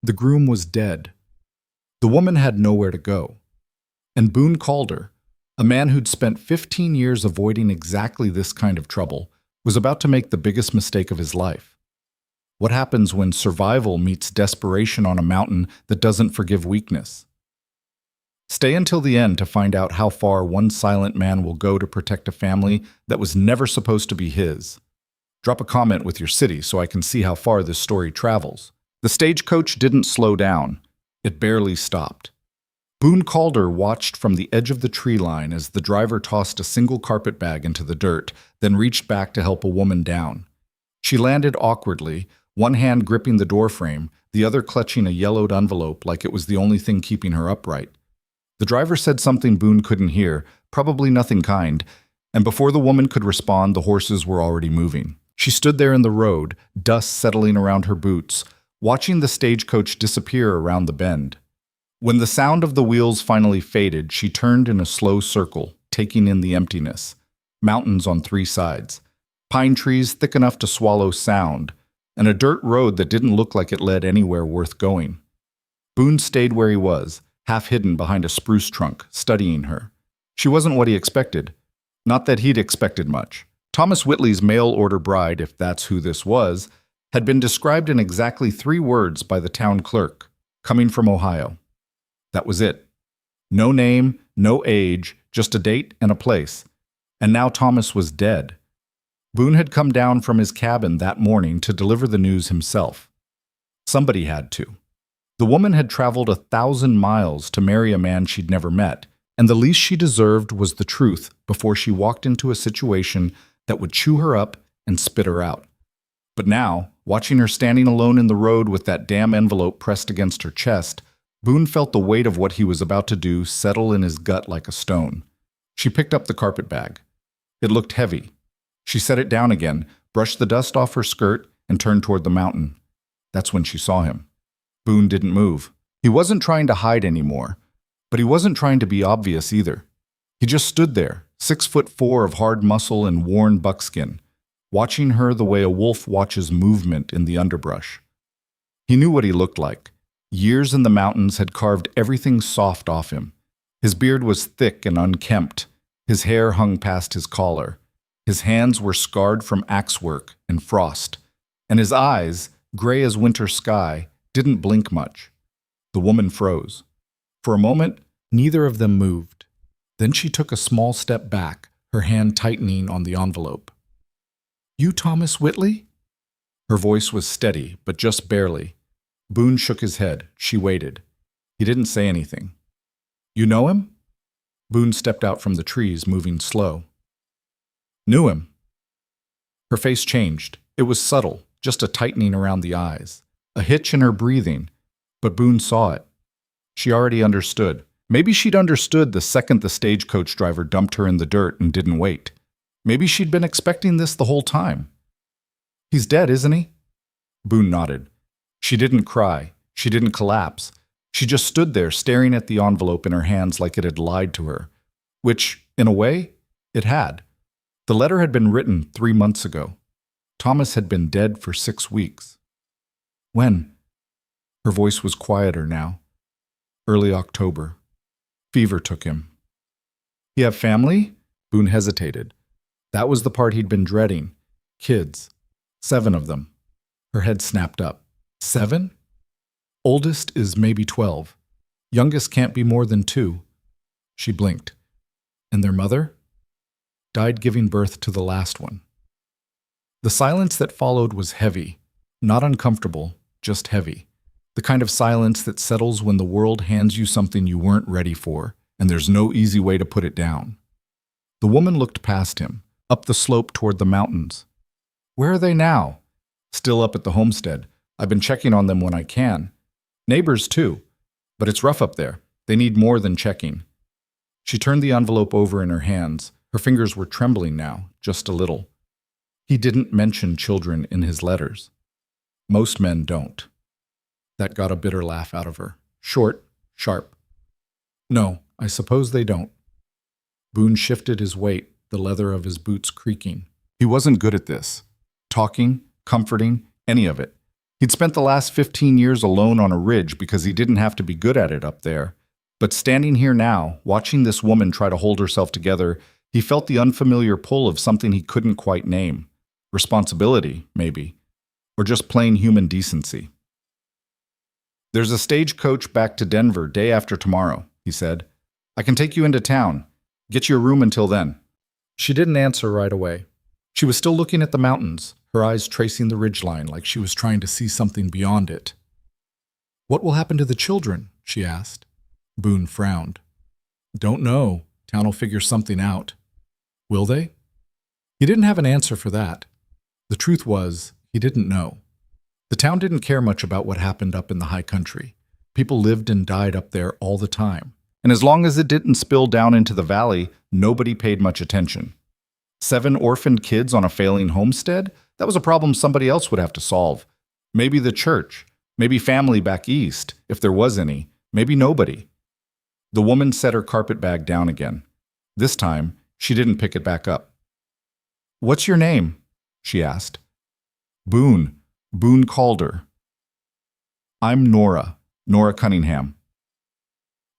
The groom was dead. The woman had nowhere to go. And Boon called her. A man who'd spent 15 years avoiding exactly this kind of trouble was about to make the biggest mistake of his life. What happens when survival meets desperation on a mountain that doesn't forgive weakness? Stay until the end to find out how far one silent man will go to protect a family that was never supposed to be his. Drop a comment with your city so I can see how far this story travels. The stagecoach didn't slow down. It barely stopped. Boon Calder watched from the edge of the tree line as the driver tossed a single carpet bag into the dirt, then reached back to help a woman down. She landed awkwardly, one hand gripping the doorframe, the other clutching a yellowed envelope like it was the only thing keeping her upright. The driver said something Boon couldn't hear, probably nothing kind, and before the woman could respond, the horses were already moving. She stood there in the road, dust settling around her boots, watching the stagecoach disappear around the bend. When the sound of the wheels finally faded, she turned in a slow circle, taking in the emptiness. Mountains on three sides, pine trees thick enough to swallow sound, and a dirt road that didn't look like it led anywhere worth going. Boone stayed where he was, half hidden behind a spruce trunk, studying her. She wasn't what he expected. Not that he'd expected much. Thomas Whitley's mail-order bride, if that's who this was, had been described in exactly 3 words by the town clerk, coming from Ohio. That was it. No name, no age, just a date and a place. And now Thomas was dead. Boone had come down from his cabin that morning to deliver the news himself. Somebody had to. The woman had traveled 1,000 miles to marry a man she'd never met, and the least she deserved was the truth before she walked into a situation that would chew her up and spit her out. But now, watching her standing alone in the road with that damn envelope pressed against her chest, Boone felt the weight of what he was about to do settle in his gut like a stone. She picked up the carpet bag. It looked heavy. She set it down again, brushed the dust off her skirt, and turned toward the mountain. That's when she saw him. Boone didn't move. He wasn't trying to hide anymore, but he wasn't trying to be obvious either. He just stood there, 6'4" of hard muscle and worn buckskin, watching her the way a wolf watches movement in the underbrush. He knew what he looked like. Years in the mountains had carved everything soft off him. His beard was thick and unkempt. His hair hung past his collar. His hands were scarred from axe work and frost. And his eyes, gray as winter sky, didn't blink much. The woman froze. For a moment, neither of them moved. Then she took a small step back, her hand tightening on the envelope. "You Thomas Whitley?" Her voice was steady, but just barely. Boone shook his head. She waited. He didn't say anything. "You know him?" Boone stepped out from the trees, moving slow. "Knew him." Her face changed. It was subtle, just a tightening around the eyes, a hitch in her breathing, but Boone saw it. She already understood. Maybe she'd understood the second the stagecoach driver dumped her in the dirt and didn't wait. Maybe she'd been expecting this the whole time. "He's dead, isn't he?" Boone nodded. She didn't cry. She didn't collapse. She just stood there staring at the envelope in her hands like it had lied to her. Which, in a way, it had. The letter had been written 3 months ago. Thomas had been dead for 6 weeks. "When?" Her voice was quieter now. "Early October. Fever took him." "He have family?" Boone hesitated. That was the part he'd been dreading. Kids. 7 of them. Her head snapped up. 7? Oldest is maybe 12. Youngest can't be more than 2. She blinked. "And their mother?" "Died giving birth to the last one." The silence that followed was heavy. Not uncomfortable, just heavy. The kind of silence that settles when the world hands you something you weren't ready for, and there's no easy way to put it down. The woman looked past him, up the slope toward the mountains. "Where are they now?" "Still up at the homestead. I've been checking on them when I can. Neighbors, too. But it's rough up there. They need more than checking." She turned the envelope over in her hands. Her fingers were trembling now, just a little. He didn't mention children in his letters. Most men don't. That got a bitter laugh out of her. Short, sharp. "No, I suppose they don't." Boone shifted his weight, the leather of his boots creaking. He wasn't good at this. Talking, comforting, any of it. He'd spent the last 15 years alone on a ridge because he didn't have to be good at it up there. But standing here now, watching this woman try to hold herself together, he felt the unfamiliar pull of something he couldn't quite name. Responsibility, maybe. Or just plain human decency. "There's a stagecoach back to Denver day after tomorrow," he said. "I can take you into town. Get you a room until then." She didn't answer right away. She was still looking at the mountains, her eyes tracing the ridgeline like she was trying to see something beyond it. "What will happen to the children?" she asked. Boon frowned. "Don't know. Town will figure something out." "Will they?" He didn't have an answer for that. The truth was, he didn't know. The town didn't care much about what happened up in the high country. People lived and died up there all the time. And as long as it didn't spill down into the valley, nobody paid much attention. 7 orphaned kids on a failing homestead? That was a problem somebody else would have to solve. Maybe the church. Maybe family back east, if there was any. Maybe nobody. The woman set her carpet bag down again. This time, she didn't pick it back up. "What's your name?" she asked. "Boon. Boon Calder." "I'm Nora. Nora Cunningham."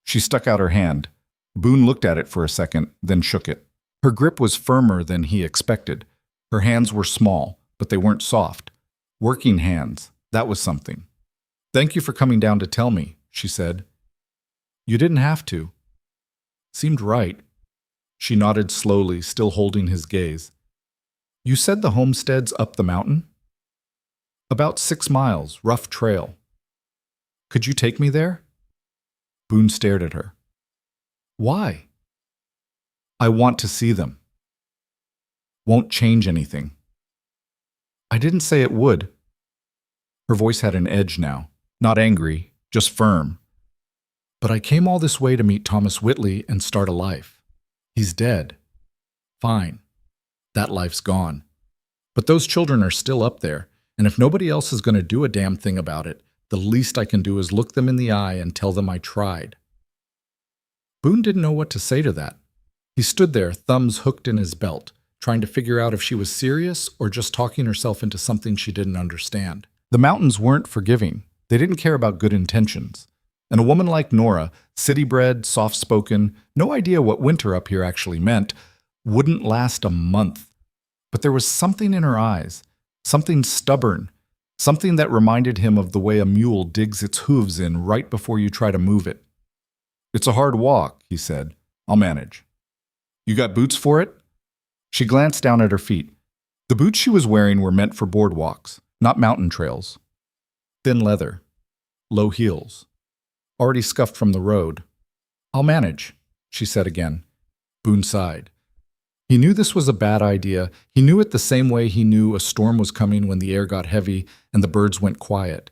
She stuck out her hand. Boon looked at it for a second, then shook it. Her grip was firmer than he expected. Her hands were small, but they weren't soft. Working hands, that was something. "Thank you for coming down to tell me," she said. "You didn't have to." "Seemed right." She nodded slowly, still holding his gaze. "You said the homestead's up the mountain?" "About 6 miles, rough trail." "Could you take me there?" Boon stared at her. "Why?" "I want to see them." "Won't change anything." "I didn't say it would." Her voice had an edge now, not angry, just firm. "But I came all this way to meet Thomas Whitley and start a life. He's dead. Fine. That life's gone. But those children are still up there, and if nobody else is going to do a damn thing about it, the least I can do is look them in the eye and tell them I tried." Boon didn't know what to say to that. He stood there, thumbs hooked in his belt, trying to figure out if she was serious or just talking herself into something she didn't understand. The mountains weren't forgiving. They didn't care about good intentions. And a woman like Nora, city-bred, soft-spoken, no idea what winter up here actually meant, wouldn't last a month. But there was something in her eyes, something stubborn, something that reminded him of the way a mule digs its hooves in right before you try to move it. "It's a hard walk," he said. "I'll manage." "You got boots for it?" She glanced down at her feet. The boots she was wearing were meant for boardwalks, not mountain trails. Thin leather, low heels, already scuffed from the road. "I'll manage," she said again. Boon sighed. He knew this was a bad idea. He knew it the same way he knew a storm was coming when the air got heavy and the birds went quiet.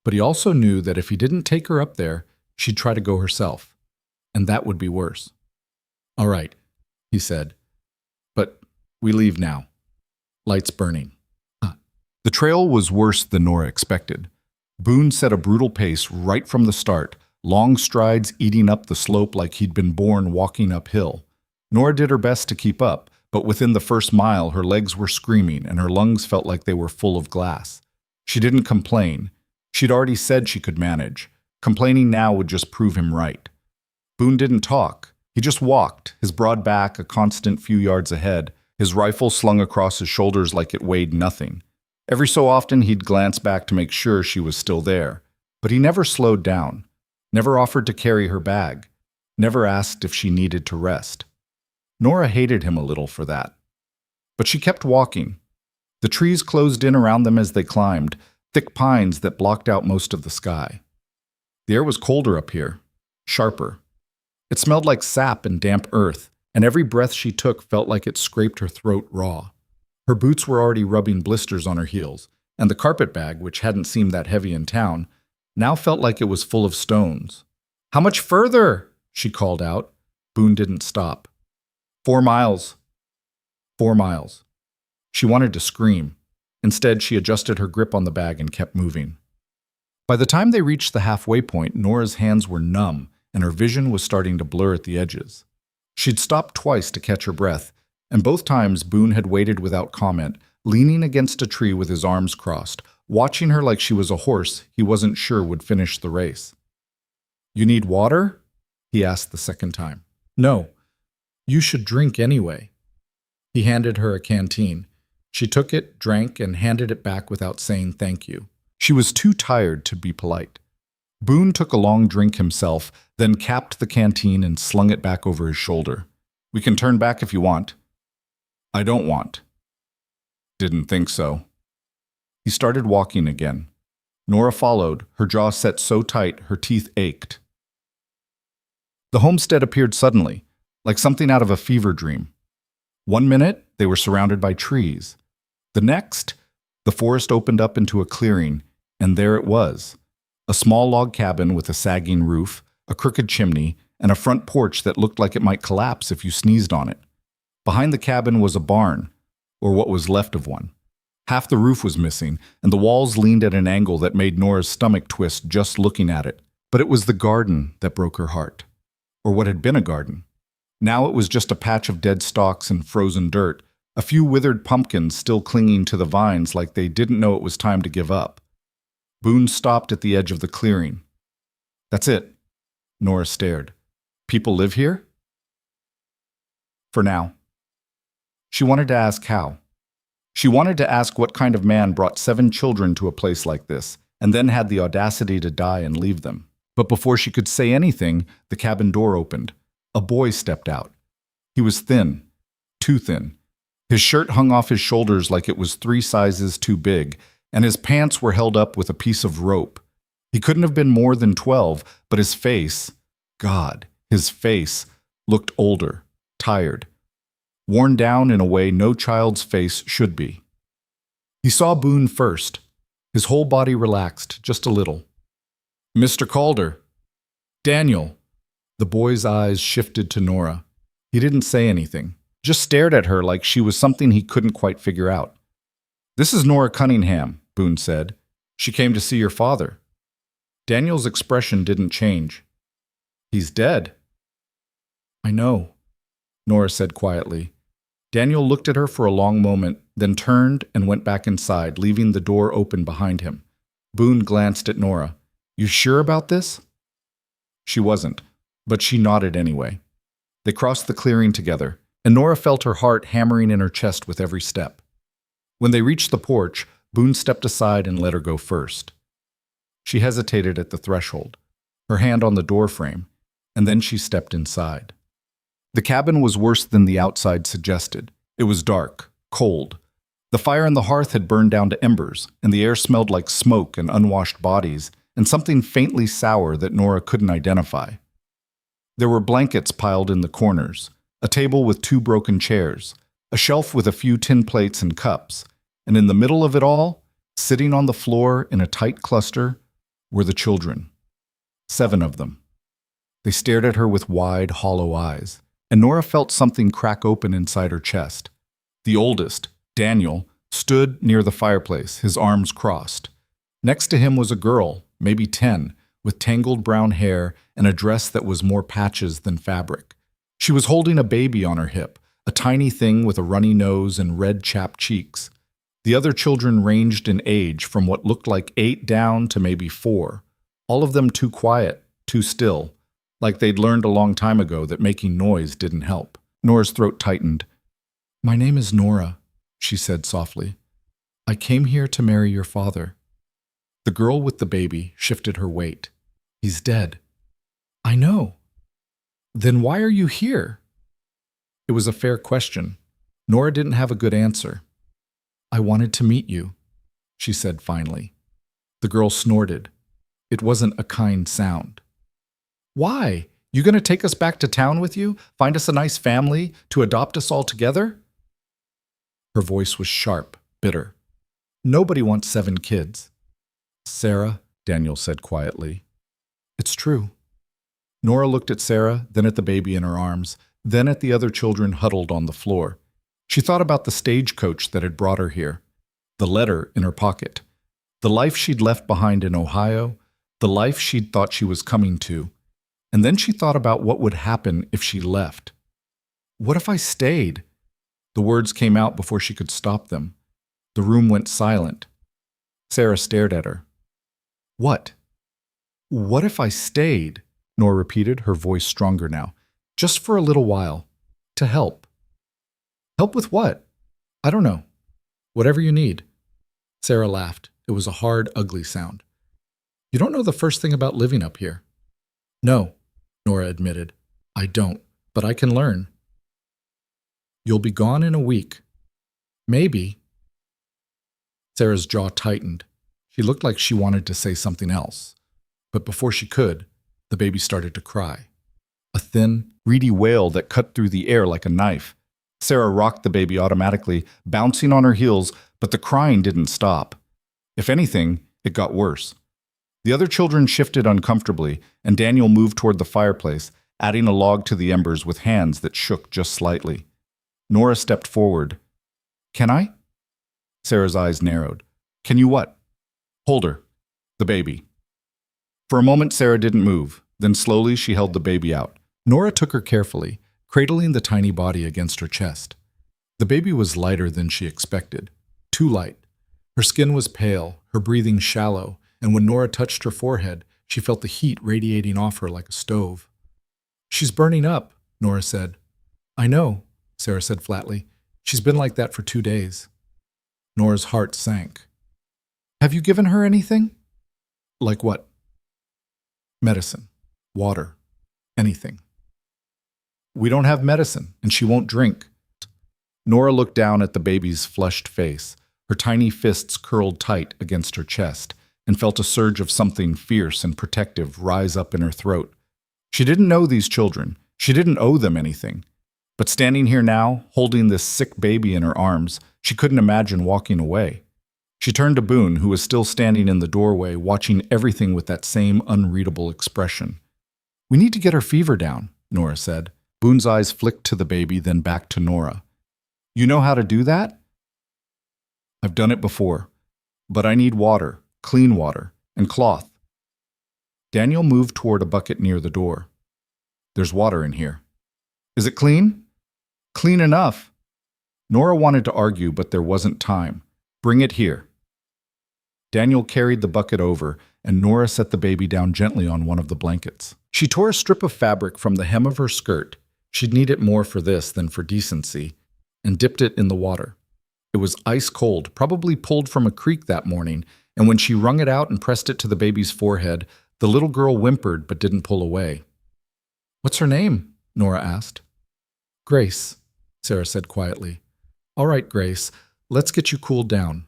But he also knew that if he didn't take her up there, she'd try to go herself. And that would be worse. "All right," he said. "But we leave now. Lights burning." The trail was worse than Nora expected. Boon set a brutal pace right from the start, long strides eating up the slope like he'd been born walking uphill. Nora did her best to keep up, but within the first mile her legs were screaming and her lungs felt like they were full of glass. She didn't complain. She'd already said she could manage. Complaining now would just prove him right. Boon didn't talk. He just walked, his broad back a constant few yards ahead, his rifle slung across his shoulders like it weighed nothing. Every so often he'd glance back to make sure she was still there. But he never slowed down, never offered to carry her bag, never asked if she needed to rest. Nora hated him a little for that. But she kept walking. The trees closed in around them as they climbed, thick pines that blocked out most of the sky. The air was colder up here, sharper. It smelled like sap and damp earth, and every breath she took felt like it scraped her throat raw. Her boots were already rubbing blisters on her heels, and the carpet bag, which hadn't seemed that heavy in town, now felt like it was full of stones. "How much further?" she called out. Boon didn't stop. 4 miles. 4 miles. She wanted to scream. Instead, she adjusted her grip on the bag and kept moving. By the time they reached the halfway point, Nora's hands were numb, and her vision was starting to blur at the edges. She'd stopped twice to catch her breath, and both times Boon had waited without comment, leaning against a tree with his arms crossed, watching her like she was a horse he wasn't sure would finish the race. "You need water?" he asked the second time. "No. You should drink anyway." He handed her a canteen. She took it, drank, and handed it back without saying thank you. She was too tired to be polite. Boon took a long drink himself, then capped the canteen and slung it back over his shoulder. "We can turn back if you want." "I don't want." "Didn't think so." He started walking again. Nora followed, her jaw set so tight her teeth ached. The homestead appeared suddenly, like something out of a fever dream. One minute, they were surrounded by trees. The next, the forest opened up into a clearing, and there it was. A small log cabin with a sagging roof, a crooked chimney, and a front porch that looked like it might collapse if you sneezed on it. Behind the cabin was a barn, or what was left of one. Half the roof was missing, and the walls leaned at an angle that made Nora's stomach twist just looking at it. But it was the garden that broke her heart. Or what had been a garden. Now it was just a patch of dead stalks and frozen dirt, a few withered pumpkins still clinging to the vines like they didn't know it was time to give up. Boon stopped at the edge of the clearing. "That's it." Nora stared. "People live here?" "For now." She wanted to ask how. She wanted to ask what kind of man brought 7 children to a place like this, and then had the audacity to die and leave them. But before she could say anything, the cabin door opened. A boy stepped out. He was thin, too thin. His shirt hung off his shoulders like it was 3 sizes too big, and his pants were held up with a piece of rope. He couldn't have been more than 12, but his face, God, his face, looked older, tired, worn down in a way no child's face should be. He saw Boon first. His whole body relaxed, just a little. "Mr. Calder." "Daniel." The boy's eyes shifted to Nora. He didn't say anything, just stared at her like she was something he couldn't quite figure out. "This is Nora Cunningham," Boon said. "She came to see your father." Daniel's expression didn't change. "He's dead." "I know," Nora said quietly. Daniel looked at her for a long moment, then turned and went back inside, leaving the door open behind him. Boon glanced at Nora. "You sure about this?" She wasn't, but she nodded anyway. They crossed the clearing together, and Nora felt her heart hammering in her chest with every step. When they reached the porch, Boon stepped aside and let her go first. She hesitated at the threshold, her hand on the doorframe, and then she stepped inside. The cabin was worse than the outside suggested. It was dark, cold. The fire in the hearth had burned down to embers, and the air smelled like smoke and unwashed bodies, and something faintly sour that Nora couldn't identify. There were blankets piled in the corners, a table with 2 broken chairs, a shelf with a few tin plates and cups, and in the middle of it all, sitting on the floor in a tight cluster, were the children. 7 of them. They stared at her with wide, hollow eyes, and Nora felt something crack open inside her chest. The oldest, Daniel, stood near the fireplace, his arms crossed. Next to him was a girl, maybe 10, with tangled brown hair and a dress that was more patches than fabric. She was holding a baby on her hip, a tiny thing with a runny nose and red chapped cheeks. The other children ranged in age from what looked like 8 down to maybe 4, all of them too quiet, too still, like they'd learned a long time ago that making noise didn't help. Nora's throat tightened. "My name is Nora," she said softly. "I came here to marry your father." The girl with the baby shifted her weight. "He's dead." "I know." "Then why are you here?" It was a fair question. Nora didn't have a good answer. "I wanted to meet you," she said finally. The girl snorted. It wasn't a kind sound. "Why? You gonna take us back to town with you? Find us a nice family? To adopt us all together?" Her voice was sharp, bitter. "Nobody wants 7 kids." "Sarah," Daniel said quietly. "It's true." Nora looked at Sarah, then at the baby in her arms, then at the other children huddled on the floor. She thought about the stagecoach that had brought her here, the letter in her pocket, the life she'd left behind in Ohio, the life she'd thought she was coming to. And then she thought about what would happen if she left. "What if I stayed?" The words came out before she could stop them. The room went silent. Sarah stared at her. What? What if I stayed? Nora repeated, her voice stronger now. Just for a little while. To help. Help with what? I don't know. Whatever you need. Sarah laughed. It was a hard, ugly sound. You don't know the first thing about living up here. No, Nora admitted. I don't, but I can learn. You'll be gone in a week. Maybe. Sarah's jaw tightened. She looked like she wanted to say something else. But before she could, the baby started to cry. A thin, reedy wail that cut through the air like a knife. Sarah rocked the baby automatically, bouncing on her heels, but the crying didn't stop. If anything, it got worse. The other children shifted uncomfortably, and Daniel moved toward the fireplace, adding a log to the embers with hands that shook just slightly. Nora stepped forward. Can I? Sarah's eyes narrowed. Can you what? Hold her. The baby. For a moment, Sarah didn't move. Then slowly she held the baby out. Nora took her carefully, cradling the tiny body against her chest. The baby was lighter than she expected. Too light. Her skin was pale, her breathing shallow, and when Nora touched her forehead, she felt the heat radiating off her like a stove. She's burning up, Nora said. I know, Sarah said flatly. She's been like that for 2 days. Nora's heart sank. Have you given her anything? Like what? Medicine, water, anything. We don't have medicine, and she won't drink. Nora looked down at the baby's flushed face, her tiny fists curled tight against her chest, and felt a surge of something fierce and protective rise up in her throat. She didn't know these children. She didn't owe them anything. But standing here now, holding this sick baby in her arms, she couldn't imagine walking away. She turned to Boon, who was still standing in the doorway, watching everything with that same unreadable expression. We need to get her fever down, Nora said. Boon's eyes flicked to the baby, then back to Nora. You know how to do that? I've done it before. But I need water, clean water, and cloth. Daniel moved toward a bucket near the door. There's water in here. Is it clean? Clean enough. Nora wanted to argue, but there wasn't time. Bring it here. Daniel carried the bucket over, and Nora set the baby down gently on one of the blankets. She tore a strip of fabric from the hem of her skirt, she'd need it more for this than for decency, and dipped it in the water. It was ice cold, probably pulled from a creek that morning, and when she wrung it out and pressed it to the baby's forehead, the little girl whimpered but didn't pull away. What's her name? Nora asked. Grace, Sarah said quietly. All right, Grace, let's get you cooled down.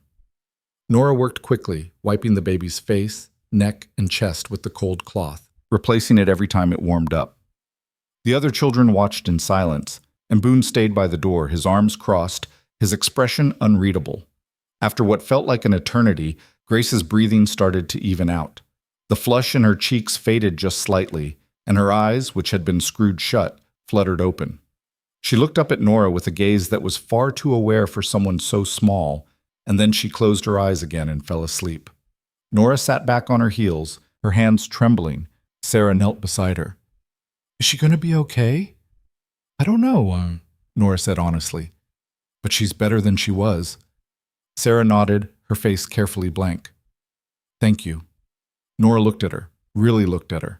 Nora worked quickly, wiping the baby's face, neck, and chest with the cold cloth, replacing it every time it warmed up. The other children watched in silence, and Boon stayed by the door, his arms crossed, his expression unreadable. After what felt like an eternity, Grace's breathing started to even out. The flush in her cheeks faded just slightly, and her eyes, which had been screwed shut, fluttered open. She looked up at Nora with a gaze that was far too aware for someone so small, and then she closed her eyes again and fell asleep. Nora sat back on her heels, her hands trembling. Sarah knelt beside her. Is she going to be okay? I don't know, Nora said honestly. But she's better than she was. Sarah nodded, her face carefully blank. Thank you. Nora looked at her, really looked at her.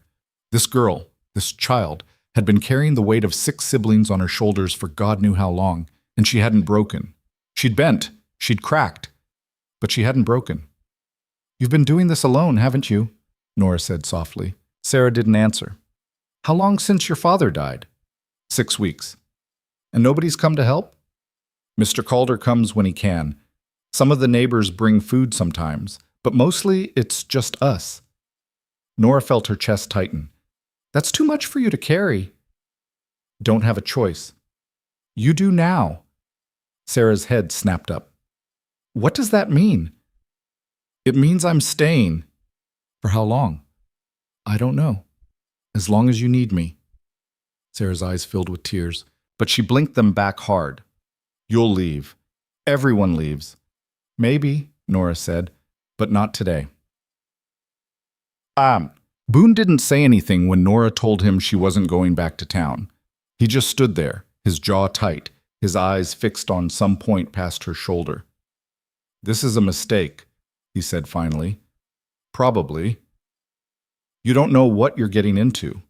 This girl, this child, had been carrying the weight of 6 siblings on her shoulders for God knew how long, and she hadn't broken. She'd bent, she'd cracked, but she hadn't broken. You've been doing this alone, haven't you? Nora said softly. Sarah didn't answer. How long since your father died? 6 weeks. And nobody's come to help? Mr. Calder comes when he can. Some of the neighbors bring food sometimes, but mostly it's just us. Nora felt her chest tighten. That's too much for you to carry. Don't have a choice. You do now. Sarah's head snapped up. What does that mean? It means I'm staying. For how long? I don't know. As long as you need me. Sarah's eyes filled with tears, but she blinked them back hard. You'll leave. Everyone leaves. Maybe, Nora said, but not today. Boon didn't say anything when Nora told him she wasn't going back to town. He just stood there, his jaw tight, his eyes fixed on some point past her shoulder. This is a mistake. he said finally. Probably. You don't know what you're getting into.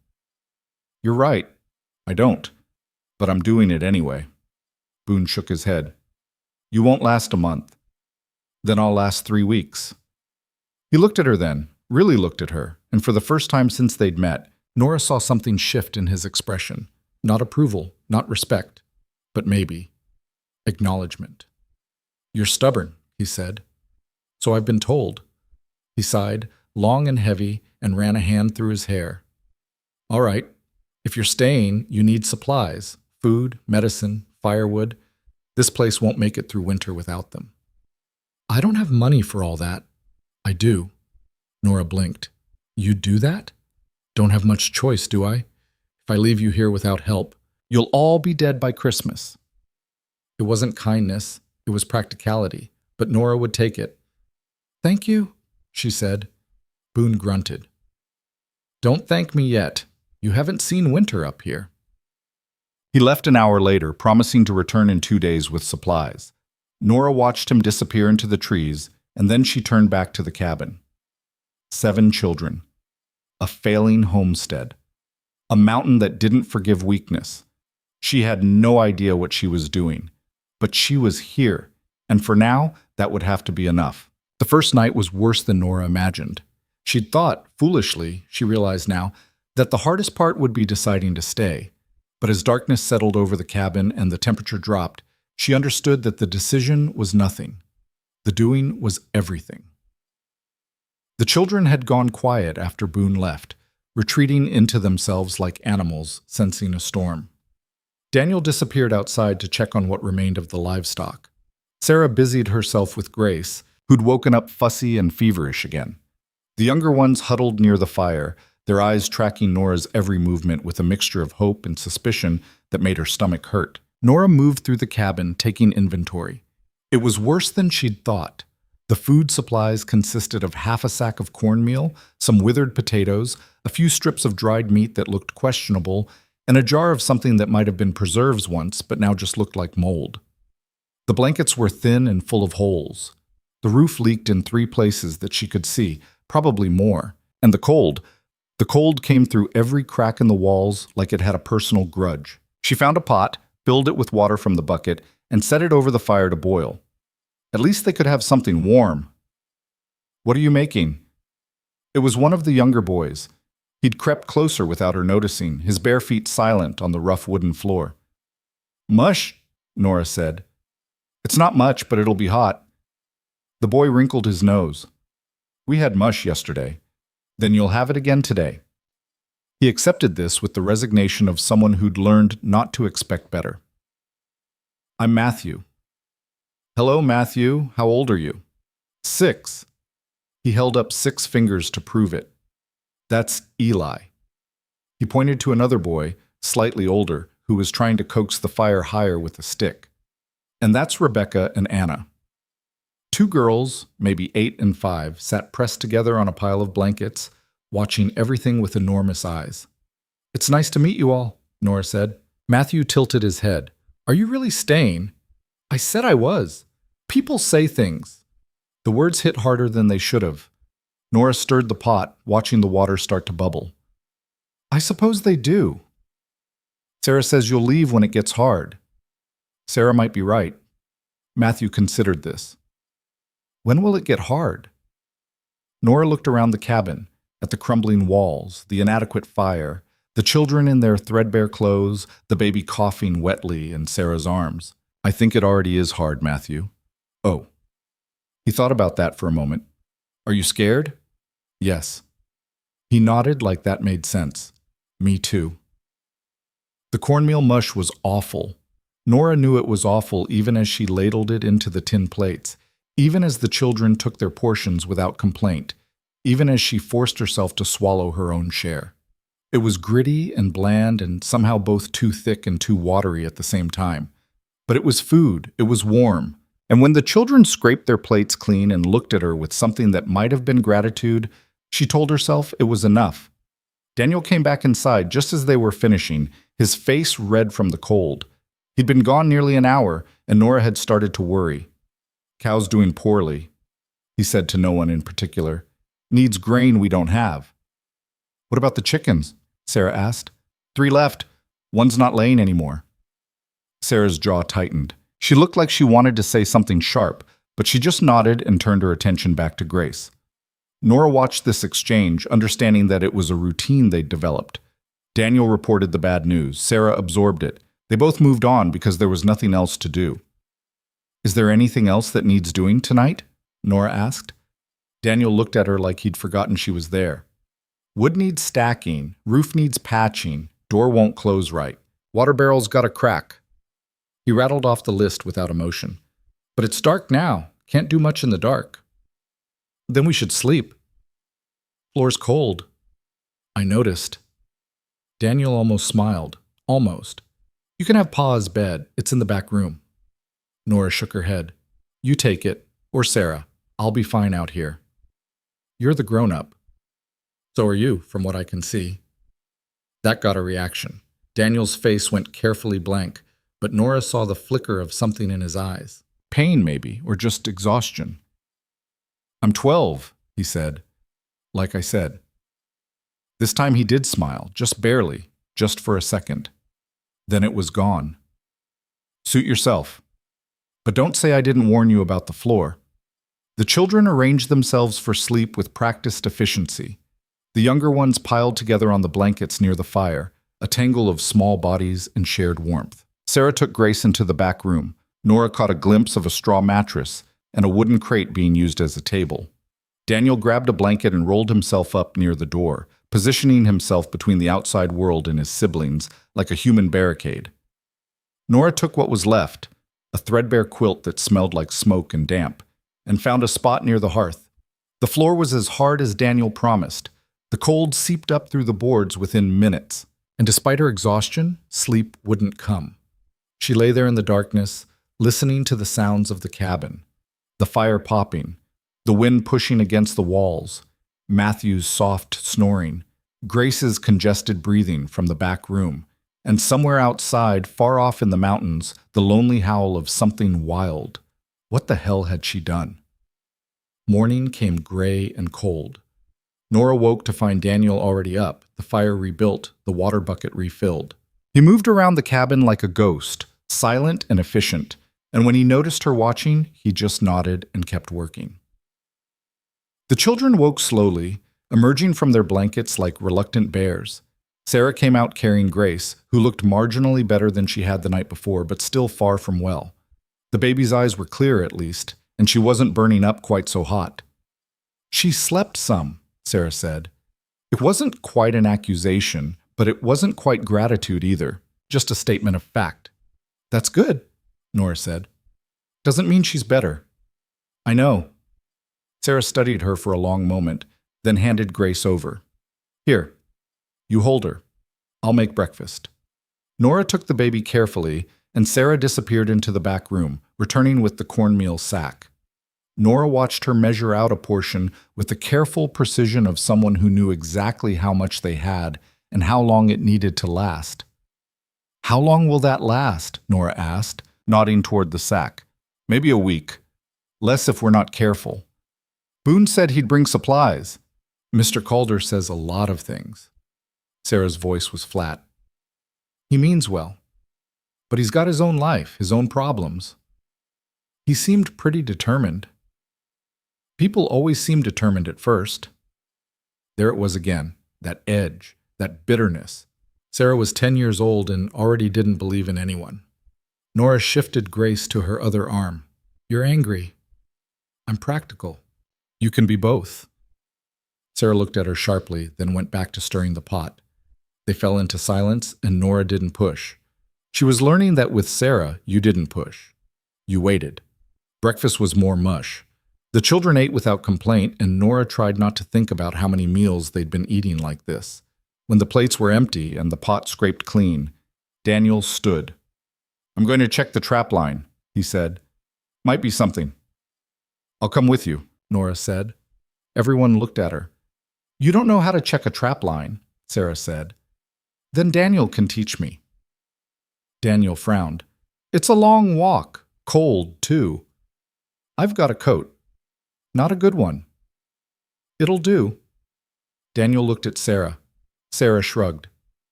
You're right. I don't. But I'm doing it anyway. Boon shook his head. You won't last a month. Then I'll last 3 weeks. He looked at her then, really looked at her, and for the first time since they'd met, Nora saw something shift in his expression. Not approval, not respect, but maybe acknowledgement. You're stubborn, he said. So I've been told. He sighed, long and heavy, and ran a hand through his hair. All right. If you're staying, you need supplies, food, medicine, firewood. This place won't make it through winter without them. I don't have money for all that. I do. Nora blinked. You do that? Don't have much choice, do I? If I leave you here without help, you'll all be dead by Christmas. It wasn't kindness, it was practicality, but Nora would take it. Thank you, she said. Boon grunted. Don't thank me yet. You haven't seen winter up here. He left an hour later, promising to return in 2 days with supplies. Nora watched him disappear into the trees, and then she turned back to the cabin. 7 children. A failing homestead. A mountain that didn't forgive weakness. She had no idea what she was doing. But she was here, and for now, that would have to be enough. The first night was worse than Nora imagined. She'd thought, foolishly, she realized now, that the hardest part would be deciding to stay. But as darkness settled over the cabin and the temperature dropped, she understood that the decision was nothing. The doing was everything. The children had gone quiet after Boon left, retreating into themselves like animals sensing a storm. Daniel disappeared outside to check on what remained of the livestock. Sarah busied herself with Grace, who'd woken up fussy and feverish again. The younger ones huddled near the fire, their eyes tracking Nora's every movement with a mixture of hope and suspicion that made her stomach hurt. Nora moved through the cabin, taking inventory. It was worse than she'd thought. The food supplies consisted of half a sack of cornmeal, some withered potatoes, a few strips of dried meat that looked questionable, and a jar of something that might have been preserves once but now just looked like mold. The blankets were thin and full of holes. The roof leaked in 3 places that she could see, probably more. And the cold came through every crack in the walls like it had a personal grudge. She found a pot, filled it with water from the bucket, and set it over the fire to boil. At least they could have something warm. What are you making? It was one of the younger boys. He'd crept closer without her noticing, his bare feet silent on the rough wooden floor. Mush, Nora said. It's not much, but it'll be hot. The boy wrinkled his nose. We had mush yesterday. Then you'll have it again today. He accepted this with the resignation of someone who'd learned not to expect better. I'm Matthew. Hello, Matthew. How old are you? 6. He held up 6 fingers to prove it. That's Eli. He pointed to another boy, slightly older, who was trying to coax the fire higher with a stick. And that's Rebecca and Anna. 2 girls, maybe 8 and 5, sat pressed together on a pile of blankets, watching everything with enormous eyes. It's nice to meet you all, Nora said. Matthew tilted his head. Are you really staying? I said I was. People say things. The words hit harder than they should have. Nora stirred the pot, watching the water start to bubble. I suppose they do. Sarah says you'll leave when it gets hard. Sarah might be right. Matthew considered this. When will it get hard? Nora looked around the cabin, at the crumbling walls, the inadequate fire, the children in their threadbare clothes, the baby coughing wetly in Sarah's arms. I think it already is hard, Matthew. Oh. He thought about that for a moment. Are you scared? Yes. He nodded like that made sense. Me too. The cornmeal mush was awful. Nora knew it was awful even as she ladled it into the tin plates, even as the children took their portions without complaint, even as she forced herself to swallow her own share. It was gritty and bland and somehow both too thick and too watery at the same time. But it was food, it was warm, and when the children scraped their plates clean and looked at her with something that might have been gratitude, she told herself it was enough. Daniel came back inside just as they were finishing, his face red from the cold. He'd been gone nearly an hour, and Nora had started to worry. Cow's doing poorly. he said to no one in particular. Needs grain we don't have. What about the chickens? Sarah asked. 3 left. One's not laying anymore. Sarah's jaw tightened. She looked like she wanted to say something sharp, but she just nodded and turned her attention back to Grace. Nora watched this exchange, understanding that it was a routine they'd developed. Daniel reported the bad news. Sarah absorbed it. They both moved on because there was nothing else to do. Is there anything else that needs doing tonight? Nora asked. Daniel looked at her like he'd forgotten she was there. Wood needs stacking, roof needs patching, door won't close right, water barrel's got a crack. He rattled off the list without emotion. But it's dark now. Can't do much in the dark. Then we should sleep. Floor's cold. I noticed. Daniel almost smiled. Almost. You can have Pa's bed. It's in the back room. Nora shook her head. You take it. Or Sarah. I'll be fine out here. You're the grown-up. So are you, from what I can see. That got a reaction. Daniel's face went carefully blank, but Nora saw the flicker of something in his eyes. Pain, maybe, or just exhaustion. I'm 12, he said. Like I said. This time he did smile, just barely, just for a second. Then it was gone. Suit yourself. But don't say I didn't warn you about the floor. The children arranged themselves for sleep with practiced efficiency. The younger ones piled together on the blankets near the fire, a tangle of small bodies and shared warmth. Sarah took Grace into the back room. Nora caught a glimpse of a straw mattress and a wooden crate being used as a table. Daniel grabbed a blanket and rolled himself up near the door, positioning himself between the outside world and his siblings like a human barricade. Nora took what was left, a threadbare quilt that smelled like smoke and damp, and found a spot near the hearth. The floor was as hard as Daniel promised. The cold seeped up through the boards within minutes, and despite her exhaustion, sleep wouldn't come. She lay there in the darkness, listening to the sounds of the cabin, the fire popping, the wind pushing against the walls, Matthew's soft snoring, Grace's congested breathing from the back room, and somewhere outside, far off in the mountains, the lonely howl of something wild. What the hell had she done? Morning came gray and cold. Nora woke to find Daniel already up, the fire rebuilt, the water bucket refilled. He moved around the cabin like a ghost, silent and efficient, and when he noticed her watching, he just nodded and kept working. The children woke slowly, emerging from their blankets like reluctant bears. Sarah came out carrying Grace, who looked marginally better than she had the night before, but still far from well. The baby's eyes were clear, at least, and she wasn't burning up quite so hot. She slept some, Sarah said. It wasn't quite an accusation, but it wasn't quite gratitude either, just a statement of fact. That's good, Nora said. Doesn't mean she's better. I know. Sarah studied her for a long moment, then handed Grace over. Here, you hold her. I'll make breakfast. Nora took the baby carefully, and Sarah disappeared into the back room, returning with the cornmeal sack. Nora watched her measure out a portion with the careful precision of someone who knew exactly how much they had and how long it needed to last. How long will that last? Nora asked, nodding toward the sack. Maybe a week. Less if we're not careful. Boon said he'd bring supplies. Mr. Calder says a lot of things. Sarah's voice was flat. He means well. But he's got his own life, his own problems. He seemed pretty determined. People always seem determined at first. There it was again, that edge, that bitterness. Sarah was 10 years old and already didn't believe in anyone. Nora shifted Grace to her other arm. You're angry. I'm practical. You can be both. Sarah looked at her sharply, then went back to stirring the pot. They fell into silence, and Nora didn't push. She was learning that with Sarah, you didn't push. You waited. Breakfast was more mush. The children ate without complaint, and Nora tried not to think about how many meals they'd been eating like this. When the plates were empty and the pot scraped clean, Daniel stood. I'm going to check the trap line, he said. Might be something. I'll come with you, Nora said. Everyone looked at her. You don't know how to check a trap line, Sarah said. Then Daniel can teach me. Daniel frowned. It's a long walk, cold, too. I've got a coat. Not a good one. It'll do. Daniel looked at Sarah. Sarah shrugged.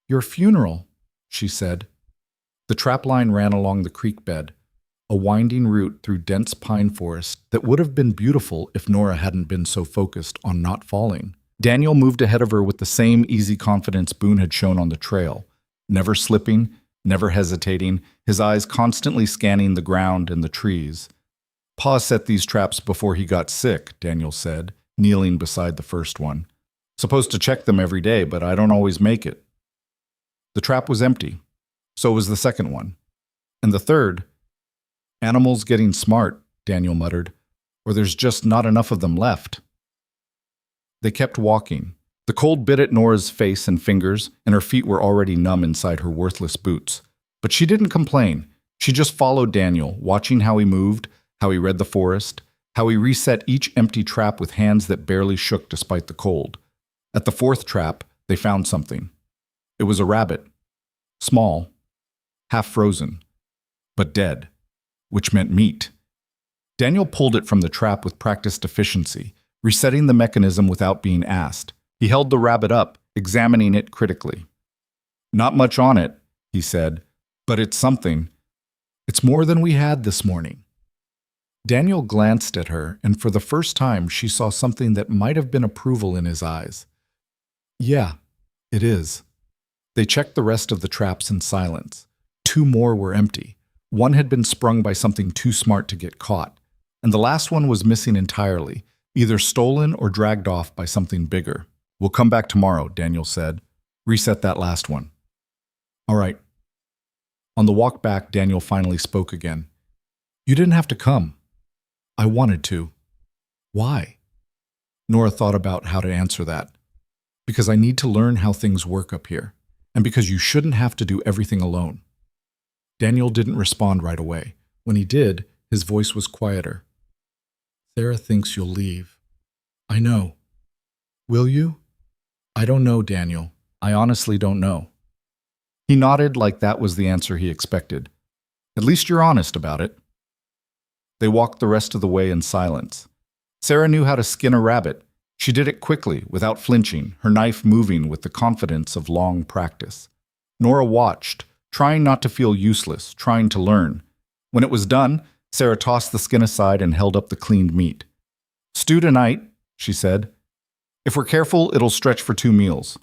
Your funeral, she said. The trap line ran along the creek bed, a winding route through dense pine forest that would have been beautiful if Nora hadn't been so focused on not falling. Daniel moved ahead of her with the same easy confidence Boon had shown on the trail, never slipping, never hesitating, his eyes constantly scanning the ground and the trees. Pa set these traps before he got sick, Daniel said, kneeling beside the first one. Supposed to check them every day, but I don't always make it. The trap was empty. So was the second one. And the third. Animals getting smart, Daniel muttered, or there's just not enough of them left. They kept walking. The cold bit at Nora's face and fingers, and her feet were already numb inside her worthless boots. But she didn't complain. She just followed Daniel, watching how he moved, how he read the forest, how he reset each empty trap with hands that barely shook despite the cold. At the fourth trap, they found something. It was a rabbit. Small, half frozen, but dead, which meant meat. Daniel pulled it from the trap with practiced efficiency, resetting the mechanism without being asked. He held the rabbit up, examining it critically. Not much on it, he said, but it's something. It's more than we had this morning. Daniel glanced at her, and for the first time she saw something that might have been approval in his eyes. Yeah, it is. They checked the rest of the traps in silence. 2 more were empty. One had been sprung by something too smart to get caught, and the last one was missing entirely, either stolen or dragged off by something bigger. We'll come back tomorrow, Daniel said. Reset that last one. All right. On the walk back, Daniel finally spoke again. You didn't have to come. I wanted to. Why? Nora thought about how to answer that. Because I need to learn how things work up here, and because you shouldn't have to do everything alone. Daniel didn't respond right away. When he did, his voice was quieter. Sarah thinks you'll leave. I know. Will you? I don't know, Daniel. I honestly don't know. He nodded like that was the answer he expected. At least you're honest about it. They walked the rest of the way in silence. Sarah knew how to skin a rabbit. She did it quickly, without flinching, her knife moving with the confidence of long practice. Nora watched, trying not to feel useless, trying to learn. When it was done, Sarah tossed the skin aside and held up the cleaned meat. Stew tonight, she said. If we're careful, it'll stretch for 2 meals.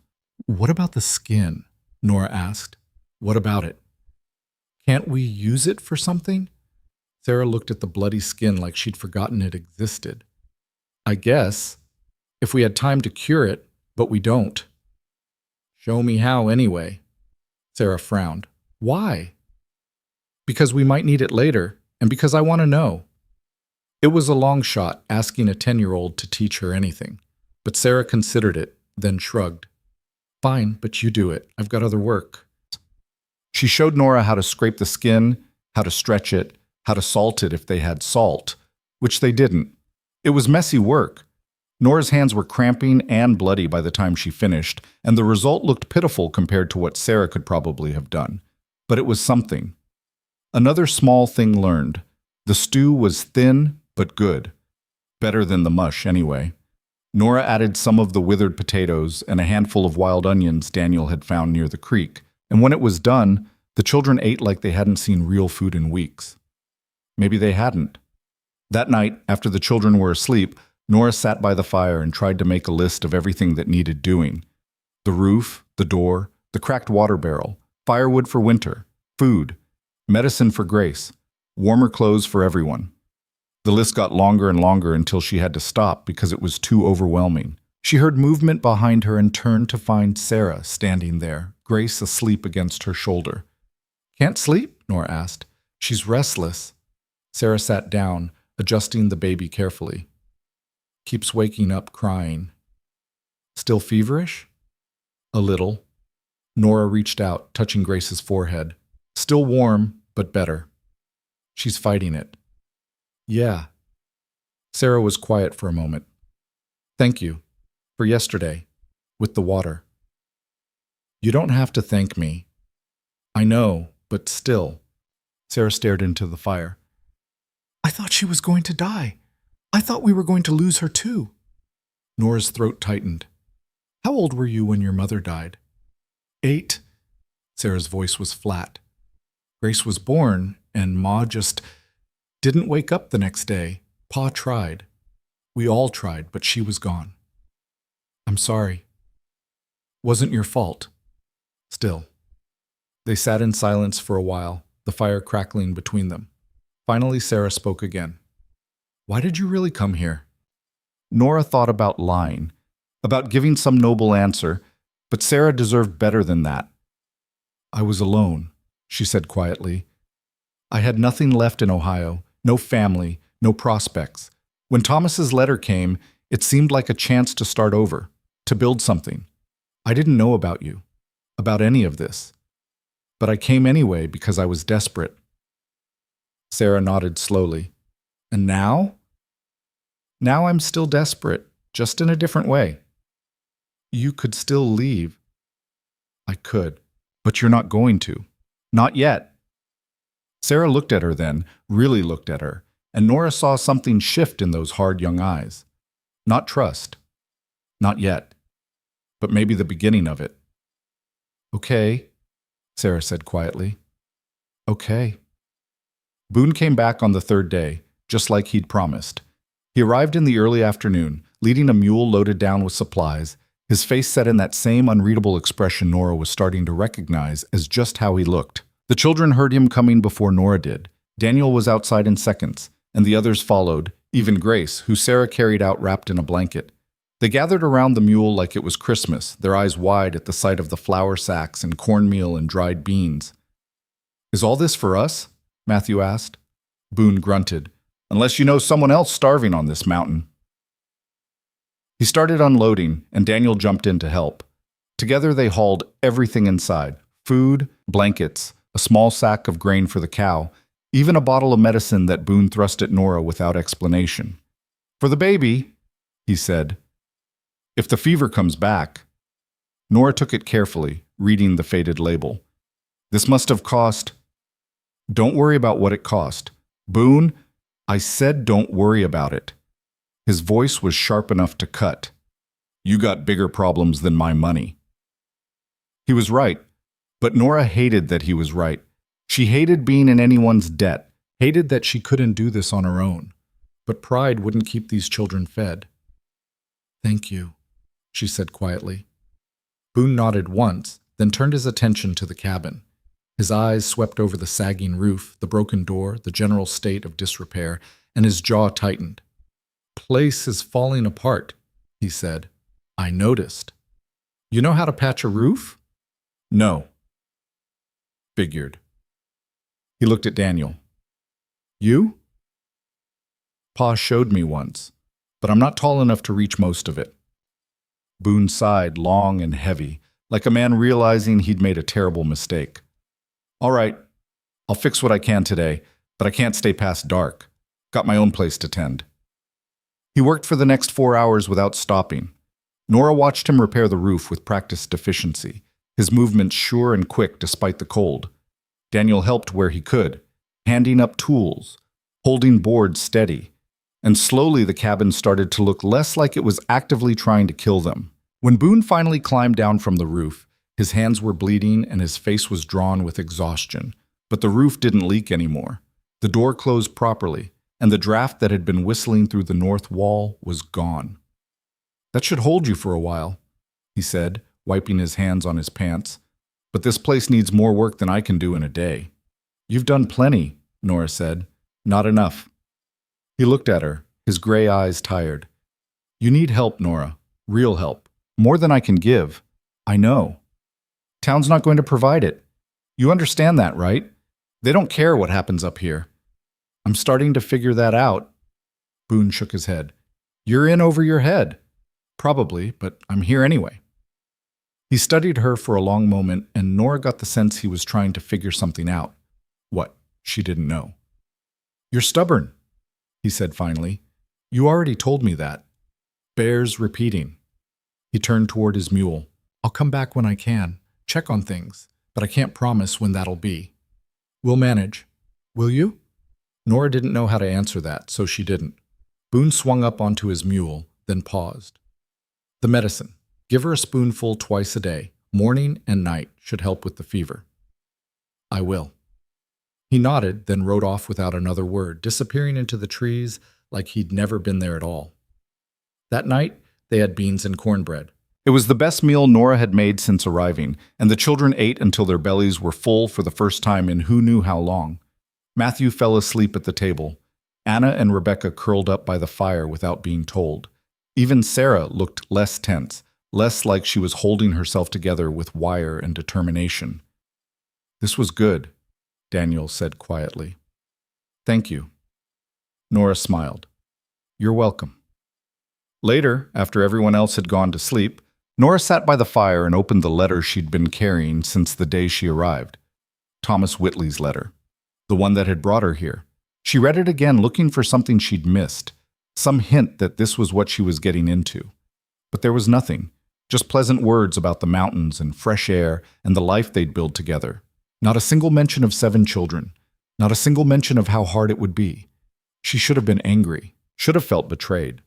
What about the skin? Nora asked. What about it? Can't we use it for something? Sarah looked at the bloody skin like she'd forgotten it existed. I guess, if we had time to cure it, but we don't. Show me how anyway. Sarah frowned. Why? Because we might need it later, and because I want to know. It was a long shot asking a 10-year-old to teach her anything, but Sarah considered it, then shrugged. Fine, but you do it. I've got other work. She showed Nora how to scrape the skin, how to stretch it, how to salt it if they had salt, which they didn't. It was messy work. Nora's hands were cramping and bloody by the time she finished, and the result looked pitiful compared to what Sarah could probably have done. But it was something. Another small thing learned. The stew was thin, but good. Better than the mush, anyway. Nora added some of the withered potatoes and a handful of wild onions Daniel had found near the creek, and when it was done, the children ate like they hadn't seen real food in weeks. Maybe they hadn't. That night, after the children were asleep, Nora sat by the fire and tried to make a list of everything that needed doing. The roof, the door, the cracked water barrel, firewood for winter, food, medicine for Grace, warmer clothes for everyone. The list got longer and longer until she had to stop because it was too overwhelming. She heard movement behind her and turned to find Sarah standing there, Grace asleep against her shoulder. Can't sleep? Nora asked. She's restless. Sarah sat down, adjusting the baby carefully. Keeps waking up crying. Still feverish? A little. Nora reached out, touching Grace's forehead. Still warm, but better. She's fighting it. Yeah. Sarah was quiet for a moment. Thank you. For yesterday. With the water. You don't have to thank me. I know, but still. Sarah stared into the fire. I thought she was going to die. I thought we were going to lose her too. Nora's throat tightened. How old were you when your mother died? 8. Sarah's voice was flat. Grace was born, and Ma just didn't wake up the next day. Pa tried. We all tried, but she was gone. I'm sorry. Wasn't your fault. Still. They sat in silence for a while, the fire crackling between them. Finally, Sarah spoke again. Why did you really come here? Nora thought about lying, about giving some noble answer, but Sarah deserved better than that. I was alone, she said quietly. I had nothing left in Ohio, no family, no prospects. When Thomas's letter came, it seemed like a chance to start over, to build something. I didn't know about you, about any of this. But I came anyway because I was desperate. Sarah nodded slowly. And now? Now I'm still desperate, just in a different way. You could still leave. I could, but you're not going to. Not yet. Sarah looked at her then, really looked at her, and Nora saw something shift in those hard young eyes. Not trust. Not yet. But maybe the beginning of it. Okay, Sarah said quietly. Okay. Boon came back on the 3rd day, just like he'd promised. He arrived in the early afternoon, leading a mule loaded down with supplies, his face set in that same unreadable expression Nora was starting to recognize as just how he looked. The children heard him coming before Nora did. Daniel was outside in seconds, and the others followed, even Grace, who Sarah carried out wrapped in a blanket. They gathered around the mule like it was Christmas, their eyes wide at the sight of the flour sacks and cornmeal and dried beans. Is all this for us? Matthew asked. Boon grunted. Unless you know someone else starving on this mountain. He started unloading, and Daniel jumped in to help. Together they hauled everything inside: food, blankets, a small sack of grain for the cow, even a bottle of medicine that Boon thrust at Nora without explanation. For the baby, he said. If the fever comes back. Nora took it carefully, reading the faded label. This must have cost. Don't worry about what it cost. Boon, I said don't worry about it. His voice was sharp enough to cut. You got bigger problems than my money. He was right, but Nora hated that he was right. She hated being in anyone's debt, hated that she couldn't do this on her own. But pride wouldn't keep these children fed. Thank you, she said quietly. Boon nodded once, then turned his attention to the cabin. His eyes swept over the sagging roof, the broken door, the general state of disrepair, and his jaw tightened. Place is falling apart, he said. I noticed. You know how to patch a roof? No. Figured. He looked at Daniel. You? Pa showed me once, but I'm not tall enough to reach most of it. Boon sighed, long and heavy, like a man realizing he'd made a terrible mistake. All right, I'll fix what I can today, but I can't stay past dark. Got my own place to tend. He worked for the next 4 hours without stopping. Nora watched him repair the roof with practiced efficiency, his movements sure and quick despite the cold. Daniel helped where he could, handing up tools, holding boards steady, and slowly the cabin started to look less like it was actively trying to kill them. When Boon finally climbed down from the roof, his hands were bleeding and his face was drawn with exhaustion, but the roof didn't leak anymore. The door closed properly, and the draft that had been whistling through the north wall was gone. That should hold you for a while, he said, wiping his hands on his pants. But this place needs more work than I can do in a day. You've done plenty, Nora said. Not enough. He looked at her, his gray eyes tired. You need help, Nora. Real help. More than I can give. I know. Town's not going to provide it. You understand that, right? They don't care what happens up here. I'm starting to figure that out. Boon shook his head. You're in over your head. Probably, but I'm here anyway. He studied her for a long moment, and Nora got the sense he was trying to figure something out. What? She didn't know. You're stubborn, he said finally. You already told me that. Bears repeating. He turned toward his mule. I'll come back when I can, check on things, but I can't promise when that'll be. We'll manage. Will you? Nora didn't know how to answer that, so she didn't. Boon swung up onto his mule, then paused. The medicine. Give her a spoonful twice a day, morning and night, should help with the fever. I will. He nodded, then rode off without another word, disappearing into the trees like he'd never been there at all. That night, they had beans and cornbread. It was the best meal Nora had made since arriving, and the children ate until their bellies were full for the first time in who knew how long. Matthew fell asleep at the table. Anna and Rebecca curled up by the fire without being told. Even Sarah looked less tense, less like she was holding herself together with wire and determination. This was good, Daniel said quietly. Thank you. Nora smiled. You're welcome. Later, after everyone else had gone to sleep, Nora sat by the fire and opened the letter she'd been carrying since the day she arrived. Thomas Whitley's letter. The one that had brought her here. She read it again, looking for something she'd missed. Some hint that this was what she was getting into. But there was nothing. Just pleasant words about the mountains and fresh air and the life they'd build together. Not a single mention of 7 children. Not a single mention of how hard it would be. She should have been angry. Should have felt betrayed.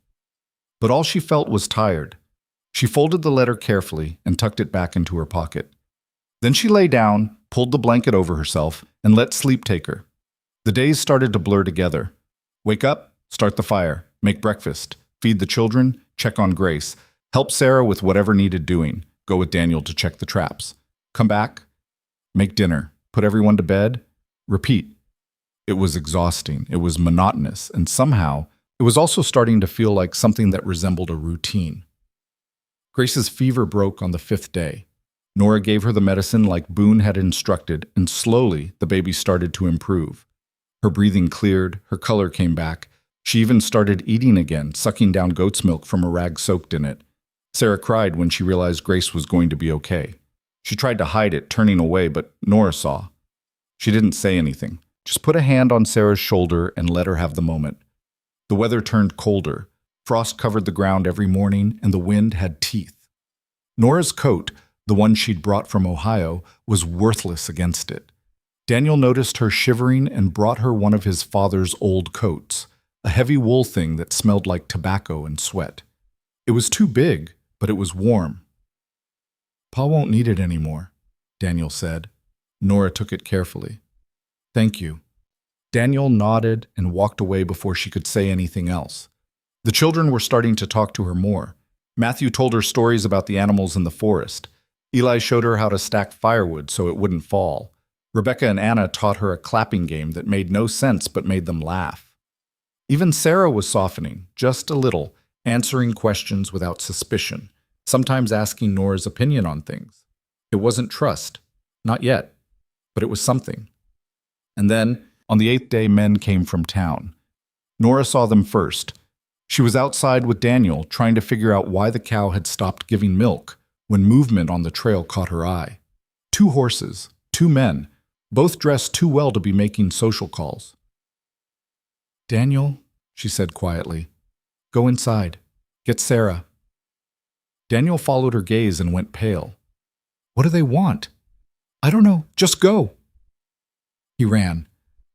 But all she felt was tired. She folded the letter carefully and tucked it back into her pocket. Then she lay down, pulled the blanket over herself, and let sleep take her. The days started to blur together. Wake up, start the fire, make breakfast, feed the children, check on Grace, help Sarah with whatever needed doing, go with Daniel to check the traps. Come back, make dinner, put everyone to bed, repeat. It was exhausting, it was monotonous, and somehow it was also starting to feel like something that resembled a routine. Grace's fever broke on the 5th day. Nora gave her the medicine like Boon had instructed, and slowly the baby started to improve. Her breathing cleared, her color came back. She even started eating again, sucking down goat's milk from a rag soaked in it. Sarah cried when she realized Grace was going to be okay. She tried to hide it, turning away, but Nora saw. She didn't say anything, just put a hand on Sarah's shoulder and let her have the moment. The weather turned colder. Frost covered the ground every morning, and the wind had teeth. Nora's coat, the one she'd brought from Ohio, was worthless against it. Daniel noticed her shivering and brought her one of his father's old coats, a heavy wool thing that smelled like tobacco and sweat. It was too big, but it was warm. Pa won't need it anymore, Daniel said. Nora took it carefully. Thank you. Daniel nodded and walked away before she could say anything else. The children were starting to talk to her more. Matthew told her stories about the animals in the forest. Eli showed her how to stack firewood so it wouldn't fall. Rebecca and Anna taught her a clapping game that made no sense but made them laugh. Even Sarah was softening, just a little, answering questions without suspicion, sometimes asking Nora's opinion on things. It wasn't trust, not yet, but it was something. And then, on the 8th day, men came from town. Nora saw them first. She was outside with Daniel, trying to figure out why the cow had stopped giving milk, when movement on the trail caught her eye. 2 horses, 2 men, both dressed too well to be making social calls. Daniel, she said quietly, go inside. Get Sarah. Daniel followed her gaze and went pale. What do they want? I don't know. Just go. He ran.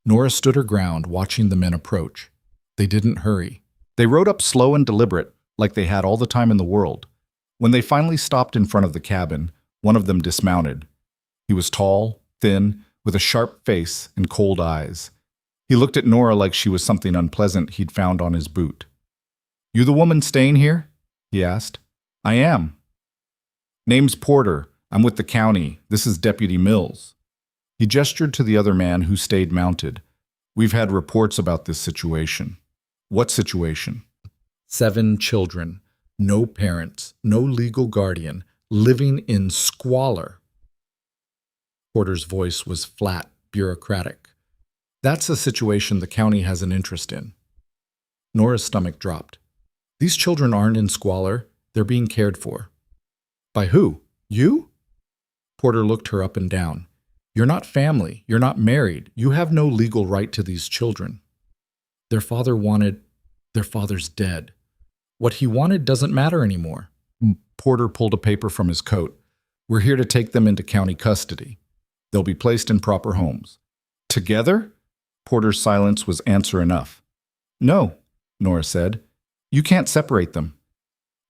Nora stood her ground, watching the men approach. They didn't hurry. They rode up slow and deliberate, like they had all the time in the world. When they finally stopped in front of the cabin, one of them dismounted. He was tall, thin, with a sharp face and cold eyes. He looked at Nora like she was something unpleasant he'd found on his boot. You the woman staying here? He asked. I am. Name's Porter. I'm with the county. This is Deputy Mills. He gestured to the other man who stayed mounted. We've had reports about this situation. What situation? 7 children, no parents, no legal guardian, living in squalor. Porter's voice was flat, bureaucratic. That's a situation the county has an interest in. Nora's stomach dropped. These children aren't in squalor. They're being cared for. By who? You? Porter looked her up and down. You're not family. You're not married. You have no legal right to these children. Their father's dead. What he wanted doesn't matter anymore. Porter pulled a paper from his coat. We're here to take them into county custody. They'll be placed in proper homes. Together? Porter's silence was answer enough. No, Nora said. "You can't separate them."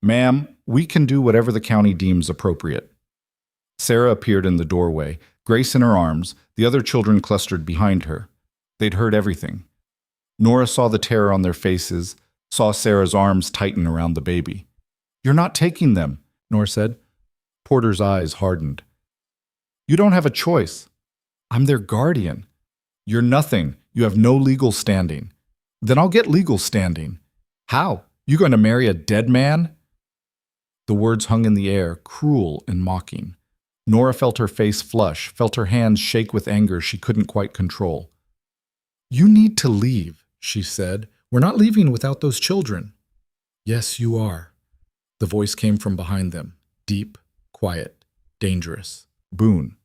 "Ma'am, we can do whatever the county deems appropriate." Sarah appeared in the doorway, Grace in her arms, the other children clustered behind her. They'd heard everything. Nora saw the terror on their faces, saw Sarah's arms tighten around the baby. "You're not taking them," Nora said. Porter's eyes hardened. "You don't have a choice. I'm their guardian." "You're nothing. You have no legal standing." "Then I'll get legal standing." "How? You going to marry a dead man?" The words hung in the air, cruel and mocking. Nora felt her face flush, felt her hands shake with anger she couldn't quite control. "You need to leave," she said. "We're not leaving without those children." "Yes, you are." The voice came from behind them, deep, quiet, dangerous. Boon.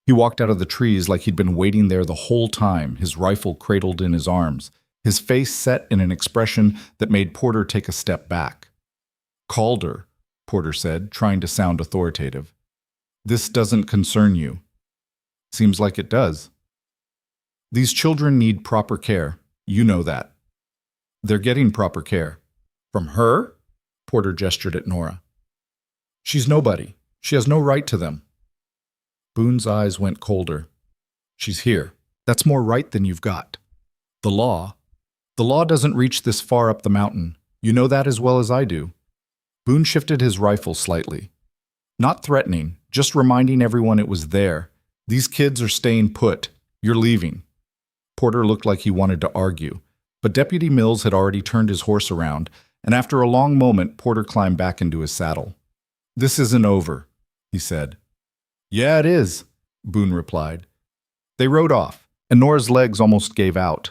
He walked out of the trees like he'd been waiting there the whole time, his rifle cradled in his arms, his face set in an expression that made Porter take a step back. "Calder," Porter said, trying to sound authoritative. "This doesn't concern you." "Seems like it does." "These children need proper care. You know that." "They're getting proper care." "From her?" Porter gestured at Nora. "She's nobody. She has no right to them." Boon's eyes went colder. "She's here. That's more right than you've got. The law doesn't reach this far up the mountain. You know that as well as I do." Boon shifted his rifle slightly. Not threatening, just reminding everyone it was there. "These kids are staying put. You're leaving." Porter looked like he wanted to argue, but Deputy Mills had already turned his horse around, and after a long moment, Porter climbed back into his saddle. "This isn't over," he said. "Yeah, it is," Boon replied. They rode off, and Nora's legs almost gave out.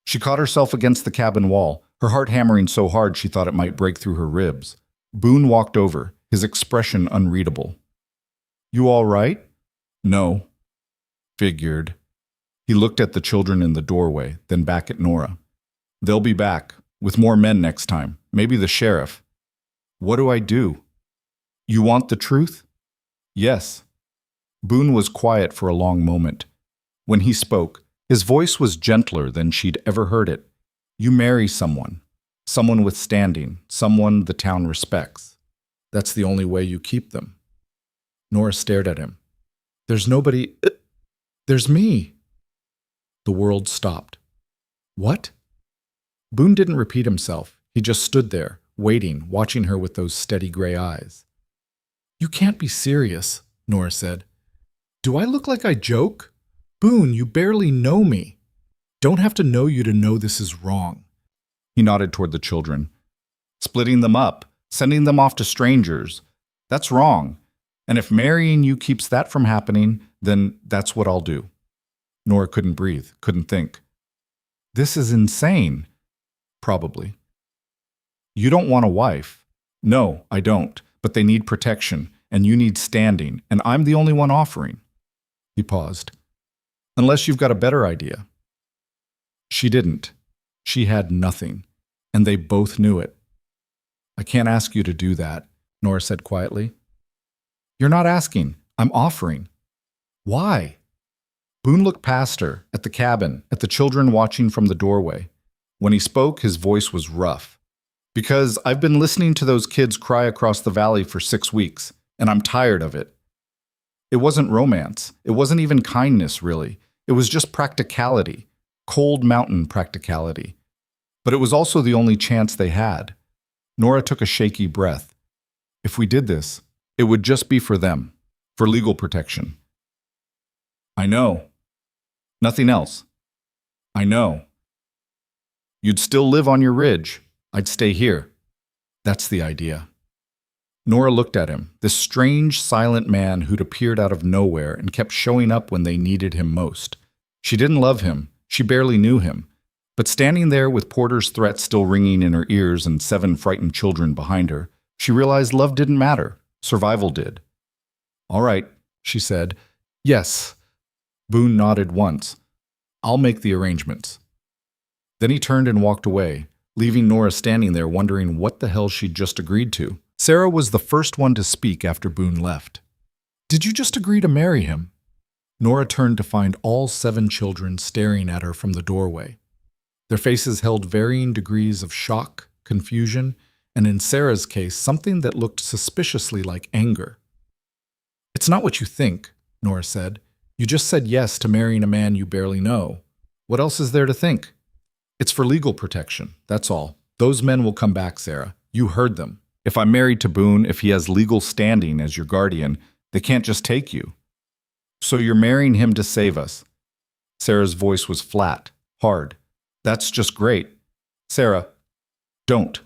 She caught herself against the cabin wall, her heart hammering so hard she thought it might break through her ribs. Boon walked over, his expression unreadable. "You all right?" "No." "Figured." He looked at the children in the doorway, then back at Nora. "They'll be back, with more men next time, maybe the sheriff." "What do I do?" "You want the truth?" "Yes." Boon was quiet for a long moment. When he spoke, his voice was gentler than she'd ever heard it. "You marry someone with standing, someone the town respects. That's the only way you keep them." Nora stared at him. "There's nobody. There's me." The world stopped. "What?" Boon didn't repeat himself. He just stood there, waiting, watching her with those steady gray eyes. "You can't be serious," Nora said. "Do I look like I joke? Boon, you barely know me. Don't have to know you to know this is wrong." He nodded toward the children. "Splitting them up, sending them off to strangers. That's wrong. And if marrying you keeps that from happening, then that's what I'll do." Nora couldn't breathe, couldn't think. "This is insane." "Probably." "You don't want a wife." "No, I don't. But they need protection, and you need standing, and I'm the only one offering." He paused. "Unless you've got a better idea." She didn't. She had nothing, and they both knew it. "I can't ask you to do that," Nora said quietly. "You're not asking. I'm offering." "Why?" Boon looked past her, at the cabin, at the children watching from the doorway. When he spoke, his voice was rough. "Because I've been listening to those kids cry across the valley for 6 weeks, and I'm tired of it. It wasn't romance. It wasn't even kindness, really. It was just practicality, cold mountain practicality. But it was also the only chance they had." Nora took a shaky breath. "If we did this, it would just be for them, for legal protection." "I know. Nothing else." "I know. You'd still live on your ridge. I'd stay here." "That's the idea." Nora looked at him, this strange, silent man who'd appeared out of nowhere and kept showing up when they needed him most. She didn't love him. She barely knew him. But standing there with Porter's threat still ringing in her ears and 7 frightened children behind her, she realized love didn't matter. Survival did. "All right," she said. "Yes." Boon nodded once. "I'll make the arrangements." Then he turned and walked away, leaving Nora standing there wondering what the hell she'd just agreed to. Sarah was the first one to speak after Boon left. "Did you just agree to marry him?" Nora turned to find all 7 children staring at her from the doorway. Their faces held varying degrees of shock, confusion, and in Sarah's case, something that looked suspiciously like anger. "It's not what you think," Nora said. "You just said yes to marrying a man you barely know. What else is there to think? It's for legal protection, that's all. Those men will come back, Sarah. You heard them. If I'm married to Boon, if he has legal standing as your guardian, they can't just take you. So you're marrying him to save us." Sarah's voice was flat, hard. "That's just great. Sarah, don't."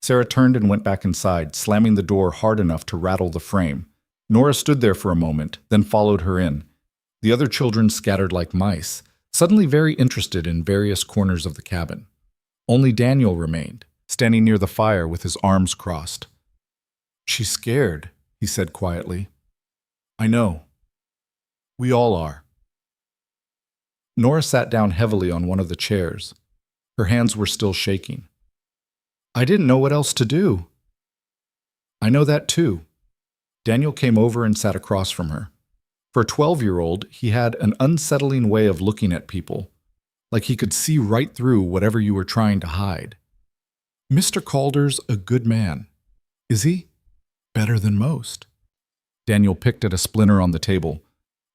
Sarah turned and went back inside, slamming the door hard enough to rattle the frame. Nora stood there for a moment, then followed her in. The other children scattered like mice, suddenly very interested in various corners of the cabin. Only Daniel remained, standing near the fire with his arms crossed. "She's scared," he said quietly. "I know. We all are." Nora sat down heavily on one of the chairs. Her hands were still shaking. "I didn't know what else to do." "I know that too." Daniel came over and sat across from her. For a 12-year-old, he had an unsettling way of looking at people, like he could see right through whatever you were trying to hide. "Mr. Calder's a good man. Is he? Better than most." Daniel picked at a splinter on the table.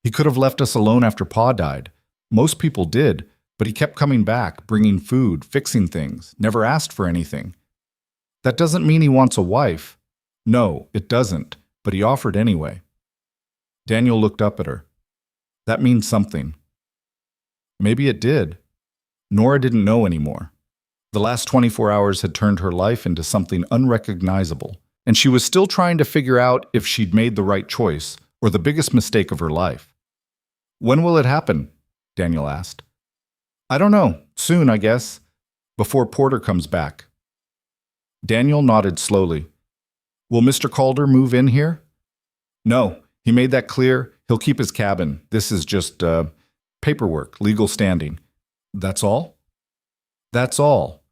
"He could have left us alone after Pa died. Most people did, but he kept coming back, bringing food, fixing things, never asked for anything. That doesn't mean he wants a wife. No, it doesn't, but he offered anyway." Daniel looked up at her. "That means something." Maybe it did. Nora didn't know anymore. The last 24 hours had turned her life into something unrecognizable, and she was still trying to figure out if she'd made the right choice or the biggest mistake of her life. "When will it happen?" Daniel asked. "I don't know. Soon, I guess. Before Porter comes back." Daniel nodded slowly. "Will Mr. Calder move in here?" "No. He made that clear. He'll keep his cabin. This is just, paperwork, legal standing." "That's all?" "That's all."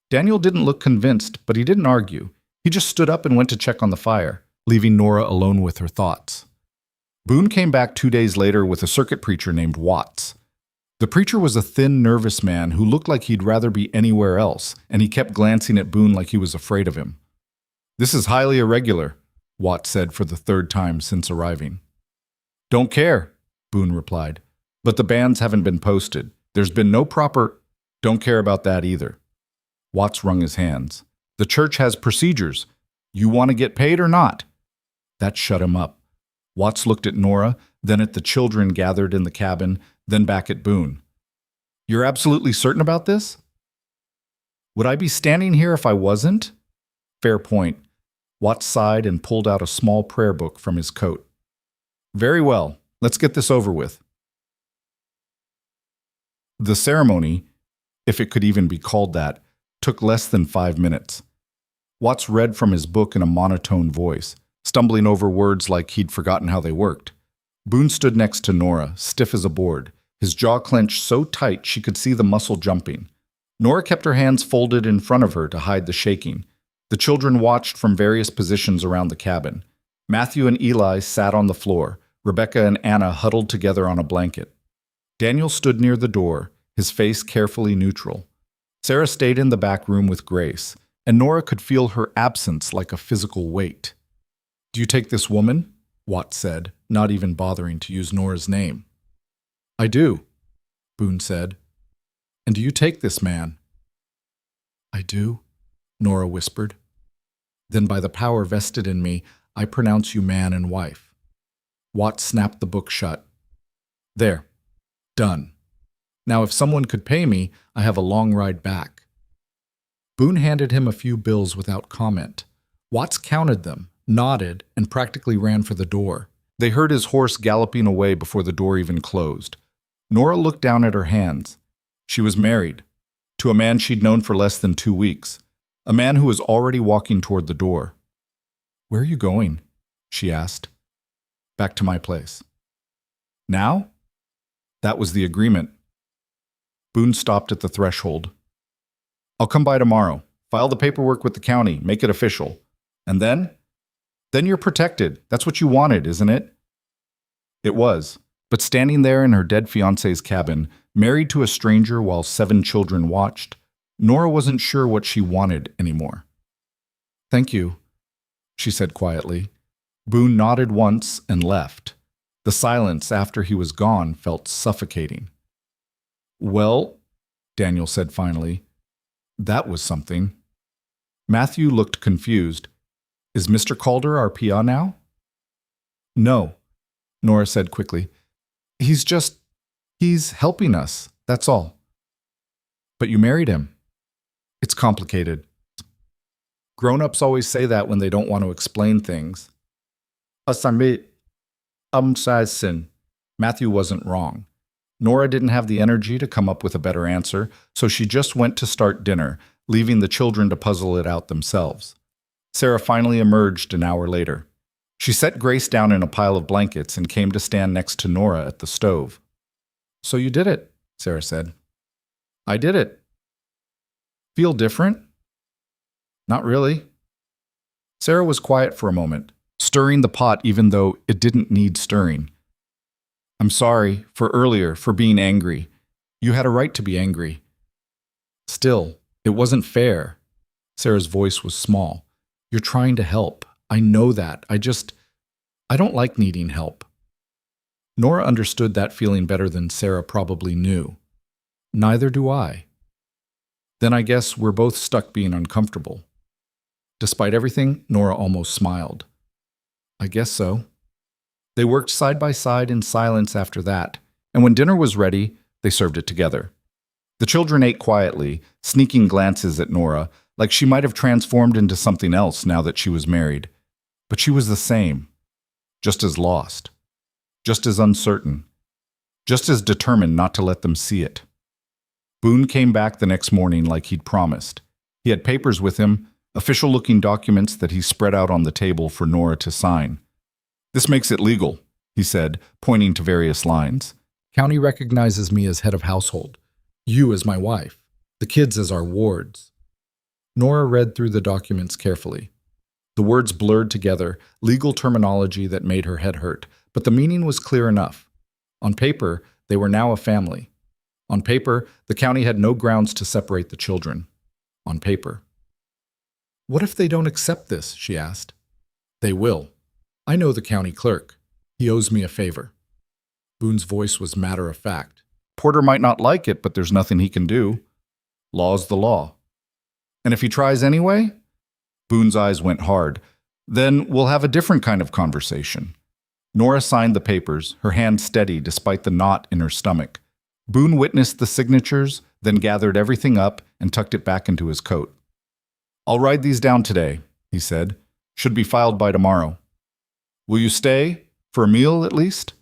Daniel didn't look convinced, but he didn't argue. He just stood up and went to check on the fire, leaving Nora alone with her thoughts. Boon came back 2 days later with a circuit preacher named Watts. The preacher was a thin, nervous man who looked like he'd rather be anywhere else, and he kept glancing at Boon like he was afraid of him. "This is highly irregular," Watts said for the 3rd time since arriving. "Don't care," Boon replied. "But the bans haven't been posted. There's been no proper—" "Don't care about that either." Watts wrung his hands. "The church has procedures. You want to get paid or not?" That shut him up. Watts looked at Nora, then at the children gathered in the cabin, then back at Boon. "You're absolutely certain about this?" "Would I be standing here if I wasn't?" "Fair point." Watts sighed and pulled out a small prayer book from his coat. "Very well. Let's get this over with." The ceremony, if it could even be called that, took less than 5 minutes. Watts read from his book in a monotone voice, stumbling over words like he'd forgotten how they worked. Boon stood next to Nora, stiff as a board, his jaw clenched so tight she could see the muscle jumping. Nora kept her hands folded in front of her to hide the shaking. The children watched from various positions around the cabin. Matthew and Eli sat on the floor, Rebecca and Anna huddled together on a blanket. Daniel stood near the door, his face carefully neutral. Sarah stayed in the back room with Grace, and Nora could feel her absence like a physical weight. "Do you take this woman?" Watts said, not even bothering to use Nora's name. "I do," Boon said. "And do you take this man?" "I do," Nora whispered. "Then by the power vested in me, I pronounce you man and wife." Watts snapped the book shut. "There. Done. Now if someone could pay me, I have a long ride back." Boon handed him a few bills without comment. Watts counted them, nodded, and practically ran for the door. They heard his horse galloping away before the door even closed. Nora looked down at her hands. She was married, to a man she'd known for less than 2 weeks, a man who was already walking toward the door. "Where are you going?" she asked. "Back to my place." "Now?" That was the agreement. Boon stopped at the threshold. "I'll come by tomorrow, file the paperwork with the county, make it official. And then? Then you're protected. That's what you wanted, isn't it?" It was, But standing there in her dead fiancé's cabin, married to a stranger while 7 children watched, Nora wasn't sure what she wanted anymore. "Thank you," she said quietly. Boon nodded once and left. The silence after he was gone felt suffocating. "Well," Daniel said finally, "that was something." Matthew looked confused. "Is Mr. Calder our PA now?" "No," Nora said quickly. He's helping us, that's all." "But you married him." "It's complicated. Grown-ups always say that when they don't want to explain things." Matthew wasn't wrong. Nora didn't have the energy to come up with a better answer, so she just went to start dinner, leaving the children to puzzle it out themselves. Sarah finally emerged an hour later. She set Grace down in a pile of blankets and came to stand next to Nora at the stove. "So you did it," Sarah said. "I did it." "Feel different?" "Not really." Sarah was quiet for a moment, stirring the pot even though it didn't need stirring. "I'm sorry for earlier, for being angry. You had a right to be angry." "Still, it wasn't fair." Sarah's voice was small. "You're trying to help. I know that. I don't like needing help." Nora understood that feeling better than Sarah probably knew. "Neither do I." "Then I guess we're both stuck being uncomfortable." Despite everything, Nora almost smiled. "I guess so." They worked side by side in silence after that, and when dinner was ready, they served it together. The children ate quietly, sneaking glances at Nora, like she might have transformed into something else now that she was married. But she was the same, just as lost, just as uncertain, just as determined not to let them see it. Boon came back the next morning like he'd promised. He had papers with him, official-looking documents that he spread out on the table for Nora to sign. "This makes it legal," he said, pointing to various lines. "County recognizes me as head of household, you as my wife, the kids as our wards." Nora read through the documents carefully. The words blurred together, legal terminology that made her head hurt, but the meaning was clear enough. On paper, they were now a family. On paper, the county had no grounds to separate the children. On paper. "What if they don't accept this?" she asked. "They will. I know the county clerk. He owes me a favor." Boon's voice was matter-of-fact. "Porter might not like it, but there's nothing he can do. Law's the law." "And if he tries anyway?" Boon's eyes went hard. "Then we'll have a different kind of conversation." Nora signed the papers, her hand steady despite the knot in her stomach. Boon witnessed the signatures, then gathered everything up and tucked it back into his coat. "I'll write these down today," he said. "Should be filed by tomorrow. Will you stay? For a meal, at least?"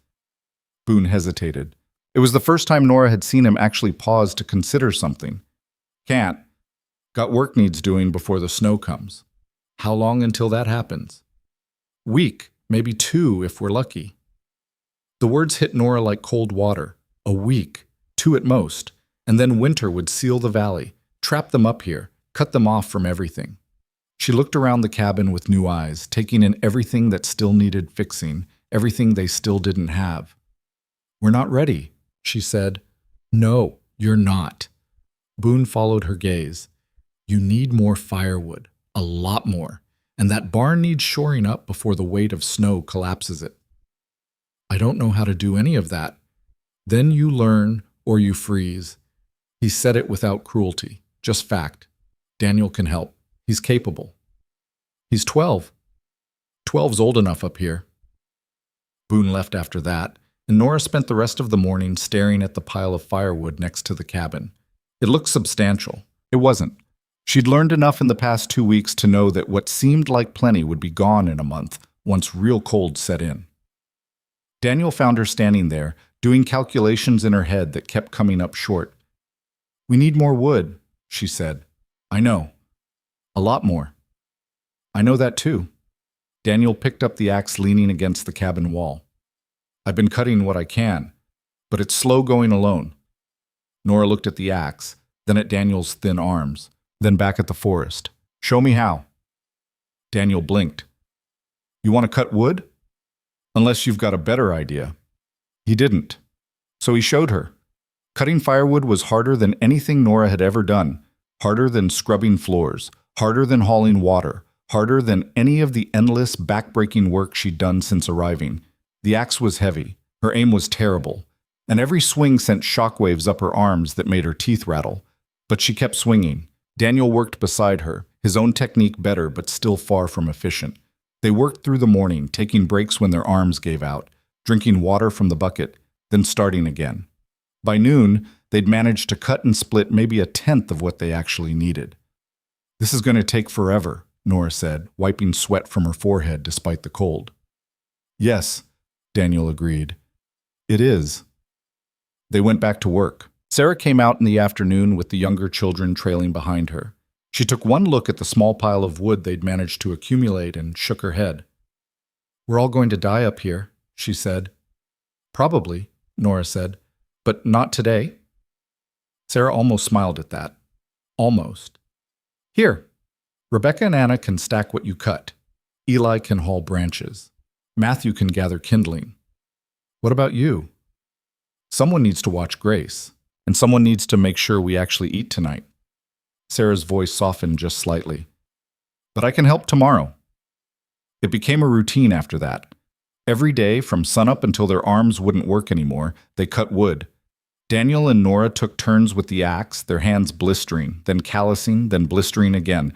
Boon hesitated. It was the first time Nora had seen him actually pause to consider something. "Can't. Got work needs doing before the snow comes." "How long until that happens?" "Week, maybe 2 if we're lucky." The words hit Nora like cold water. A week, 2 at most, and then winter would seal the valley, trap them up here, cut them off from everything. She looked around the cabin with new eyes, taking in everything that still needed fixing, everything they still didn't have. "We're not ready," she said. "No, you're not." Boon followed her gaze. "You need more firewood. A lot more. And that barn needs shoring up before the weight of snow collapses it." "I don't know how to do any of that." "Then you learn or you freeze." He said it without cruelty, just fact. Daniel can help. He's capable. He's 12. 12's old enough up here. Boon left after that, and Nora spent the rest of the morning staring at the pile of firewood next to the cabin. It looked substantial. It wasn't. She'd learned enough in the past 2 weeks to know that what seemed like plenty would be gone in a month once real cold set in. Daniel found her standing there, doing calculations in her head that kept coming up short. "We need more wood," she said. "I know. A lot more." "I know that too." Daniel picked up the axe leaning against the cabin wall. "I've been cutting what I can, but it's slow going alone." Nora looked at the axe, then at Daniel's thin arms, then back at the forest. "Show me how." Daniel blinked. "You want to cut wood? Unless you've got a better idea." He didn't. So he showed her. Cutting firewood was harder than anything Nora had ever done, harder than scrubbing floors, harder than hauling water, harder than any of the endless, back-breaking work she'd done since arriving. The axe was heavy, her aim was terrible, and every swing sent shockwaves up her arms that made her teeth rattle. But she kept swinging. Daniel worked beside her, his own technique better but still far from efficient. They worked through the morning, taking breaks when their arms gave out, drinking water from the bucket, then starting again. By noon, they'd managed to cut and split maybe a tenth of what they actually needed. "This is going to take forever," Nora said, wiping sweat from her forehead despite the cold. "Yes," Daniel agreed. "It is." They went back to work. Sarah came out in the afternoon with the younger children trailing behind her. She took one look at the small pile of wood they'd managed to accumulate and shook her head. "We're all going to die up here," she said. "Probably," Nora said. "But not today." Sarah almost smiled at that. Almost. "Here, Rebecca and Anna can stack what you cut. Eli can haul branches. Matthew can gather kindling. What about you? Someone needs to watch Grace, and someone needs to make sure we actually eat tonight." Sarah's voice softened just slightly. "But I can help tomorrow." It became a routine after that. Every day, from sunup until their arms wouldn't work anymore, they cut wood. Daniel and Nora took turns with the axe, their hands blistering, then callousing, then blistering again.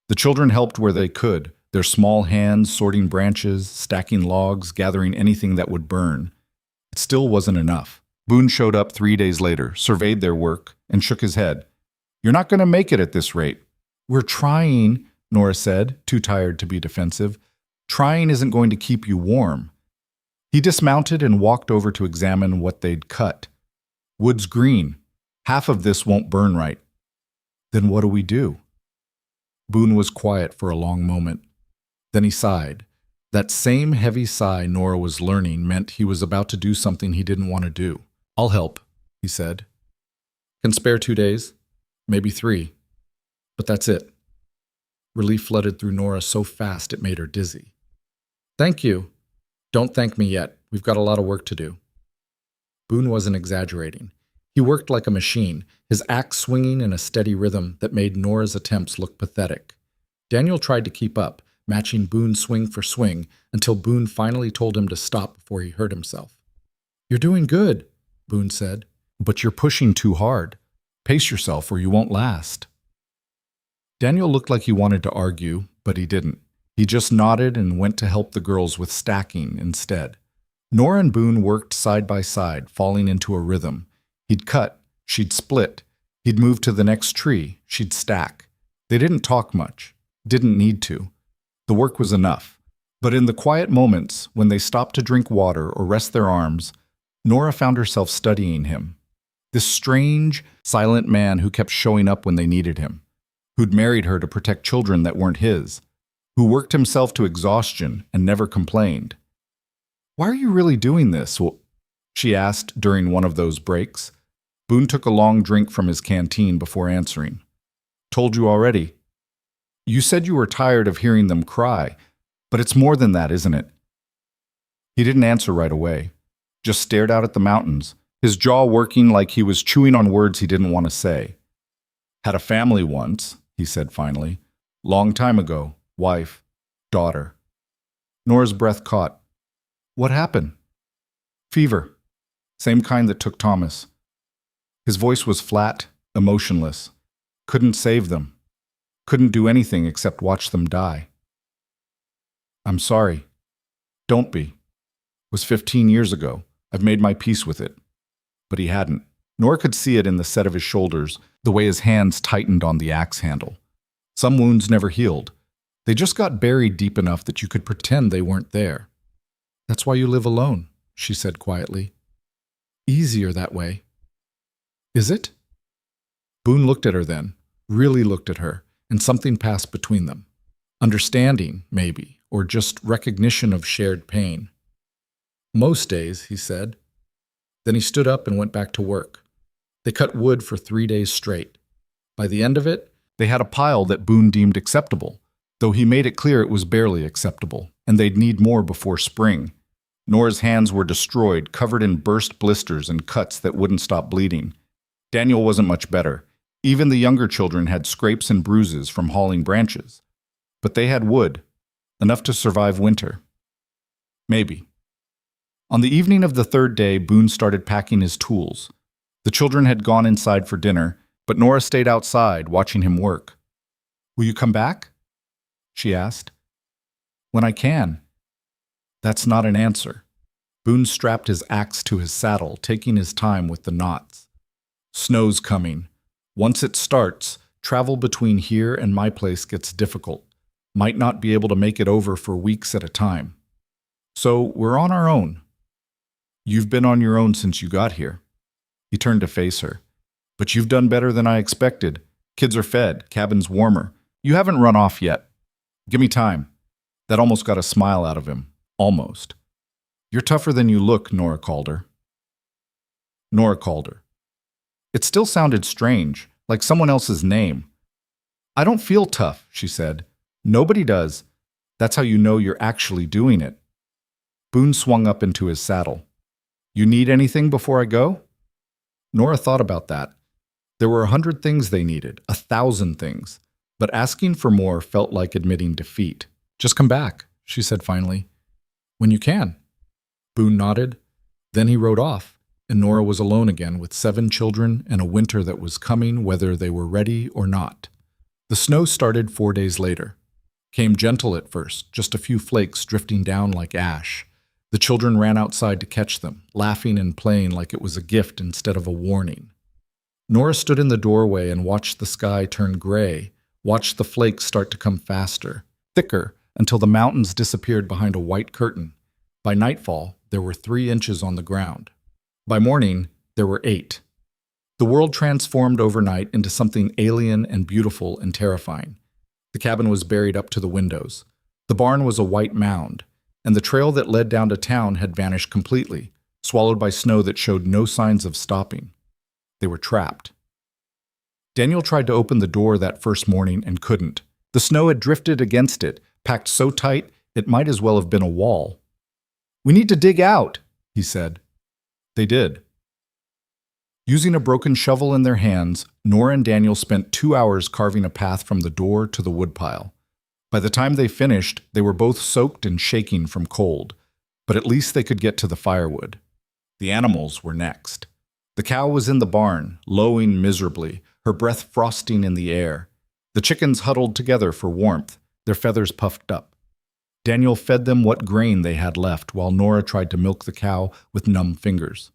The children helped where they could, their small hands sorting branches, stacking logs, gathering anything that would burn. It still wasn't enough. Boon showed up 3 days later, surveyed their work, and shook his head. "You're not going to make it at this rate." "We're trying," Nora said, too tired to be defensive. "Trying isn't going to keep you warm." He dismounted and walked over to examine what they'd cut. "Wood's green. Half of this won't burn right." "Then what do we do?" Boon was quiet for a long moment. Then he sighed. That same heavy sigh Nora was learning meant he was about to do something he didn't want to do. "I'll help," he said. "Can spare 2 days, maybe 3. But that's it." Relief flooded through Nora so fast it made her dizzy. "Thank you. Don't thank me yet. We've got a lot of work to do." Boon wasn't exaggerating. He worked like a machine, his axe swinging in a steady rhythm that made Nora's attempts look pathetic. Daniel tried to keep up, matching Boon swing for swing, until Boon finally told him to stop before he hurt himself. "You're doing good," Boon said. "But you're pushing too hard. Pace yourself or you won't last." Daniel looked like he wanted to argue, but he didn't. He just nodded and went to help the girls with stacking instead. Nora and Boon worked side by side, falling into a rhythm. He'd cut, she'd split. He'd move to the next tree, she'd stack. They didn't talk much, didn't need to. The work was enough. But in the quiet moments, when they stopped to drink water or rest their arms, Nora found herself studying him. This strange, silent man who kept showing up when they needed him, who'd married her to protect children that weren't his, who worked himself to exhaustion and never complained. "Why are you really doing this?" she asked during one of those breaks. Boon took a long drink from his canteen before answering. "Told you already. You said you were tired of hearing them cry, but it's more than that, isn't it?" He didn't answer right away, just stared out at the mountains, his jaw working like he was chewing on words he didn't want to say. "Had a family once," he said finally. "Long time ago. Wife. Daughter." Nora's breath caught. "What happened?" "Fever. Same kind that took Thomas." His voice was flat, emotionless. "Couldn't save them. Couldn't do anything except watch them die." "I'm sorry." "Don't be. It was 15 years ago. I've made my peace with it." But he hadn't. Nora could see it in the set of his shoulders, the way his hands tightened on the axe handle. Some wounds never healed. They just got buried deep enough that you could pretend they weren't there. "That's why you live alone," she said quietly. "Easier that way." "Is it?" Boon looked at her then, really looked at her, and something passed between them. Understanding, maybe, or just recognition of shared pain. "Most days," he said. Then he stood up and went back to work. They cut wood for 3 days straight. By the end of it, they had a pile that Boon deemed acceptable, though he made it clear it was barely acceptable, and they'd need more before spring. Nora's hands were destroyed, covered in burst blisters and cuts that wouldn't stop bleeding. Daniel wasn't much better. Even the younger children had scrapes and bruises from hauling branches. But they had wood, enough to survive winter. Maybe. On the evening of the third day, Boon started packing his tools. The children had gone inside for dinner, but Nora stayed outside, watching him work. "Will you come back?" she asked. "When I can." That's not an answer. Boon strapped his axe to his saddle, taking his time with the knots. "Snow's coming. Once it starts, travel between here and my place gets difficult. Might not be able to make it over for weeks at a time. So we're on our own." "You've been on your own since you got here." He turned to face her. "But you've done better than I expected. Kids are fed, cabin's warmer. You haven't run off yet. Give me time." That almost got a smile out of him. Almost. "You're tougher than you look," Nora called her. It still sounded strange, like someone else's name. "I don't feel tough," she said. "Nobody does. That's how you know you're actually doing it." Boon swung up into his saddle. "You need anything before I go?" Nora thought about that. There were 100 things they needed, 1,000 things. But asking for more felt like admitting defeat. "Just come back," she said finally. "When you can." Boon nodded. Then he rode off, and Nora was alone again with 7 children and a winter that was coming whether they were ready or not. The snow started 4 days later. Came gentle at first, just a few flakes drifting down like ash. The children ran outside to catch them, laughing and playing like it was a gift instead of a warning. Nora stood in the doorway and watched the sky turn gray, watched the flakes start to come faster, thicker, until the mountains disappeared behind a white curtain. By nightfall, there were 3 inches on the ground. By morning, there were 8. The world transformed overnight into something alien and beautiful and terrifying. The cabin was buried up to the windows. The barn was a white mound, and the trail that led down to town had vanished completely, swallowed by snow that showed no signs of stopping. They were trapped. Daniel tried to open the door that first morning and couldn't. The snow had drifted against it, packed so tight it might as well have been a wall. "We need to dig out," he said. They did. Using a broken shovel in their hands, Nora and Daniel spent 2 hours carving a path from the door to the woodpile. By the time they finished, they were both soaked and shaking from cold, but at least they could get to the firewood. The animals were next. The cow was in the barn, lowing miserably, her breath frosting in the air. The chickens huddled together for warmth, their feathers puffed up. Daniel fed them what grain they had left, while Nora tried to milk the cow with numb fingers.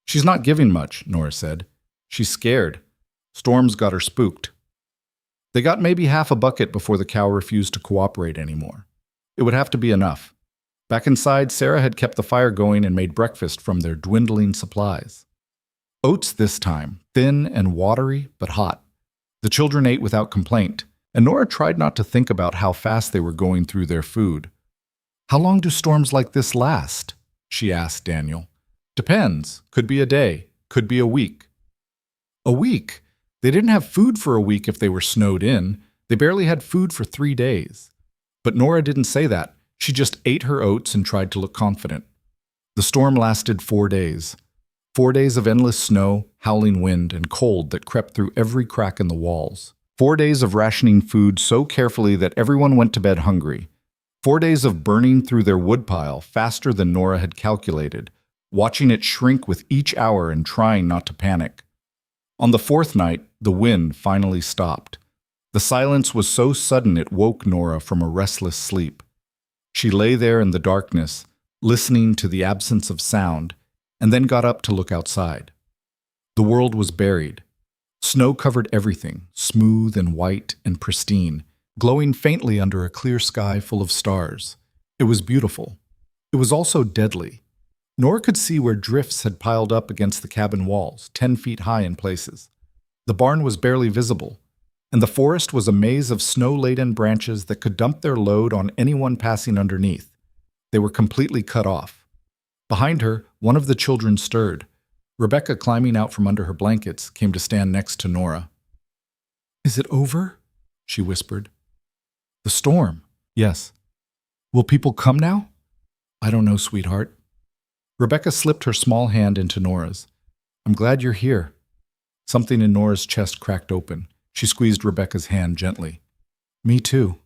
"She's not giving much," Nora said. "She's scared. Storm's got her spooked." They got maybe half a bucket before the cow refused to cooperate anymore. It would have to be enough. Back inside, Sarah had kept the fire going and made breakfast from their dwindling supplies. Oats this time, thin and watery, but hot. The children ate without complaint, and Nora tried not to think about how fast they were going through their food. "How long do storms like this last?" she asked Daniel. "Depends. Could be a day. Could be a week." A week? They didn't have food for a week if they were snowed in. They barely had food for 3 days. But Nora didn't say that. She just ate her oats and tried to look confident. The storm lasted 4 days. 4 days of endless snow, howling wind, and cold that crept through every crack in the walls. 4 days of rationing food so carefully that everyone went to bed hungry. 4 days of burning through their woodpile faster than Nora had calculated, watching it shrink with each hour and trying not to panic. On the 4th night, the wind finally stopped. The silence was so sudden it woke Nora from a restless sleep. She lay there in the darkness, listening to the absence of sound, and then got up to look outside. The world was buried. Snow covered everything, smooth and white and pristine, glowing faintly under a clear sky full of stars. It was beautiful. It was also deadly. Nora could see where drifts had piled up against the cabin walls, 10 feet high in places. The barn was barely visible, and the forest was a maze of snow-laden branches that could dump their load on anyone passing underneath. They were completely cut off. Behind her, one of the children stirred. Rebecca, climbing out from under her blankets, came to stand next to Nora. "Is it over?" she whispered. "The storm, yes. Will people come now?" I don't know, sweetheart. Rebecca slipped her small hand into Nora's. I'm glad you're here. Something in Nora's chest cracked open. She squeezed Rebecca's hand gently. Me too.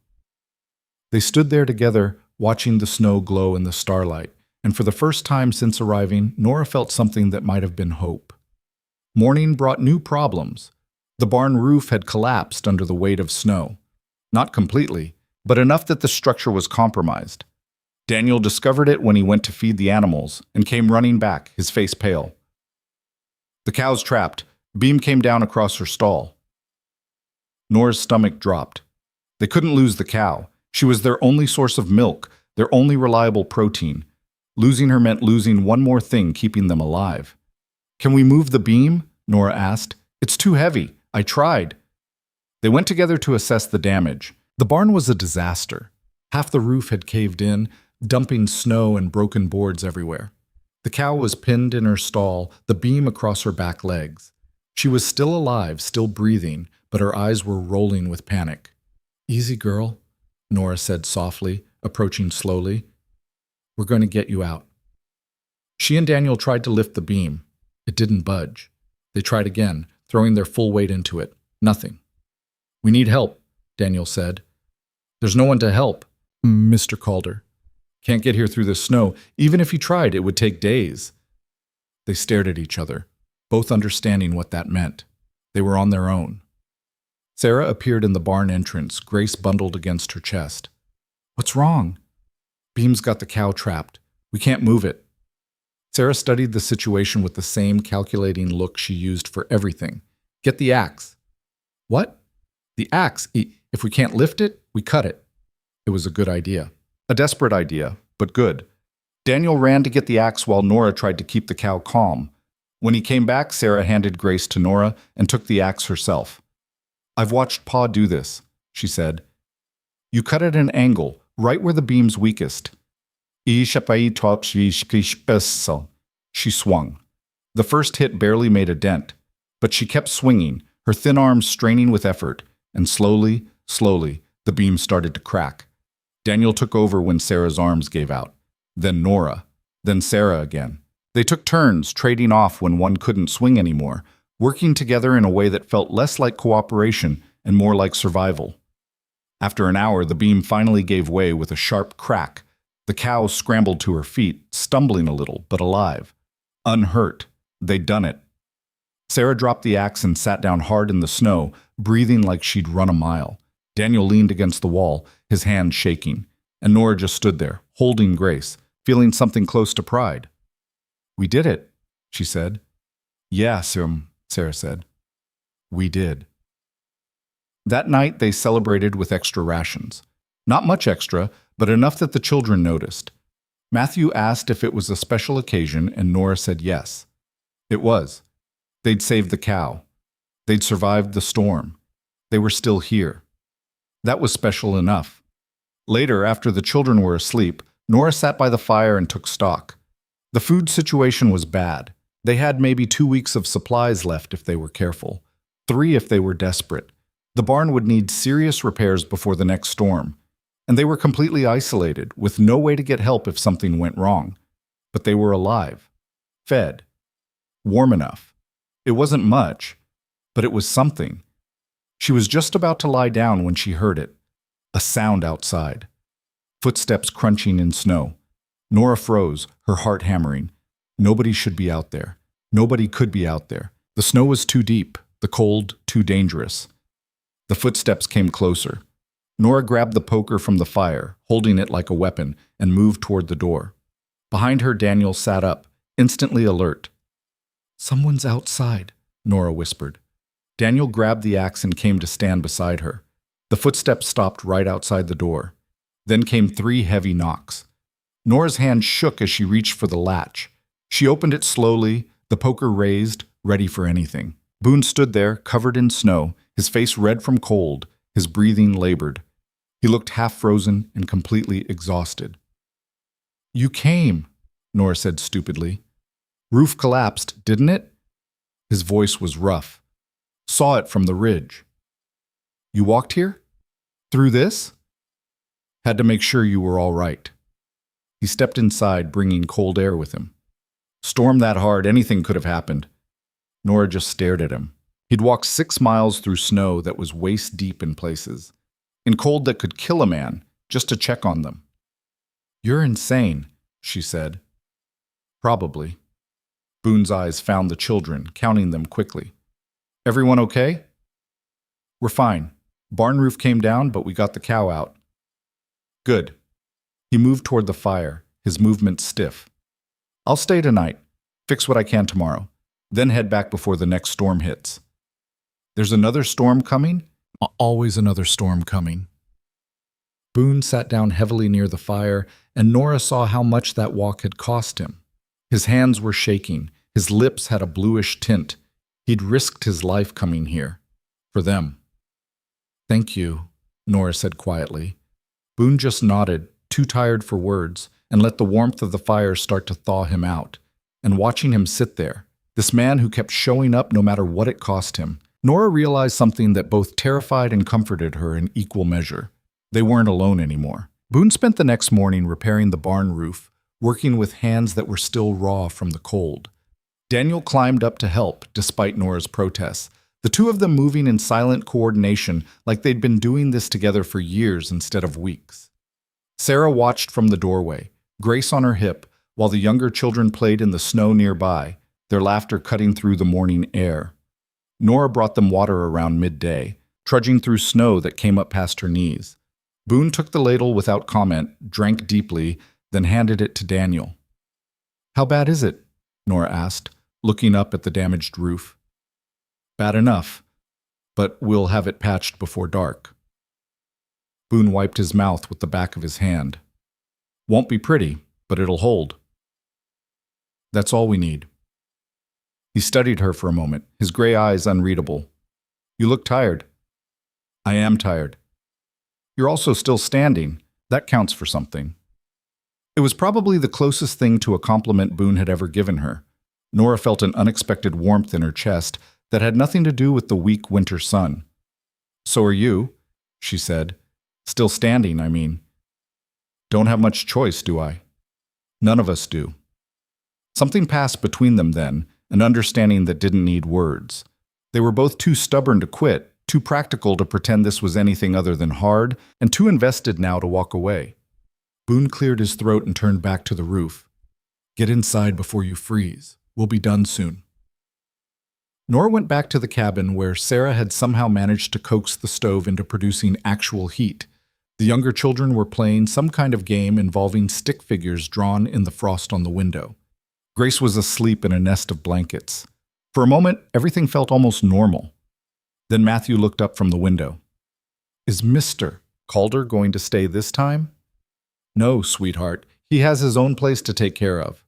They stood there together, watching the snow glow in the starlight, and for the first time since arriving, Nora felt something that might have been hope. Morning brought new problems. The barn roof had collapsed under the weight of snow. Not completely, but enough that the structure was compromised. Daniel discovered it when he went to feed the animals and came running back, his face pale. The cow's trapped. Beam came down across her stall. Nora's stomach dropped. They couldn't lose the cow. She was their only source of milk, their only reliable protein. Losing her meant losing one more thing keeping them alive. Can we move the beam? Nora asked. It's too heavy. I tried. They went together to assess the damage. The barn was a disaster. Half the roof had caved in, dumping snow and broken boards everywhere. The cow was pinned in her stall, the beam across her back legs. She was still alive, still breathing, but her eyes were rolling with panic. Easy, girl, Nora said softly, approaching slowly. We're going to get you out. She and Daniel tried to lift the beam. It didn't budge. They tried again, throwing their full weight into it. Nothing. We need help, Daniel said. There's no one to help, Mr. Calder. Can't get here through the snow. Even if you tried, it would take days. They stared at each other, both understanding what that meant. They were on their own. Sarah appeared in the barn entrance, Grace bundled against her chest. What's wrong? Beam's got the cow trapped. We can't move it. Sarah studied the situation with the same calculating look she used for everything. Get the axe. What? The axe. If we can't lift it, we cut it. It was a good idea. A desperate idea, but good. Daniel ran to get the axe while Nora tried to keep the cow calm. When he came back, Sarah handed Grace to Nora and took the axe herself. I've watched Pa do this, she said. You cut at an angle, right where the beam's weakest. She swung. The first hit barely made a dent, but she kept swinging, her thin arms straining with effort, and slowly, the beam started to crack. Daniel took over when Sarah's arms gave out. Then Nora. Then Sarah again. They took turns, trading off when one couldn't swing anymore, working together in a way that felt less like cooperation and more like survival. After an hour, the beam finally gave way with a sharp crack. The cow scrambled to her feet, stumbling a little, but alive. Unhurt. They'd done it. Sarah dropped the axe and sat down hard in the snow, breathing like she'd run a mile. Daniel leaned against the wall, his hands shaking, and Nora just stood there, holding Grace, feeling something close to pride. We did it, she said. Yeah, Sarah said. We did. That night they celebrated with extra rations. Not much extra, but enough that the children noticed. Matthew asked if it was a special occasion, and Nora said yes. It was. They'd saved the cow. They'd survived the storm. They were still here. That was special enough. Later, after the children were asleep, Nora sat by the fire and took stock. The food situation was bad. They had maybe 2 weeks of supplies left if they were careful. 3 if they were desperate. The barn would need serious repairs before the next storm. And they were completely isolated, with no way to get help if something went wrong. But they were alive. Fed. Warm enough. It wasn't much, but it was something. She was just about to lie down when she heard it. A sound outside. Footsteps crunching in snow. Nora froze, her heart hammering. Nobody should be out there. Nobody could be out there. The snow was too deep, the cold too dangerous. The footsteps came closer. Nora grabbed the poker from the fire, holding it like a weapon, and moved toward the door. Behind her, Daniel sat up, instantly alert. Someone's outside, Nora whispered. Daniel grabbed the axe and came to stand beside her. The footsteps stopped right outside the door. Then came 3 heavy knocks. Nora's hand shook as she reached for the latch. She opened it slowly, the poker raised, ready for anything. Boon stood there, covered in snow, his face red from cold, his breathing labored. He looked half-frozen and completely exhausted. You came, Nora said stupidly. Roof collapsed, didn't it? His voice was rough. Saw it from the ridge. You walked here? Through this? Had to make sure you were all right. He stepped inside, bringing cold air with him. Storm that hard, anything could have happened. Nora just stared at him. He'd walked 6 miles through snow that was waist deep in places, in cold that could kill a man, just to check on them. "You're insane," she said. "Probably." Boon's eyes found the children, counting them quickly. "Everyone okay?" "We're fine. Barn roof came down, but we got the cow out." "Good." He moved toward the fire, his movements stiff. "I'll stay tonight, fix what I can tomorrow, then head back before the next storm hits." "There's another storm coming?" "Always another storm coming." Boon sat down heavily near the fire, and Nora saw how much that walk had cost him. His hands were shaking, his lips had a bluish tint. He'd risked his life coming here. For them. "Thank you," Nora said quietly. Boon just nodded, too tired for words, and let the warmth of the fire start to thaw him out. And watching him sit there, this man who kept showing up no matter what it cost him, Nora realized something that both terrified and comforted her in equal measure. They weren't alone anymore. Boon spent the next morning repairing the barn roof, working with hands that were still raw from the cold. Daniel climbed up to help, despite Nora's protests, the two of them moving in silent coordination like they'd been doing this together for years instead of weeks. Sarah watched from the doorway, Grace on her hip, while the younger children played in the snow nearby, their laughter cutting through the morning air. Nora brought them water around midday, trudging through snow that came up past her knees. Boon took the ladle without comment, drank deeply, then handed it to Daniel. "How bad is it?" Nora asked, looking up at the damaged roof. "Bad enough, but we'll have it patched before dark." Boon wiped his mouth with the back of his hand. "Won't be pretty, but it'll hold." "That's all we need." He studied her for a moment, his gray eyes unreadable. "You look tired." "I am tired." "You're also still standing. That counts for something." It was probably the closest thing to a compliment Boon had ever given her. Nora felt an unexpected warmth in her chest that had nothing to do with the weak winter sun. "So are you," she said. "Still standing, I mean." "Don't have much choice, do I?" "None of us do." Something passed between them then, an understanding that didn't need words. They were both too stubborn to quit, too practical to pretend this was anything other than hard, and too invested now to walk away. Boon cleared his throat and turned back to the roof. "Get inside before you freeze. We'll be done soon." Nora went back to the cabin where Sarah had somehow managed to coax the stove into producing actual heat. The younger children were playing some kind of game involving stick figures drawn in the frost on the window. Grace was asleep in a nest of blankets. For a moment, everything felt almost normal. Then Matthew looked up from the window. "Is Mr. Calder going to stay this time?" "No, sweetheart. He has his own place to take care of."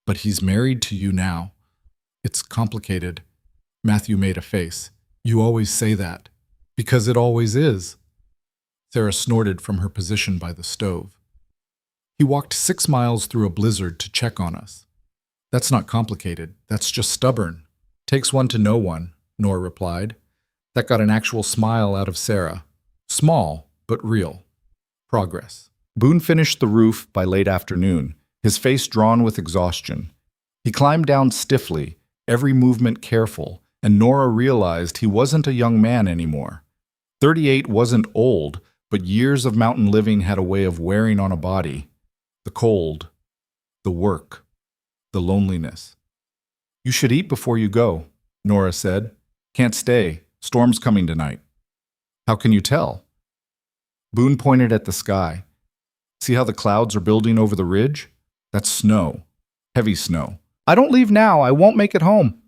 "But he's married to you now." "It's complicated." Matthew made a face. "You always say that." "Because it always is." Sarah snorted from her position by the stove. "He walked 6 miles through a blizzard to check on us." "That's not complicated. That's just stubborn." "Takes one to know one," Nora replied. That got an actual smile out of Sarah. Small, but real. Progress. Boon finished the roof by late afternoon, his face drawn with exhaustion. He climbed down stiffly, every movement careful, and Nora realized he wasn't a young man anymore. 38 wasn't old, but years of mountain living had a way of wearing on a body. The cold, the work, the loneliness. "You should eat before you go," Nora said. "Can't stay. Storm's coming tonight." "How can you tell?" Boon pointed at the sky. "See how the clouds are building over the ridge? That's snow. Heavy snow." "I don't leave now. I won't make it home."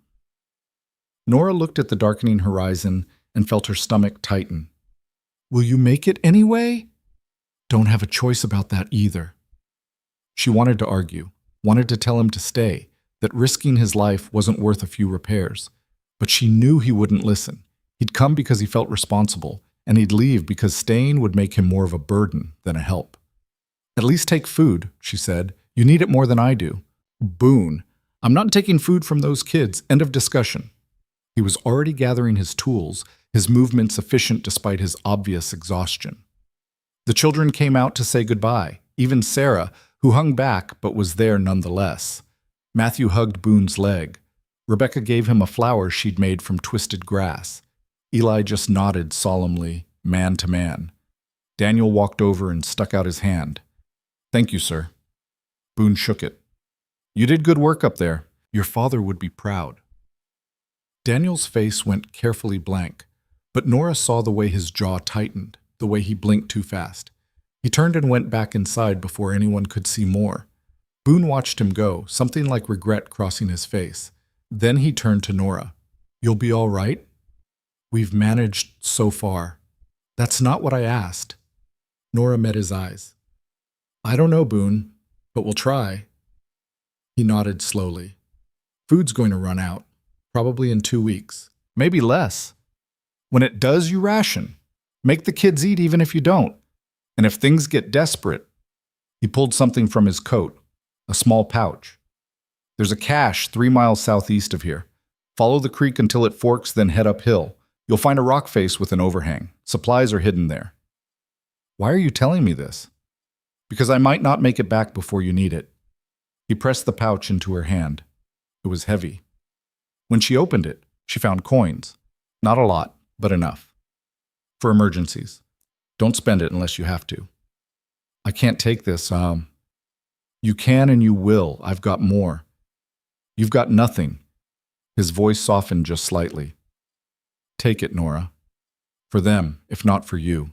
Nora looked at the darkening horizon and felt her stomach tighten. "Will you make it anyway?" "Don't have a choice about that either." She wanted to argue, wanted to tell him to stay, that risking his life wasn't worth a few repairs. But she knew he wouldn't listen. He'd come because he felt responsible, and he'd leave because staying would make him more of a burden than a help. "At least take food," she said. "You need it more than I do." "Boon, I'm not taking food from those kids. End of discussion." He was already gathering his tools, his movements efficient despite his obvious exhaustion. The children came out to say goodbye, even Sarah, who hung back but was there nonetheless. Matthew hugged Boon's leg. Rebecca gave him a flower she'd made from twisted grass. Eli just nodded solemnly, man to man. Daniel walked over and stuck out his hand. "Thank you, sir." Boon shook it. "You did good work up there. Your father would be proud." Daniel's face went carefully blank, but Nora saw the way his jaw tightened, the way he blinked too fast. He turned and went back inside before anyone could see more. Boon watched him go, something like regret crossing his face. Then he turned to Nora. "You'll be all right? We've managed so far." "That's not what I asked." Nora met his eyes. "I don't know, Boon, but we'll try." He nodded slowly. "Food's going to run out, probably in 2 weeks, maybe less. When it does, you ration. Make the kids eat even if you don't. And if things get desperate..." He pulled something from his coat, a small pouch. "There's a cache 3 miles southeast of here. Follow the creek until it forks, then head uphill. You'll find a rock face with an overhang. Supplies are hidden there." "Why are you telling me this?" "Because I might not make it back before you need it." He pressed the pouch into her hand. It was heavy. When she opened it, she found coins. Not a lot, but enough. For emergencies. Don't spend it unless you have to. "I can't take this, You can and you will. I've got more." "You've got nothing." His voice softened just slightly. "Take it, Nora. For them, if not for you."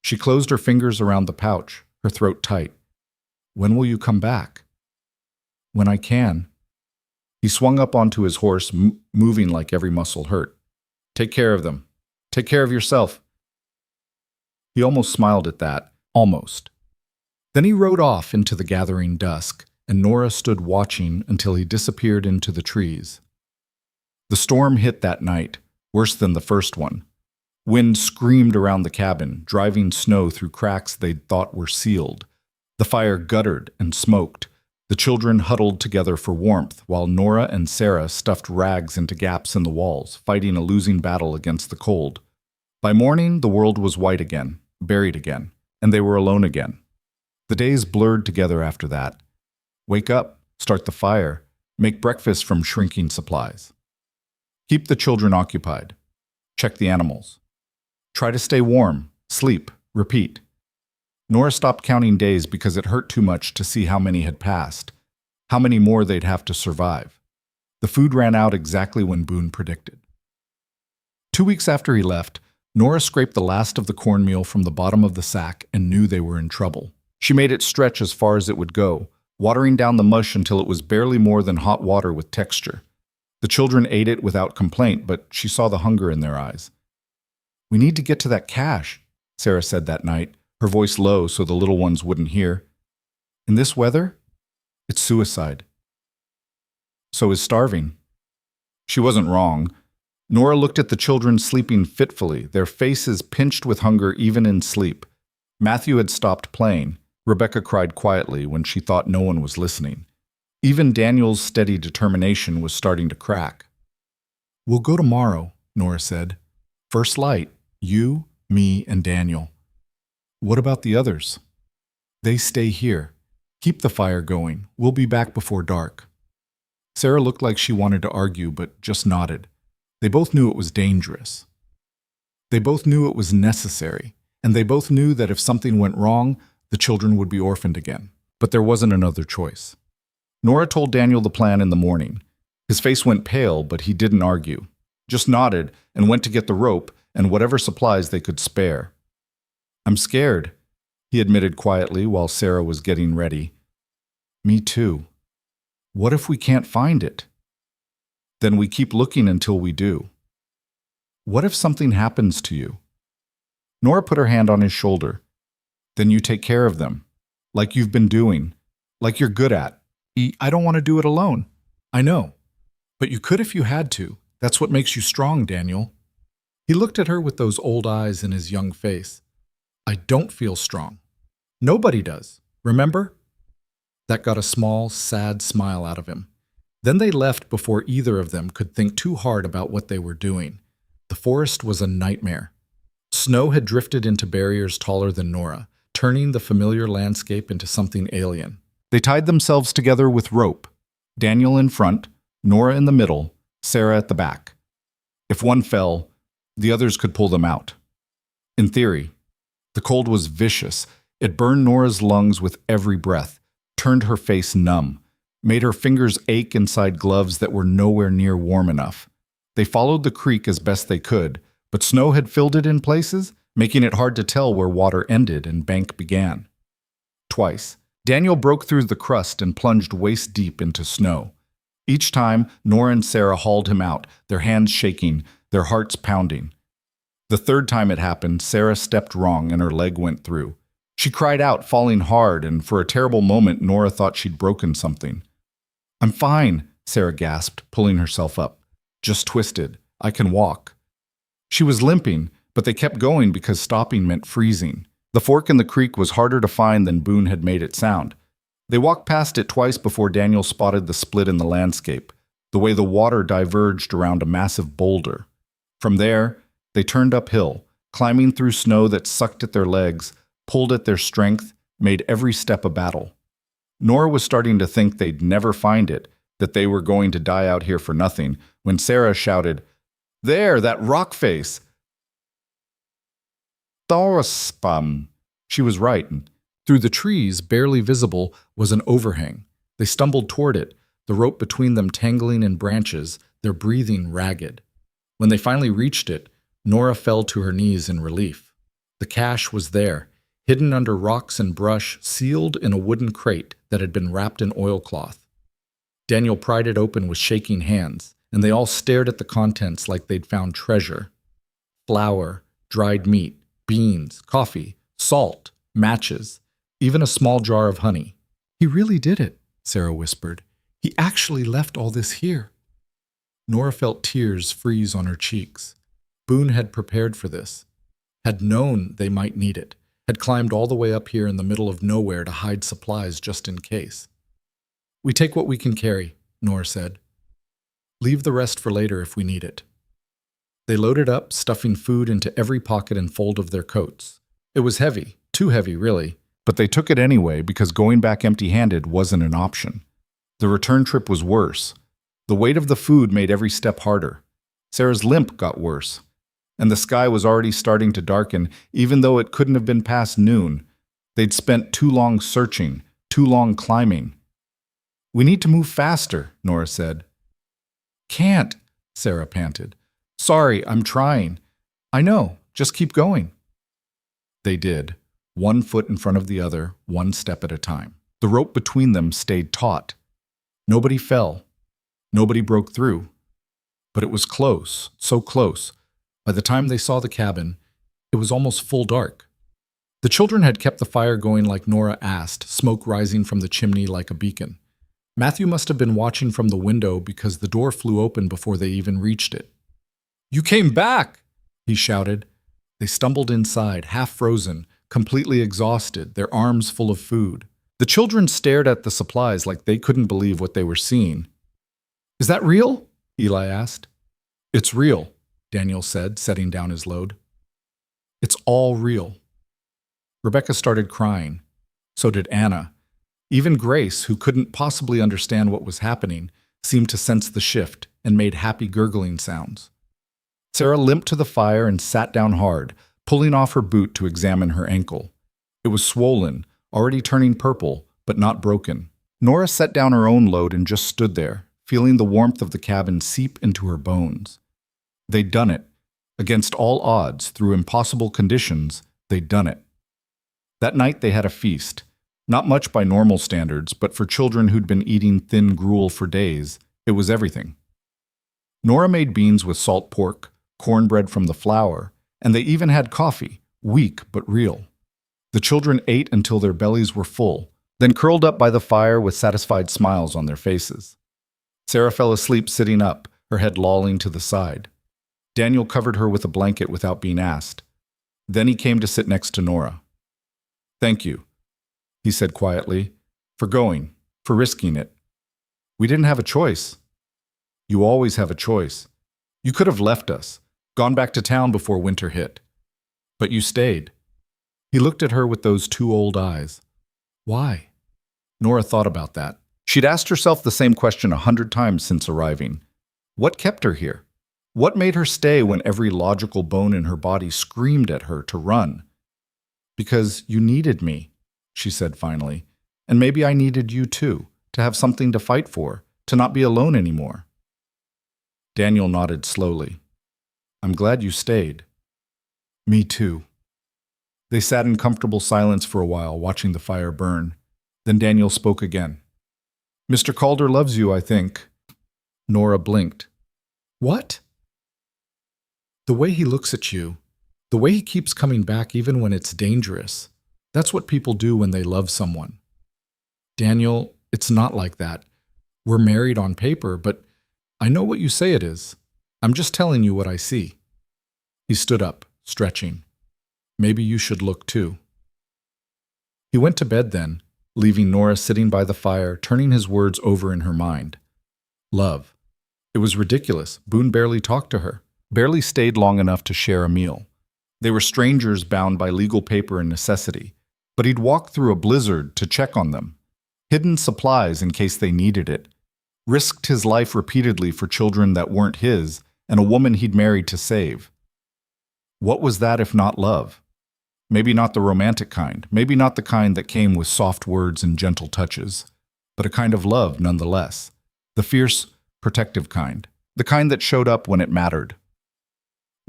She closed her fingers around the pouch, her throat tight. "When will you come back?" "When I can." He swung up onto his horse, moving like every muscle hurt. "Take care of them. Take care of yourself." He almost smiled at that. Almost. Then he rode off into the gathering dusk, and Nora stood watching until he disappeared into the trees. The storm hit that night, worse than the first one. Wind screamed around the cabin, driving snow through cracks they'd thought were sealed. The fire guttered and smoked. The children huddled together for warmth, while Nora and Sarah stuffed rags into gaps in the walls, fighting a losing battle against the cold. By morning, the world was white again, buried again, and they were alone again. The days blurred together after that. Wake up, start the fire, make breakfast from shrinking supplies. Keep the children occupied. Check the animals. Try to stay warm, sleep, repeat. Nora stopped counting days because it hurt too much to see how many had passed, how many more they'd have to survive. The food ran out exactly when Boon predicted. 2 weeks after he left, Nora scraped the last of the cornmeal from the bottom of the sack and knew they were in trouble. She made it stretch as far as it would go, watering down the mush until it was barely more than hot water with texture. The children ate it without complaint, but she saw the hunger in their eyes. "We need to get to that cache," Sarah said that night, her voice low so the little ones wouldn't hear. "In this weather? It's suicide." "So is starving." She wasn't wrong. Nora looked at the children sleeping fitfully, their faces pinched with hunger even in sleep. Matthew had stopped playing. Rebecca cried quietly when she thought no one was listening. Even Daniel's steady determination was starting to crack. "We'll go tomorrow," Nora said. "First light, you, me, and Daniel." "What about the others?" "They stay here. Keep the fire going. We'll be back before dark." Sarah looked like she wanted to argue, but just nodded. They both knew it was dangerous. They both knew it was necessary, and they both knew that if something went wrong, the children would be orphaned again. But there wasn't another choice. Nora told Daniel the plan in the morning. His face went pale, but he didn't argue. Just nodded and went to get the rope and whatever supplies they could spare. "I'm scared," he admitted quietly while Sarah was getting ready. "Me too. What if we can't find it?" "Then we keep looking until we do." "What if something happens to you?" Nora put her hand on his shoulder. "Then you take care of them, like you've been doing, like you're good at." "I don't want to do it alone." "I know. But you could if you had to. That's what makes you strong, Daniel." He looked at her with those old eyes in his young face. "I don't feel strong. Nobody does. Remember?" That got a small, sad smile out of him. Then they left before either of them could think too hard about what they were doing. The forest was a nightmare. Snow had drifted into barriers taller than Nora, turning the familiar landscape into something alien. They tied themselves together with rope, Daniel in front, Nora in the middle, Sarah at the back. If one fell, the others could pull them out. In theory, the cold was vicious. It burned Nora's lungs with every breath, turned her face numb, made her fingers ache inside gloves that were nowhere near warm enough. They followed the creek as best they could, but snow had filled it in places, making it hard to tell where water ended and bank began. Twice, Daniel broke through the crust and plunged waist-deep into snow. Each time, Nora and Sarah hauled him out, their hands shaking, their hearts pounding. The third time it happened, Sarah stepped wrong and her leg went through. She cried out, falling hard, and for a terrible moment, Nora thought she'd broken something. "I'm fine," Sarah gasped, pulling herself up. "Just twisted. I can walk." She was limping, but they kept going because stopping meant freezing. The fork in the creek was harder to find than Boon had made it sound. They walked past it twice before Daniel spotted the split in the landscape, the way the water diverged around a massive boulder. From there, they turned uphill, climbing through snow that sucked at their legs, pulled at their strength, made every step a battle. Nora was starting to think they'd never find it, that they were going to die out here for nothing, when Sarah shouted, "There, that rock face!" Thorspum. She was right, and through the trees, barely visible, was an overhang. They stumbled toward it, the rope between them tangling in branches, their breathing ragged. When they finally reached it, Nora fell to her knees in relief. The cache was there, hidden under rocks and brush, sealed in a wooden crate that had been wrapped in oilcloth. Daniel pried it open with shaking hands, and they all stared at the contents like they'd found treasure. Flour, dried meat, beans, coffee, salt, matches, even a small jar of honey. "He really did it," Sarah whispered. "He actually left all this here." Nora felt tears freeze on her cheeks. Boon had prepared for this, had known they might need it, had climbed all the way up here in the middle of nowhere to hide supplies just in case. "We take what we can carry," Nora said. "Leave the rest for later if we need it." They loaded up, stuffing food into every pocket and fold of their coats. It was heavy, too heavy really, but they took it anyway because going back empty-handed wasn't an option. The return trip was worse. The weight of the food made every step harder. Sarah's limp got worse, and the sky was already starting to darken, even though it couldn't have been past noon. They'd spent too long searching, too long climbing. "We need to move faster," Nora said. "Can't," Sarah panted. "Sorry, I'm trying." "I know, just keep going." They did, one foot in front of the other, one step at a time. The rope between them stayed taut. Nobody fell. Nobody broke through. But it was close, so close. By the time they saw the cabin, it was almost full dark. The children had kept the fire going like Nora asked, smoke rising from the chimney like a beacon. Matthew must have been watching from the window because the door flew open before they even reached it. "You came back!" he shouted. They stumbled inside, half frozen, completely exhausted, their arms full of food. The children stared at the supplies like they couldn't believe what they were seeing. "Is that real?" Eli asked. "It's real," Daniel said, setting down his load. "It's all real." Rebecca started crying. So did Anna. Even Grace, who couldn't possibly understand what was happening, seemed to sense the shift and made happy gurgling sounds. Sarah limped to the fire and sat down hard, pulling off her boot to examine her ankle. It was swollen, already turning purple, but not broken. Nora set down her own load and just stood there, feeling the warmth of the cabin seep into her bones. They'd done it. Against all odds, through impossible conditions, they'd done it. That night they had a feast. Not much by normal standards, but for children who'd been eating thin gruel for days, it was everything. Nora made beans with salt pork, cornbread from the flour, and they even had coffee, weak but real. The children ate until their bellies were full, then curled up by the fire with satisfied smiles on their faces. Sarah fell asleep sitting up, her head lolling to the side. Daniel covered her with a blanket without being asked. Then he came to sit next to Nora. "Thank you," he said quietly, "for going, for risking it. We didn't have a choice." "You always have a choice. You could have left us, gone back to town before winter hit. But you stayed." He looked at her with those two old eyes. Why? Nora thought about that. She'd asked herself the same question 100 times since arriving. What kept her here? What made her stay when every logical bone in her body screamed at her to run? Because you needed me, she said finally. And maybe I needed you too, to have something to fight for, to not be alone anymore. Daniel nodded slowly. I'm glad you stayed. Me too. They sat in comfortable silence for a while, watching the fire burn. Then Daniel spoke again. Mr. Calder loves you, I think. Nora blinked. What? The way he looks at you, the way he keeps coming back even when it's dangerous, that's what people do when they love someone. Daniel, it's not like that. We're married on paper, but I know what you say it is. I'm just telling you what I see. He stood up, stretching. Maybe you should look too. He went to bed then, leaving Nora sitting by the fire, turning his words over in her mind. Love. It was ridiculous. Boon barely talked to her, barely stayed long enough to share a meal. They were strangers bound by legal paper and necessity, but he'd walk through a blizzard to check on them. Hidden supplies in case they needed it. Risked his life repeatedly for children that weren't his and a woman he'd married to save. What was that if not love? Maybe not the romantic kind, maybe not the kind that came with soft words and gentle touches, but a kind of love nonetheless. The fierce, protective kind. The kind that showed up when it mattered.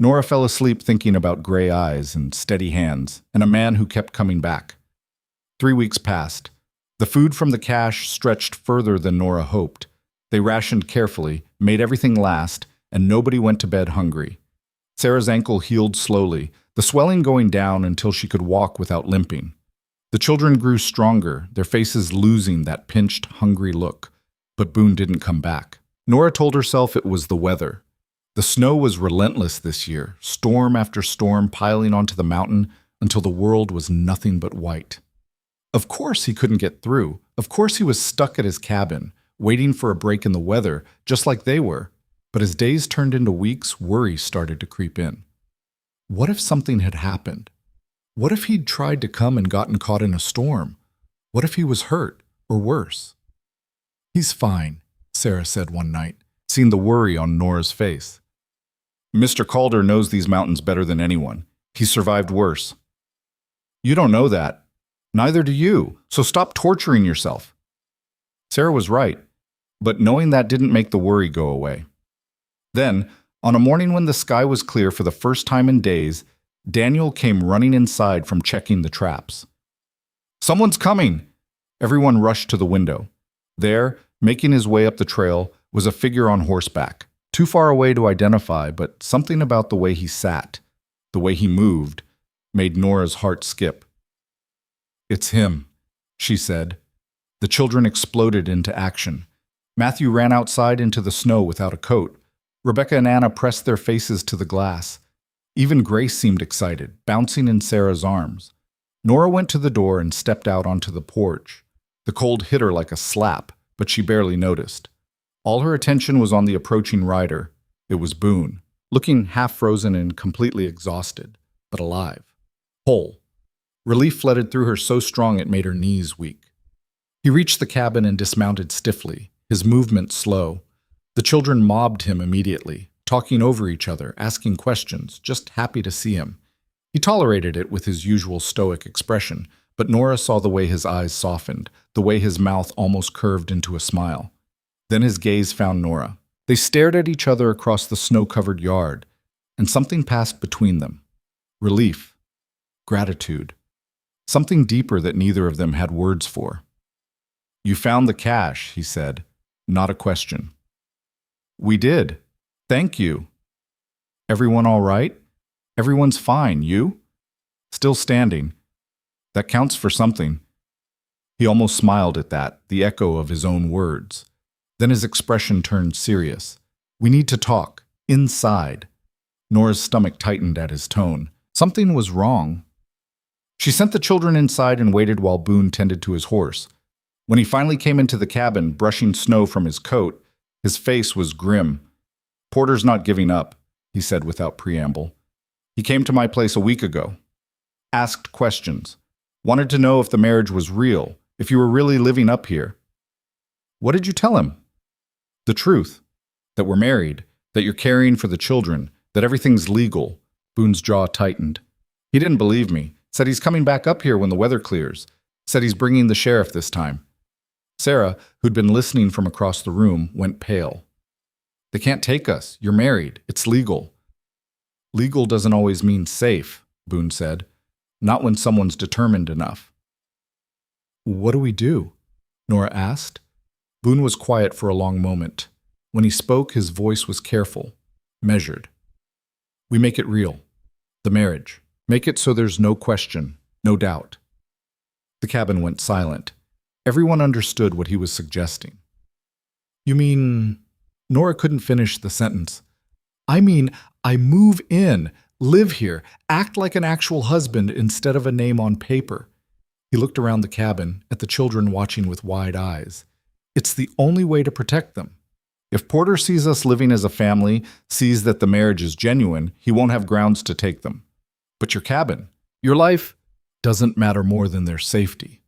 Nora fell asleep thinking about gray eyes and steady hands and a man who kept coming back. 3 weeks passed. The food from the cache stretched further than Nora hoped. They rationed carefully, made everything last, and nobody went to bed hungry. Sarah's ankle healed slowly, the swelling going down until she could walk without limping. The children grew stronger, their faces losing that pinched, hungry look. But Boon didn't come back. Nora told herself it was the weather. The snow was relentless this year, storm after storm piling onto the mountain until the world was nothing but white. Of course he couldn't get through. Of course he was stuck at his cabin, waiting for a break in the weather, just like they were. But as days turned into weeks, worry started to creep in. What if something had happened? What if he'd tried to come and gotten caught in a storm? What if he was hurt, or worse? He's fine, Sarah said one night, seeing the worry on Nora's face. Mr. Calder knows these mountains better than anyone. He survived worse. You don't know that. Neither do you, so stop torturing yourself. Sarah was right, but knowing that didn't make the worry go away. Then, on a morning when the sky was clear for the first time in days, Daniel came running inside from checking the traps. Someone's coming! Everyone rushed to the window. There, making his way up the trail, was a figure on horseback, too far away to identify, but something about the way he sat, the way he moved, made Nora's heart skip. It's him, she said. The children exploded into action. Matthew ran outside into the snow without a coat. Rebecca and Anna pressed their faces to the glass. Even Grace seemed excited, bouncing in Sarah's arms. Nora went to the door and stepped out onto the porch. The cold hit her like a slap, but she barely noticed. All her attention was on the approaching rider. It was Boon, looking half-frozen and completely exhausted, but alive. Whole. Relief flooded through her so strong it made her knees weak. He reached the cabin and dismounted stiffly, his movement slow. The children mobbed him immediately, talking over each other, asking questions, just happy to see him. He tolerated it with his usual stoic expression, but Nora saw the way his eyes softened, the way his mouth almost curved into a smile. Then his gaze found Nora. They stared at each other across the snow-covered yard, and something passed between them. Relief. Gratitude. Something deeper that neither of them had words for. You found the cache, he said, not a question. We did. Thank you. Everyone all right? Everyone's fine. You? Still standing. That counts for something. He almost smiled at that, the echo of his own words. Then his expression turned serious. We need to talk. Inside. Nora's stomach tightened at his tone. Something was wrong. She sent the children inside and waited while Boon tended to his horse. When he finally came into the cabin, brushing snow from his coat, his face was grim. Porter's not giving up, he said without preamble. He came to my place a week ago. asked questions, wanted to know if the marriage was real, if you were really living up here. What did you tell him? The truth. That we're married, that you're caring for the children, that everything's legal. Boon's jaw tightened. He didn't believe me, said he's coming back up here when the weather clears, said he's bringing the sheriff this time. Sarah, who'd been listening from across the room, went pale. They can't take us. You're married. It's legal. Legal doesn't always mean safe, Boon said. Not when someone's determined enough. What do we do? Nora asked. Boon was quiet for a long moment. When he spoke, his voice was careful, measured. We make it real. The marriage. Make it so there's no question, no doubt. The cabin went silent. Everyone understood what he was suggesting. You mean... Nora couldn't finish the sentence. I mean, I move in, live here, act like an actual husband instead of a name on paper. He looked around the cabin, at the children watching with wide eyes. It's the only way to protect them. If Porter sees us living as a family, sees that the marriage is genuine, he won't have grounds to take them. But your cabin, your life, doesn't matter more than their safety.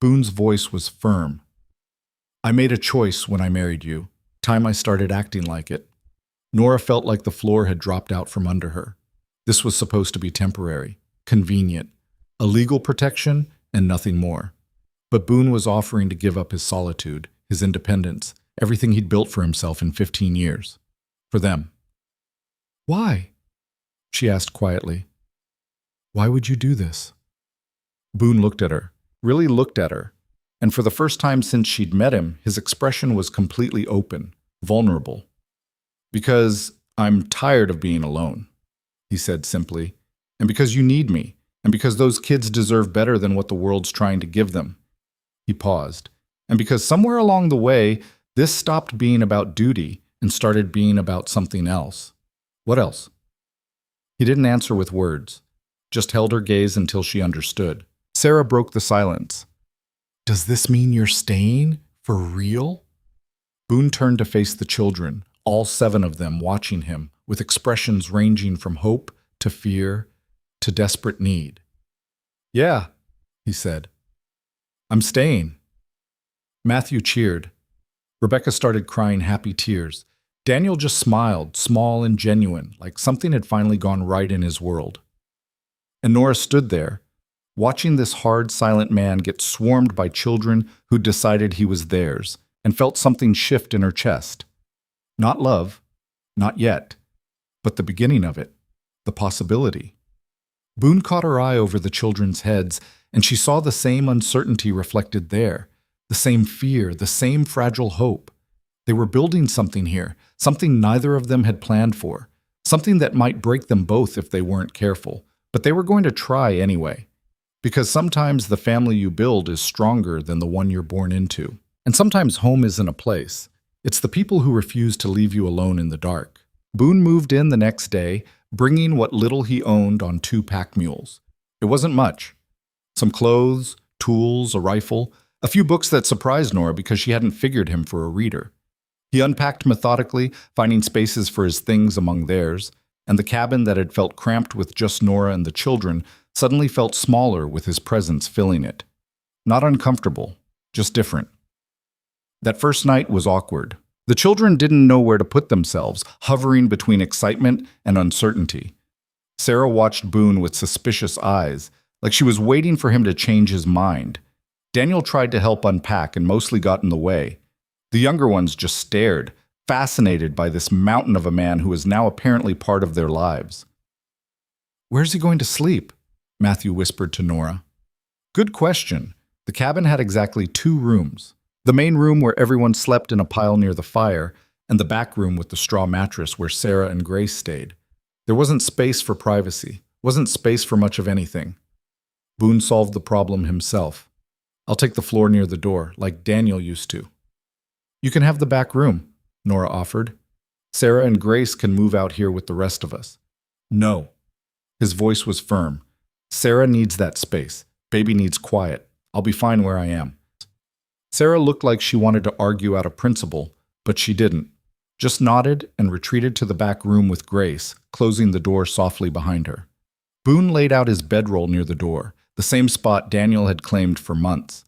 Boon's voice was firm. I made a choice when I married you. Time I started acting like it. Nora felt like the floor had dropped out from under her. This was supposed to be temporary, convenient, a legal protection and nothing more. But Boon was offering to give up his solitude, his independence, everything he'd built for himself in 15 years. For them. Why? She asked quietly. Why would you do this? Boon looked at her, really looked at her, and for the first time since she'd met him, his expression was completely open, vulnerable. Because I'm tired of being alone, he said simply, and because you need me, and because those kids deserve better than what the world's trying to give them. He paused, and because somewhere along the way, this stopped being about duty and started being about something else. What else? He didn't answer with words, just held her gaze until she understood. Sarah broke the silence. Does this mean you're staying? For real? Boon turned to face the children, all 7 of them watching him, with expressions ranging from hope to fear to desperate need. Yeah, he said. I'm staying. Matthew cheered. Rebecca started crying happy tears. Daniel just smiled, small and genuine, like something had finally gone right in his world. And Nora stood there, watching this hard, silent man get swarmed by children who decided he was theirs, and felt something shift in her chest. Not love, not yet, but the beginning of it, the possibility. Boon caught her eye over the children's heads, and she saw the same uncertainty reflected there, the same fear, the same fragile hope. They were building something here, something neither of them had planned for, something that might break them both if they weren't careful, but they were going to try anyway. Because sometimes the family you build is stronger than the one you're born into. And sometimes home isn't a place. It's the people who refuse to leave you alone in the dark. Boon moved in the next day, bringing what little he owned on 2 pack mules. It wasn't much. Some clothes, tools, a rifle, a few books that surprised Nora because she hadn't figured him for a reader. He unpacked methodically, finding spaces for his things among theirs, and the cabin that had felt cramped with just Nora and the children suddenly felt smaller with his presence filling it. Not uncomfortable, just different. That first night was awkward. The children didn't know where to put themselves, hovering between excitement and uncertainty. Sarah watched Boon with suspicious eyes, like she was waiting for him to change his mind. Daniel tried to help unpack and mostly got in the way. The younger ones just stared, fascinated by this mountain of a man who was now apparently part of their lives. Where's he going to sleep? Matthew whispered to Nora. Good question. The cabin had exactly 2 rooms. The main room where everyone slept in a pile near the fire, and the back room with the straw mattress where Sarah and Grace stayed. There wasn't space for privacy, wasn't space for much of anything. Boon solved the problem himself. I'll take the floor near the door, like Daniel used to. You can have the back room, Nora offered. Sarah and Grace can move out here with the rest of us. No. His voice was firm. Sarah needs that space. Baby needs quiet. I'll be fine where I am. Sarah looked like she wanted to argue out of principle, but she didn't. Just nodded and retreated to the back room with Grace, closing the door softly behind her. Boon laid out his bedroll near the door, the same spot Daniel had claimed for months.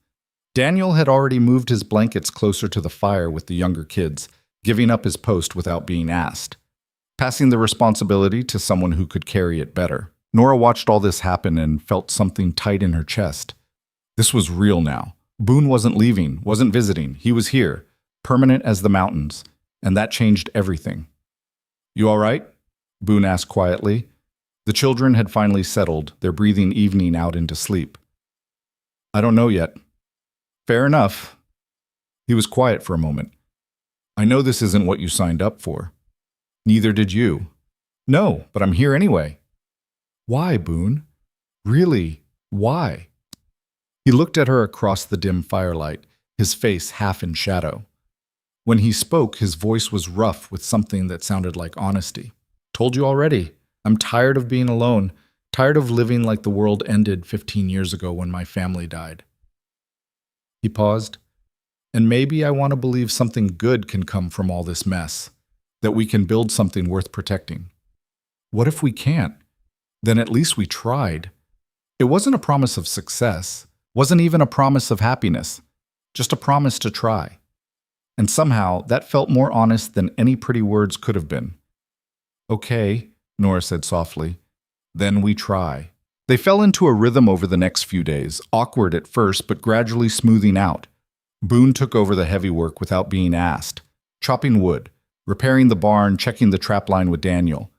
Daniel had already moved his blankets closer to the fire with the younger kids, giving up his post without being asked, passing the responsibility to someone who could carry it better. Nora watched all this happen and felt something tight in her chest. This was real now. Boon wasn't leaving, wasn't visiting. He was here, permanent as the mountains, and that changed everything. "You all right?" Boon asked quietly. The children had finally settled, their breathing evening out into sleep. "I don't know yet." "Fair enough." He was quiet for a moment. "I know this isn't what you signed up for." "Neither did you." "No, but I'm here anyway." "Why, Boon? Really, why?" He looked at her across the dim firelight, his face half in shadow. When he spoke, his voice was rough with something that sounded like honesty. "Told you already. I'm tired of being alone, tired of living like the world ended 15 years ago when my family died." He paused. "And maybe I want to believe something good can come from all this mess, that we can build something worth protecting. What if we can't? Then at least we tried." It wasn't a promise of success, wasn't even a promise of happiness, just a promise to try. And somehow that felt more honest than any pretty words could have been. "Okay," Nora said softly. "Then we try." They fell into a rhythm over the next few days, awkward at first but gradually smoothing out. Boon took over the heavy work without being asked, chopping wood, repairing the barn, checking the trapline with Daniel.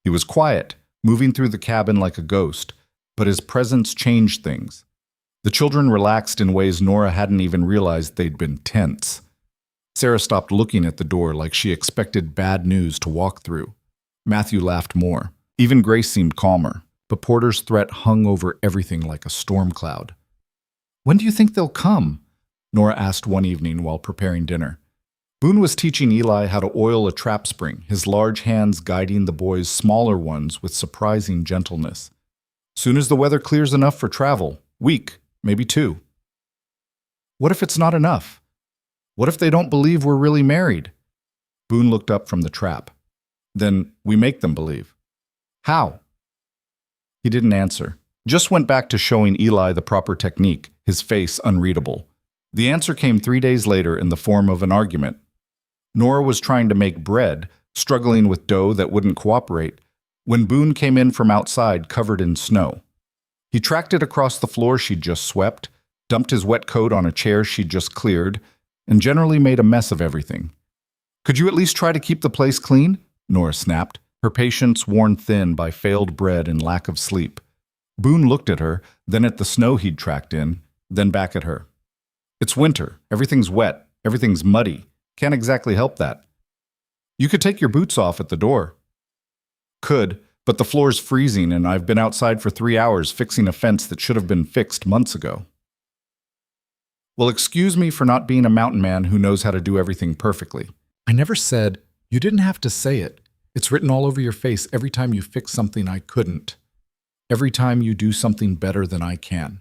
He was quiet, moving through the cabin like a ghost, but his presence changed things. The children relaxed in ways Nora hadn't even realized they'd been tense. Sarah stopped looking at the door like she expected bad news to walk through. Matthew laughed more. Even Grace seemed calmer, but Porter's threat hung over everything like a storm cloud. "When do you think they'll come?" Nora asked one evening while preparing dinner. Boon was teaching Eli how to oil a trap spring, his large hands guiding the boys' smaller ones with surprising gentleness. "Soon as the weather clears enough for travel. Week, maybe 2. "What if it's not enough? What if they don't believe we're really married?" Boon looked up from the trap. "Then we make them believe." "How?" He didn't answer, just went back to showing Eli the proper technique, his face unreadable. The answer came 3 days later in the form of an argument. Nora was trying to make bread, struggling with dough that wouldn't cooperate, when Boon came in from outside covered in snow. He tracked it across the floor she'd just swept, dumped his wet coat on a chair she'd just cleared, and generally made a mess of everything. "Could you at least try to keep the place clean?" Nora snapped, her patience worn thin by failed bread and lack of sleep. Boon looked at her, then at the snow he'd tracked in, then back at her. "It's winter. Everything's wet. Everything's muddy. Can't exactly help that." "You could take your boots off at the door." "Could, but the floor's freezing and I've been outside for 3 hours fixing a fence that should have been fixed months ago." "Well, excuse me for not being a mountain man who knows how to do everything perfectly." "I never said—" "You didn't have to say it. It's written all over your face every time you fix something I couldn't. Every time you do something better than I can."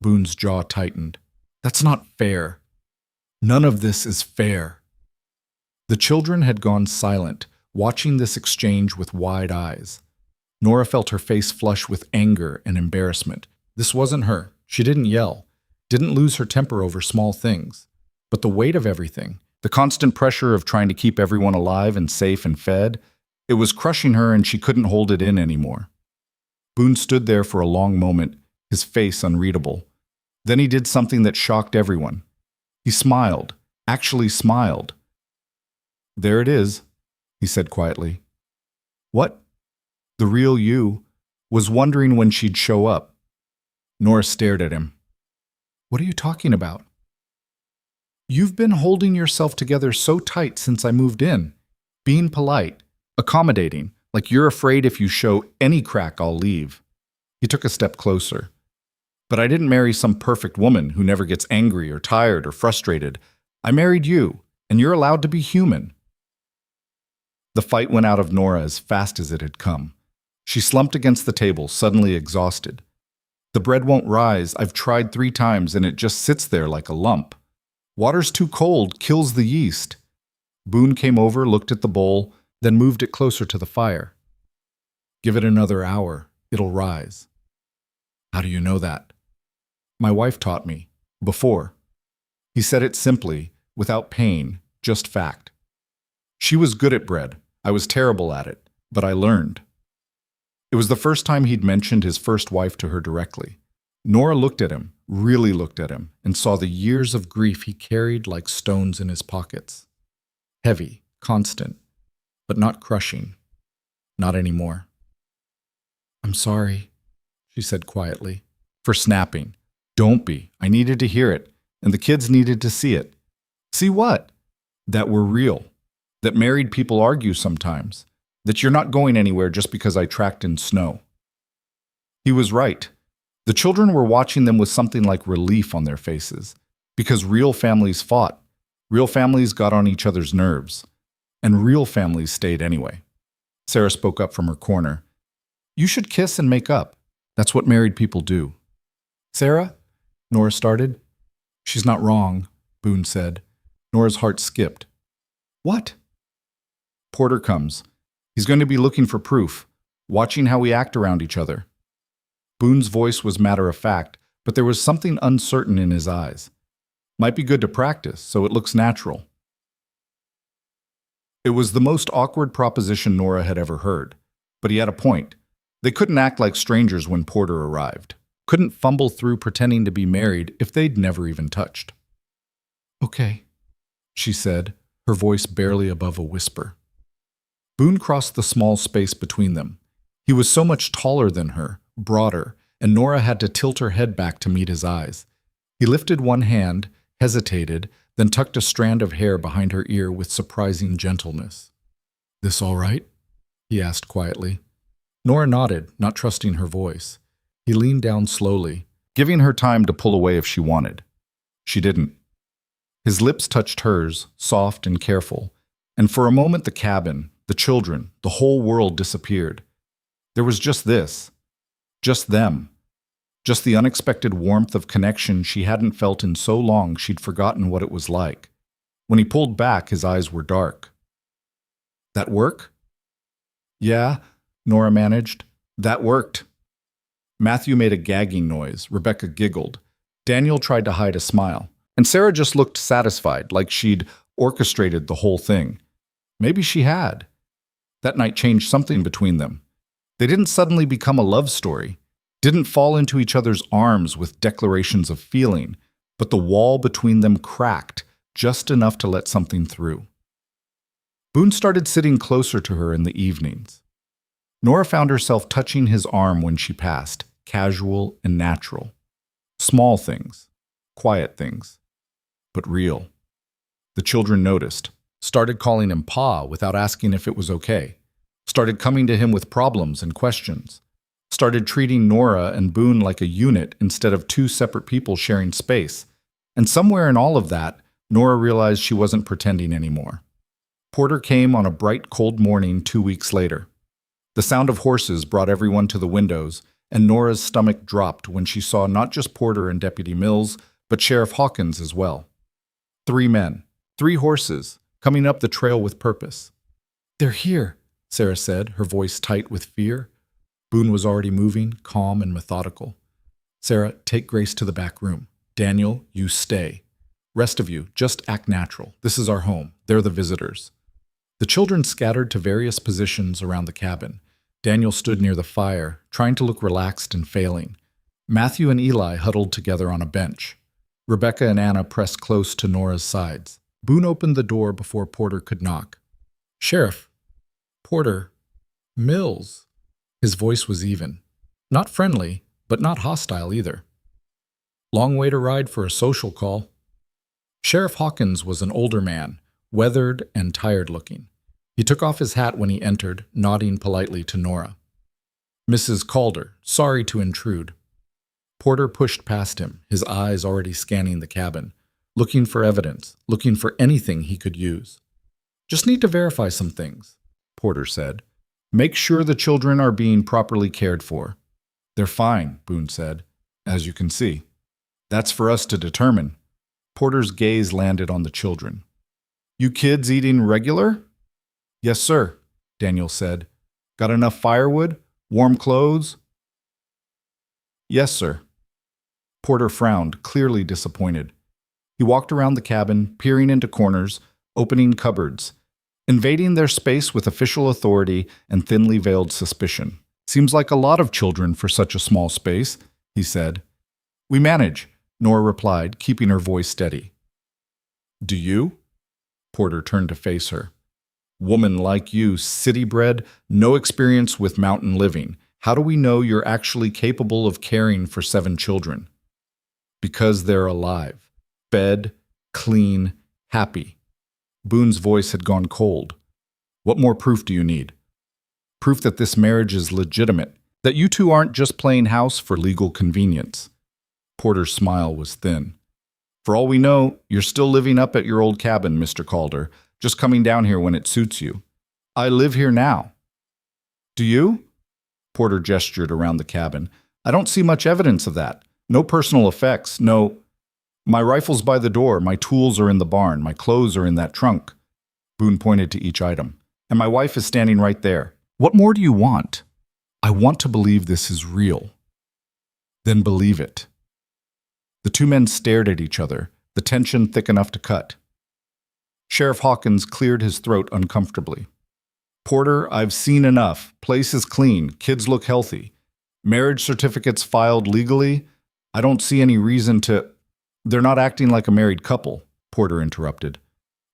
Boon's jaw tightened. "That's not fair. None of this is fair." The children had gone silent, watching this exchange with wide eyes. Nora felt her face flush with anger and embarrassment. This wasn't her. She didn't yell, didn't lose her temper over small things. But the weight of everything, the constant pressure of trying to keep everyone alive and safe and fed, it was crushing her and she couldn't hold it in anymore. Boon stood there for a long moment, his face unreadable. Then he did something that shocked everyone. He smiled, actually smiled. "There it is," he said quietly. "What?" The real you was wondering when she'd show up. Nora stared at him. "What are you talking about?" "You've been holding yourself together so tight since I moved in, being polite, accommodating, like you're afraid if you show any crack I'll leave." He took a step closer. "But I didn't marry some perfect woman who never gets angry or tired or frustrated. I married you, and you're allowed to be human." The fight went out of Nora as fast as it had come. She slumped against the table, suddenly exhausted. "The bread won't rise. I've tried 3 times, and it just sits there like a lump. Water's too cold, kills the yeast." Boon came over, looked at the bowl, then moved it closer to the fire. "Give it another hour," it'll rise. How do you know that? My wife taught me. Before. He said it simply, without pain, just fact. She was good at bread. I was terrible at it, but I learned. It was the first time he'd mentioned his first wife to her directly. Nora looked at him, really looked at him, and saw the years of grief he carried like stones in his pockets. Heavy, constant, but not crushing. Not anymore. I'm sorry, she said quietly, for snapping. Don't be. I needed to hear it, and the kids needed to see it. See what? That we're real. That married people argue sometimes. That you're not going anywhere just because I tracked in snow. He was right. The children were watching them with something like relief on their faces, because real families fought. Real families got on each other's nerves. And real families stayed anyway. Sarah spoke up from her corner. You should kiss and make up. That's what married people do. Sarah? Nora started. She's not wrong, Boon said. Nora's heart skipped. What? Porter comes. He's going to be looking for proof, watching how we act around each other. Boon's voice was matter of fact, but there was something uncertain in his eyes. Might be good to practice, so it looks natural. It was the most awkward proposition Nora had ever heard, but he had a point. They couldn't act like strangers when Porter arrived. Couldn't fumble through pretending to be married if they'd never even touched. Okay, she said, her voice barely above a whisper. Boon crossed the small space between them. He was so much taller than her, broader, and Nora had to tilt her head back to meet his eyes. He lifted one hand, hesitated, then tucked a strand of hair behind her ear with surprising gentleness. This all right? He asked quietly. Nora nodded, not trusting her voice. He leaned down slowly, giving her time to pull away if she wanted. She didn't. His lips touched hers, soft and careful, and for a moment the cabin, the children, the whole world disappeared. There was just this. Just them. Just the unexpected warmth of connection she hadn't felt in so long she'd forgotten what it was like. When he pulled back, his eyes were dark. That work? Yeah, Nora managed. That worked. Matthew made a gagging noise. Rebecca giggled. Daniel tried to hide a smile. And Sarah just looked satisfied, like she'd orchestrated the whole thing. Maybe she had. That night changed something between them. They didn't suddenly become a love story, didn't fall into each other's arms with declarations of feeling, but the wall between them cracked just enough to let something through. Boon started sitting closer to her in the evenings. Nora found herself touching his arm when she passed, casual and natural. Small things, quiet things, but real. The children noticed, started calling him Pa without asking if it was okay, started coming to him with problems and questions, started treating Nora and Boon like a unit instead of two separate people sharing space. And somewhere in all of that, Nora realized she wasn't pretending anymore. Porter came on a bright, cold morning 2 weeks later. The sound of horses brought everyone to the windows, and Nora's stomach dropped when she saw not just Porter and Deputy Mills, but Sheriff Hawkins as well. 3 men, 3 horses, coming up the trail with purpose. They're here, Sarah said, her voice tight with fear. Boon was already moving, calm and methodical. Sarah, take Grace to the back room. Daniel, you stay. Rest of you, just act natural. This is our home. They're the visitors. The children scattered to various positions around the cabin. Daniel stood near the fire, trying to look relaxed and failing. Matthew and Eli huddled together on a bench. Rebecca and Anna pressed close to Nora's sides. Boon opened the door before Porter could knock. Sheriff. Porter. Mills. His voice was even. Not friendly, but not hostile either. Long way to ride for a social call. Sheriff Hawkins was an older man, weathered and tired-looking. He took off his hat when he entered, nodding politely to Nora. Mrs. Calder, sorry to intrude. Porter pushed past him, his eyes already scanning the cabin, looking for evidence, looking for anything he could use. Just need to verify some things, Porter said. Make sure the children are being properly cared for. They're fine, Boon said, as you can see. That's for us to determine. Porter's gaze landed on the children. You kids eating regular? Yes, sir, Daniel said. Got enough firewood? Warm clothes? Yes, sir. Porter frowned, clearly disappointed. He walked around the cabin, peering into corners, opening cupboards, invading their space with official authority and thinly veiled suspicion. Seems like a lot of children for such a small space, he said. We manage, Nora replied, keeping her voice steady. Do you? Porter turned to face her. Woman like you, city-bred, no experience with mountain living. How do we know you're actually capable of caring for 7 children? Because they're alive, fed, clean, happy. Boon's voice had gone cold. What more proof do you need? Proof that this marriage is legitimate, that you two aren't just playing house for legal convenience. Porter's smile was thin. For all we know, you're still living up at your old cabin, Mr. Calder, just coming down here when it suits you. I live here now. Do you? Porter gestured around the cabin. I don't see much evidence of that. No personal effects, no... My rifle's by the door, my tools are in the barn, my clothes are in that trunk. Boon pointed to each item. And my wife is standing right there. What more do you want? I want to believe this is real. Then believe it. The two men stared at each other, the tension thick enough to cut. Sheriff Hawkins cleared his throat uncomfortably. Porter, I've seen enough. Place is clean. Kids look healthy. Marriage certificates filed legally. I don't see any reason to... They're not acting like a married couple, Porter interrupted.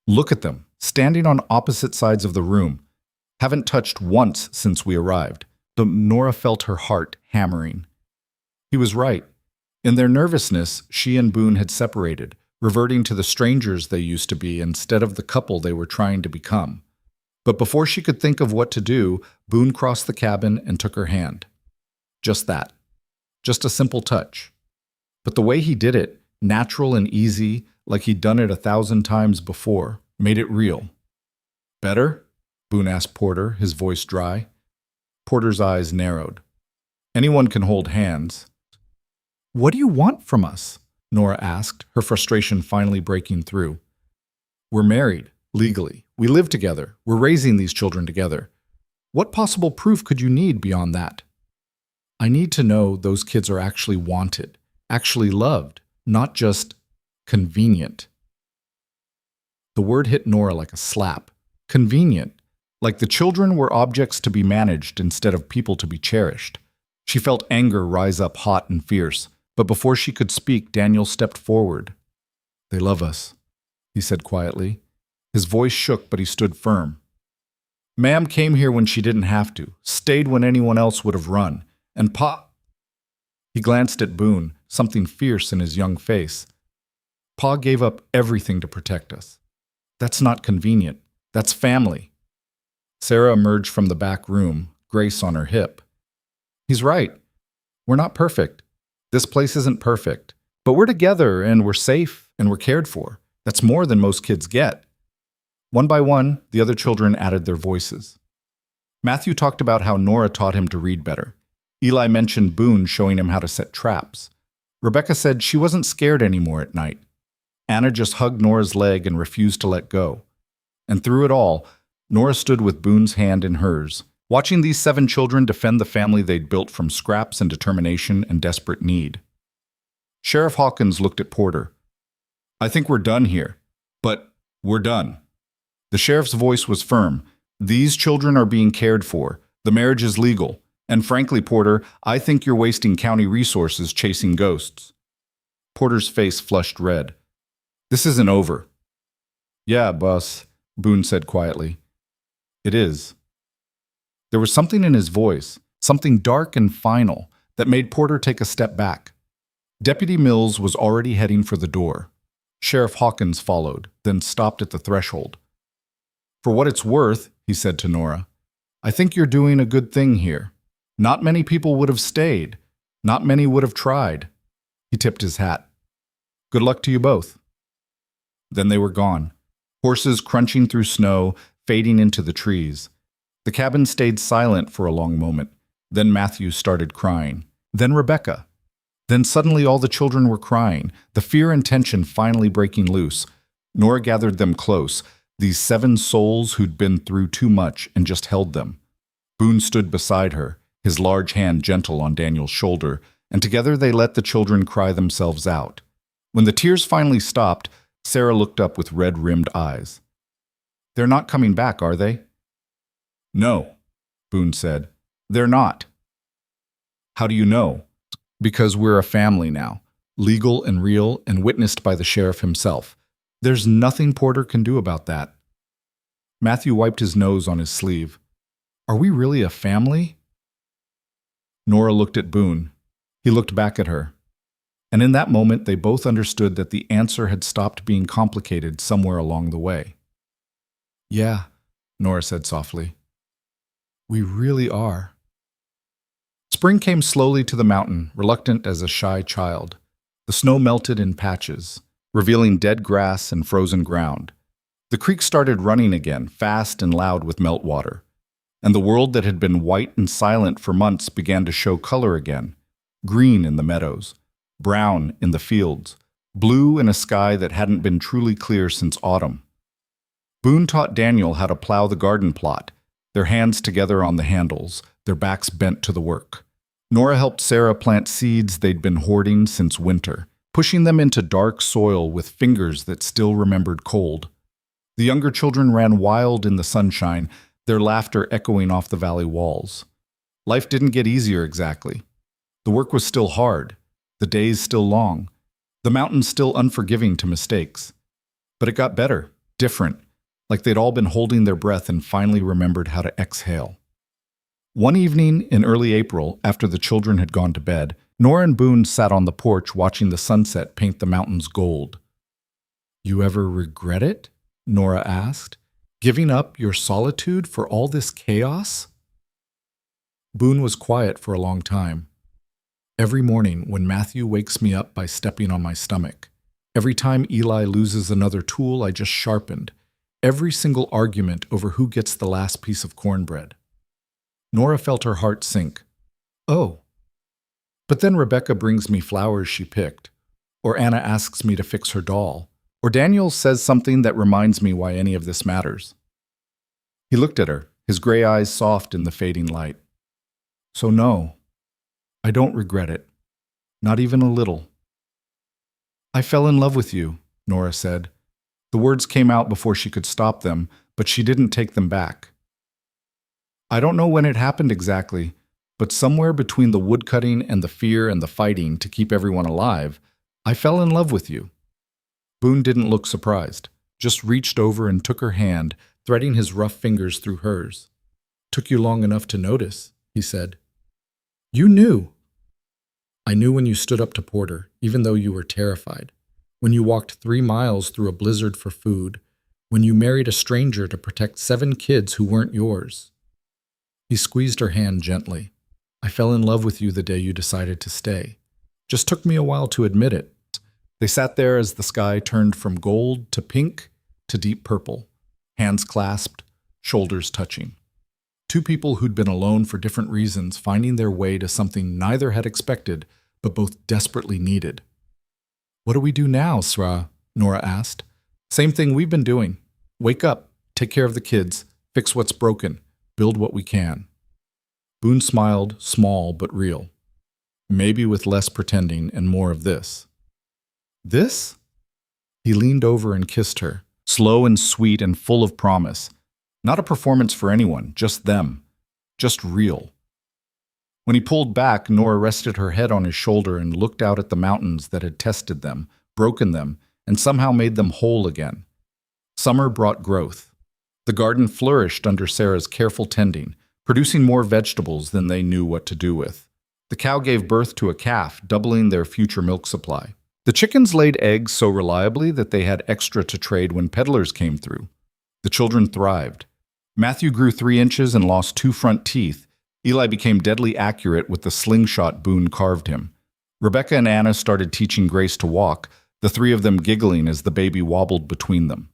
Look at them, standing on opposite sides of the room. Haven't touched once since we arrived. Nora felt her heart hammering. He was right. In their nervousness, she and Boon had separated, reverting to the strangers they used to be instead of the couple they were trying to become. But before she could think of what to do, Boon crossed the cabin and took her hand. Just that. Just a simple touch. But the way he did it, natural and easy, like he'd done it 1,000 times before, made it real. Better? Boon asked Porter, his voice dry. Porter's eyes narrowed. Anyone can hold hands. What do you want from us? Nora asked, her frustration finally breaking through. We're married, legally. We live together. We're raising these children together. What possible proof could you need beyond that? I need to know those kids are actually wanted, actually loved, not just convenient. The word hit Nora like a slap. Convenient. Like the children were objects to be managed instead of people to be cherished. She felt anger rise up hot and fierce, but before she could speak, Daniel stepped forward. They love us, he said quietly. His voice shook, but he stood firm. Ma'am came here when she didn't have to, stayed when anyone else would have run, and Pa... He glanced at Boon, something fierce in his young face. Pa gave up everything to protect us. That's not convenient. That's family. Sarah emerged from the back room, Grace on her hip. He's right. We're not perfect. This place isn't perfect. But we're together, and we're safe, and we're cared for. That's more than most kids get. One by one, the other children added their voices. Matthew talked about how Nora taught him to read better. Eli mentioned Boon showing him how to set traps. Rebecca said she wasn't scared anymore at night. Anna just hugged Nora's leg and refused to let go. And through it all, Nora stood with Boon's hand in hers, watching these 7 children defend the family they'd built from scraps and determination and desperate need. Sheriff Hawkins looked at Porter. I think we're done here, but we're done. The sheriff's voice was firm. These children are being cared for. The marriage is legal. And frankly, Porter, I think you're wasting county resources chasing ghosts. Porter's face flushed red. This isn't over. Yeah, boss, Boon said quietly. It is. There was something in his voice, something dark and final, that made Porter take a step back. Deputy Mills was already heading for the door. Sheriff Hawkins followed, then stopped at the threshold. For what it's worth, he said to Nora, I think you're doing a good thing here. Not many people would have stayed. Not many would have tried. He tipped his hat. Good luck to you both. Then they were gone. Horses crunching through snow, fading into the trees. The cabin stayed silent for a long moment. Then Matthew started crying. Then Rebecca. Then suddenly all the children were crying, the fear and tension finally breaking loose. Nora gathered them close, these 7 souls who'd been through too much, and just held them. Boon stood beside her, his large hand gentle on Daniel's shoulder, and together they let the children cry themselves out. When the tears finally stopped, Sarah looked up with red-rimmed eyes. "They're not coming back, are they?" "No," Boon said. "They're not." "How do you know?" "Because we're a family now, legal and real and witnessed by the sheriff himself. There's nothing Porter can do about that." Matthew wiped his nose on his sleeve. "Are we really a family?" Nora looked at Boon. He looked back at her. And in that moment, they both understood that the answer had stopped being complicated somewhere along the way. "Yeah," Nora said softly. "We really are." Spring came slowly to the mountain, reluctant as a shy child. The snow melted in patches, revealing dead grass and frozen ground. The creek started running again, fast and loud with meltwater. And the world that had been white and silent for months began to show color again. Green in the meadows, brown in the fields, blue in a sky that hadn't been truly clear since autumn. Boon taught Daniel how to plow the garden plot, their hands together on the handles, their backs bent to the work. Nora helped Sarah plant seeds they'd been hoarding since winter, pushing them into dark soil with fingers that still remembered cold. The younger children ran wild in the sunshine, their laughter echoing off the valley walls. Life didn't get easier exactly. The work was still hard, the days still long, the mountains still unforgiving to mistakes. But it got better, different, like they'd all been holding their breath and finally remembered how to exhale. One evening in early April, after the children had gone to bed, Nora and Boon sat on the porch watching the sunset paint the mountains gold. "You ever regret it?" Nora asked. "Giving up your solitude for all this chaos?" Boon was quiet for a long time. "Every morning when Matthew wakes me up by stepping on my stomach, every time Eli loses another tool I just sharpened, every single argument over who gets the last piece of cornbread." Nora felt her heart sink. "Oh. But then Rebecca brings me flowers she picked, or Anna asks me to fix her doll, or Daniel says something that reminds me why any of this matters." He looked at her, his gray eyes soft in the fading light. "So no, I don't regret it. Not even a little." "I fell in love with you," Nora said. The words came out before she could stop them, but she didn't take them back. "I don't know when it happened exactly, but somewhere between the woodcutting and the fear and the fighting to keep everyone alive, I fell in love with you." Boon didn't look surprised, just reached over and took her hand, threading his rough fingers through hers. "Took you long enough to notice," he said. "You knew." "I knew when you stood up to Porter, even though you were terrified. When you walked 3 miles through a blizzard for food. When you married a stranger to protect 7 kids who weren't yours." He squeezed her hand gently. "I fell in love with you the day you decided to stay. Just took me a while to admit it." They sat there as the sky turned from gold to pink to deep purple, hands clasped, shoulders touching. Two people who'd been alone for different reasons, finding their way to something neither had expected, but both desperately needed. "What do we do now, Sra?" Nora asked. "Same thing we've been doing. Wake up, take care of the kids, fix what's broken, build what we can." Boon smiled, small but real. "Maybe with less pretending and more of this." "This?" He leaned over and kissed her, slow and sweet and full of promise. Not a performance for anyone, just them. Just real. When he pulled back, Nora rested her head on his shoulder and looked out at the mountains that had tested them, broken them, and somehow made them whole again. Summer brought growth. The garden flourished under Sarah's careful tending, producing more vegetables than they knew what to do with. The cow gave birth to a calf, doubling their future milk supply. The chickens laid eggs so reliably that they had extra to trade when peddlers came through. The children thrived. Matthew grew 3 inches and lost 2 front teeth. Eli became deadly accurate with the slingshot Boon carved him. Rebecca and Anna started teaching Grace to walk, the 3 of them giggling as the baby wobbled between them.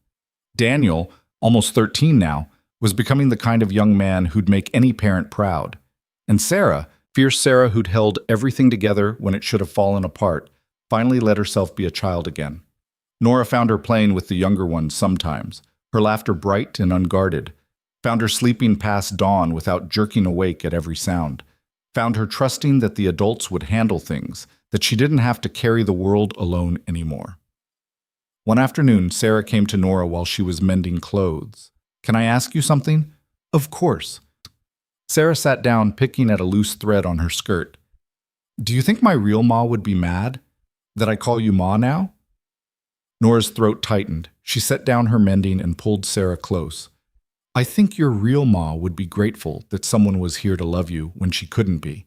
Daniel, almost 13 now, was becoming the kind of young man who'd make any parent proud. And Sarah, fierce Sarah who'd held everything together when it should have fallen apart, finally let herself be a child again. Nora found her playing with the younger ones sometimes, her laughter bright and unguarded, found her sleeping past dawn without jerking awake at every sound, found her trusting that the adults would handle things, that she didn't have to carry the world alone anymore. One afternoon, Sarah came to Nora while she was mending clothes. "Can I ask you something?" "Of course." Sarah sat down, picking at a loose thread on her skirt. "Do you think my real ma would be mad that I call you ma now?" Nora's throat tightened. She set down her mending and pulled Sarah close. "I think your real ma would be grateful that someone was here to love you when she couldn't be,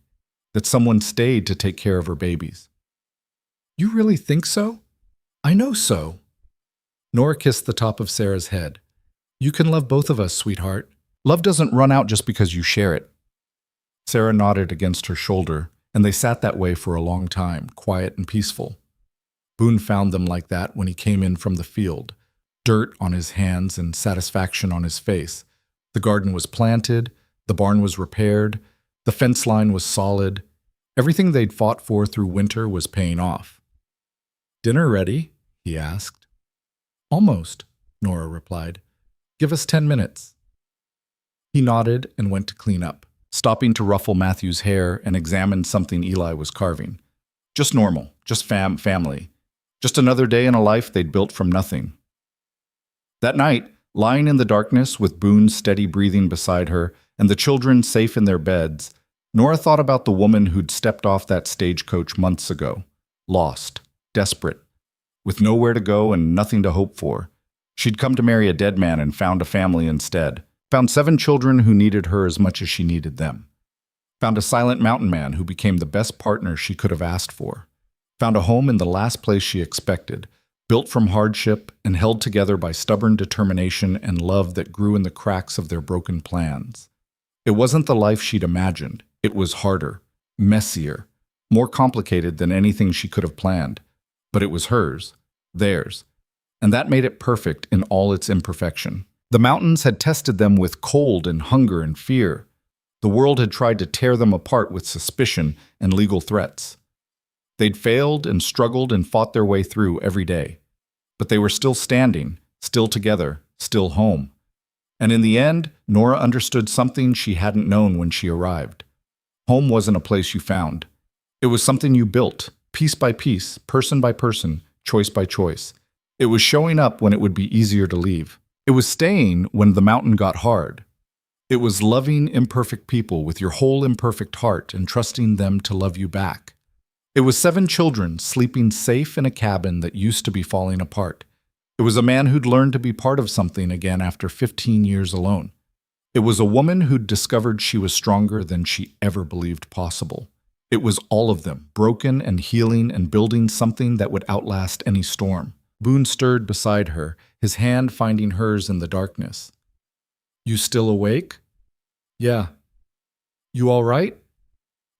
that someone stayed to take care of her babies." "You really think so?" "I know so." Nora kissed the top of Sarah's head. "You can love both of us, sweetheart. Love doesn't run out just because you share it." Sarah nodded against her shoulder, and they sat that way for a long time, quiet and peaceful. Boon found them like that when he came in from the field, dirt on his hands and satisfaction on his face. The garden was planted, the barn was repaired, the fence line was solid. Everything they'd fought for through winter was paying off. "Dinner ready?" he asked. "Almost," Nora replied. "Give us 10 minutes." He nodded and went to clean up, stopping to ruffle Matthew's hair and examine something Eli was carving. Just normal, just family. Just another day in a life they'd built from nothing. That night, lying in the darkness with Boon's steady breathing beside her and the children safe in their beds, Nora thought about the woman who'd stepped off that stagecoach months ago, lost, desperate, with nowhere to go and nothing to hope for. She'd come to marry a dead man and found a family instead. Found 7 children who needed her as much as she needed them. Found a silent mountain man who became the best partner she could have asked for. Found a home in the last place she expected, built from hardship and held together by stubborn determination and love that grew in the cracks of their broken plans. It wasn't the life she'd imagined. It was harder, messier, more complicated than anything she could have planned. But it was hers, theirs, and that made it perfect in all its imperfection. The mountains had tested them with cold and hunger and fear. The world had tried to tear them apart with suspicion and legal threats. They'd failed and struggled and fought their way through every day. But they were still standing, still together, still home. And in the end, Nora understood something she hadn't known when she arrived. Home wasn't a place you found. It was something you built, piece by piece, person by person, choice by choice. It was showing up when it would be easier to leave. It was staying when the mountain got hard. It was loving imperfect people with your whole imperfect heart and trusting them to love you back. It was 7 children sleeping safe in a cabin that used to be falling apart. It was a man who'd learned to be part of something again after 15 years alone. It was a woman who'd discovered she was stronger than she ever believed possible. It was all of them, broken and healing and building something that would outlast any storm. Boon stirred beside her, his hand finding hers in the darkness. "You still awake?" "Yeah." "You all right?"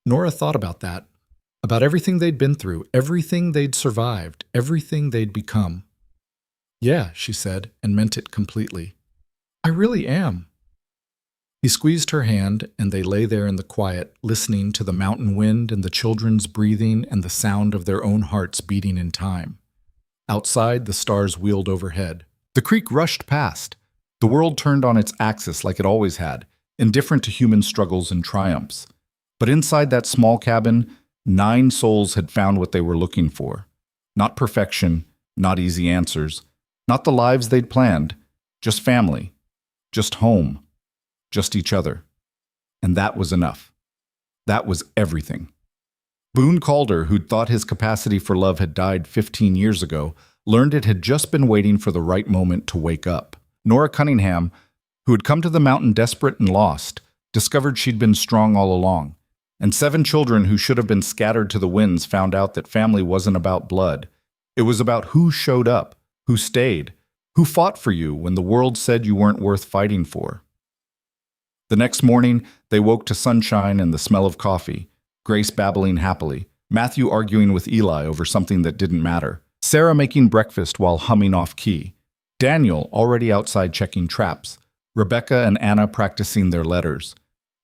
Nora thought about that. About everything they'd been through, everything they'd survived, everything they'd become. "Yeah," she said, and meant it completely. "I really am." He squeezed her hand, and they lay there in the quiet, listening to the mountain wind and the children's breathing and the sound of their own hearts beating in time. Outside, the stars wheeled overhead. The creek rushed past. The world turned on its axis like it always had, indifferent to human struggles and triumphs. But inside that small cabin, 9 souls had found what they were looking for. Not perfection, not easy answers, not the lives they'd planned, just family, just home, just each other. And that was enough. That was everything. Boon Calder, who'd thought his capacity for love had died 15 years ago, learned it had just been waiting for the right moment to wake up. Nora Cunningham, who had come to the mountain desperate and lost, discovered she'd been strong all along. And 7 children who should have been scattered to the winds found out that family wasn't about blood. It was about who showed up, who stayed, who fought for you when the world said you weren't worth fighting for. The next morning, they woke to sunshine and the smell of coffee, Grace babbling happily, Matthew arguing with Eli over something that didn't matter, Sarah making breakfast while humming off-key, Daniel already outside checking traps, Rebecca and Anna practicing their letters.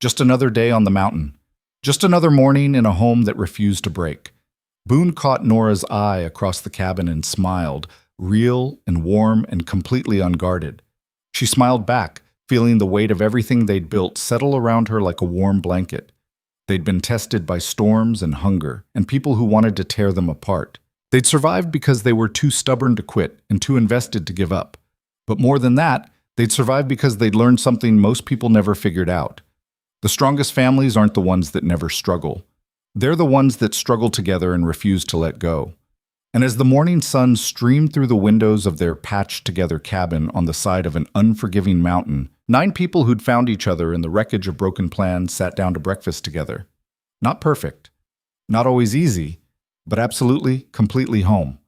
Just another day on the mountain. Just another morning in a home that refused to break. Boon caught Nora's eye across the cabin and smiled, real and warm and completely unguarded. She smiled back, feeling the weight of everything they'd built settle around her like a warm blanket. They'd been tested by storms and hunger, and people who wanted to tear them apart. They'd survived because they were too stubborn to quit and too invested to give up. But more than that, they'd survived because they'd learned something most people never figured out. The strongest families aren't the ones that never struggle. They're the ones that struggle together and refuse to let go. And as the morning sun streamed through the windows of their patched-together cabin on the side of an unforgiving mountain, 9 people who'd found each other in the wreckage of broken plans sat down to breakfast together. Not perfect, not always easy, but absolutely, completely home.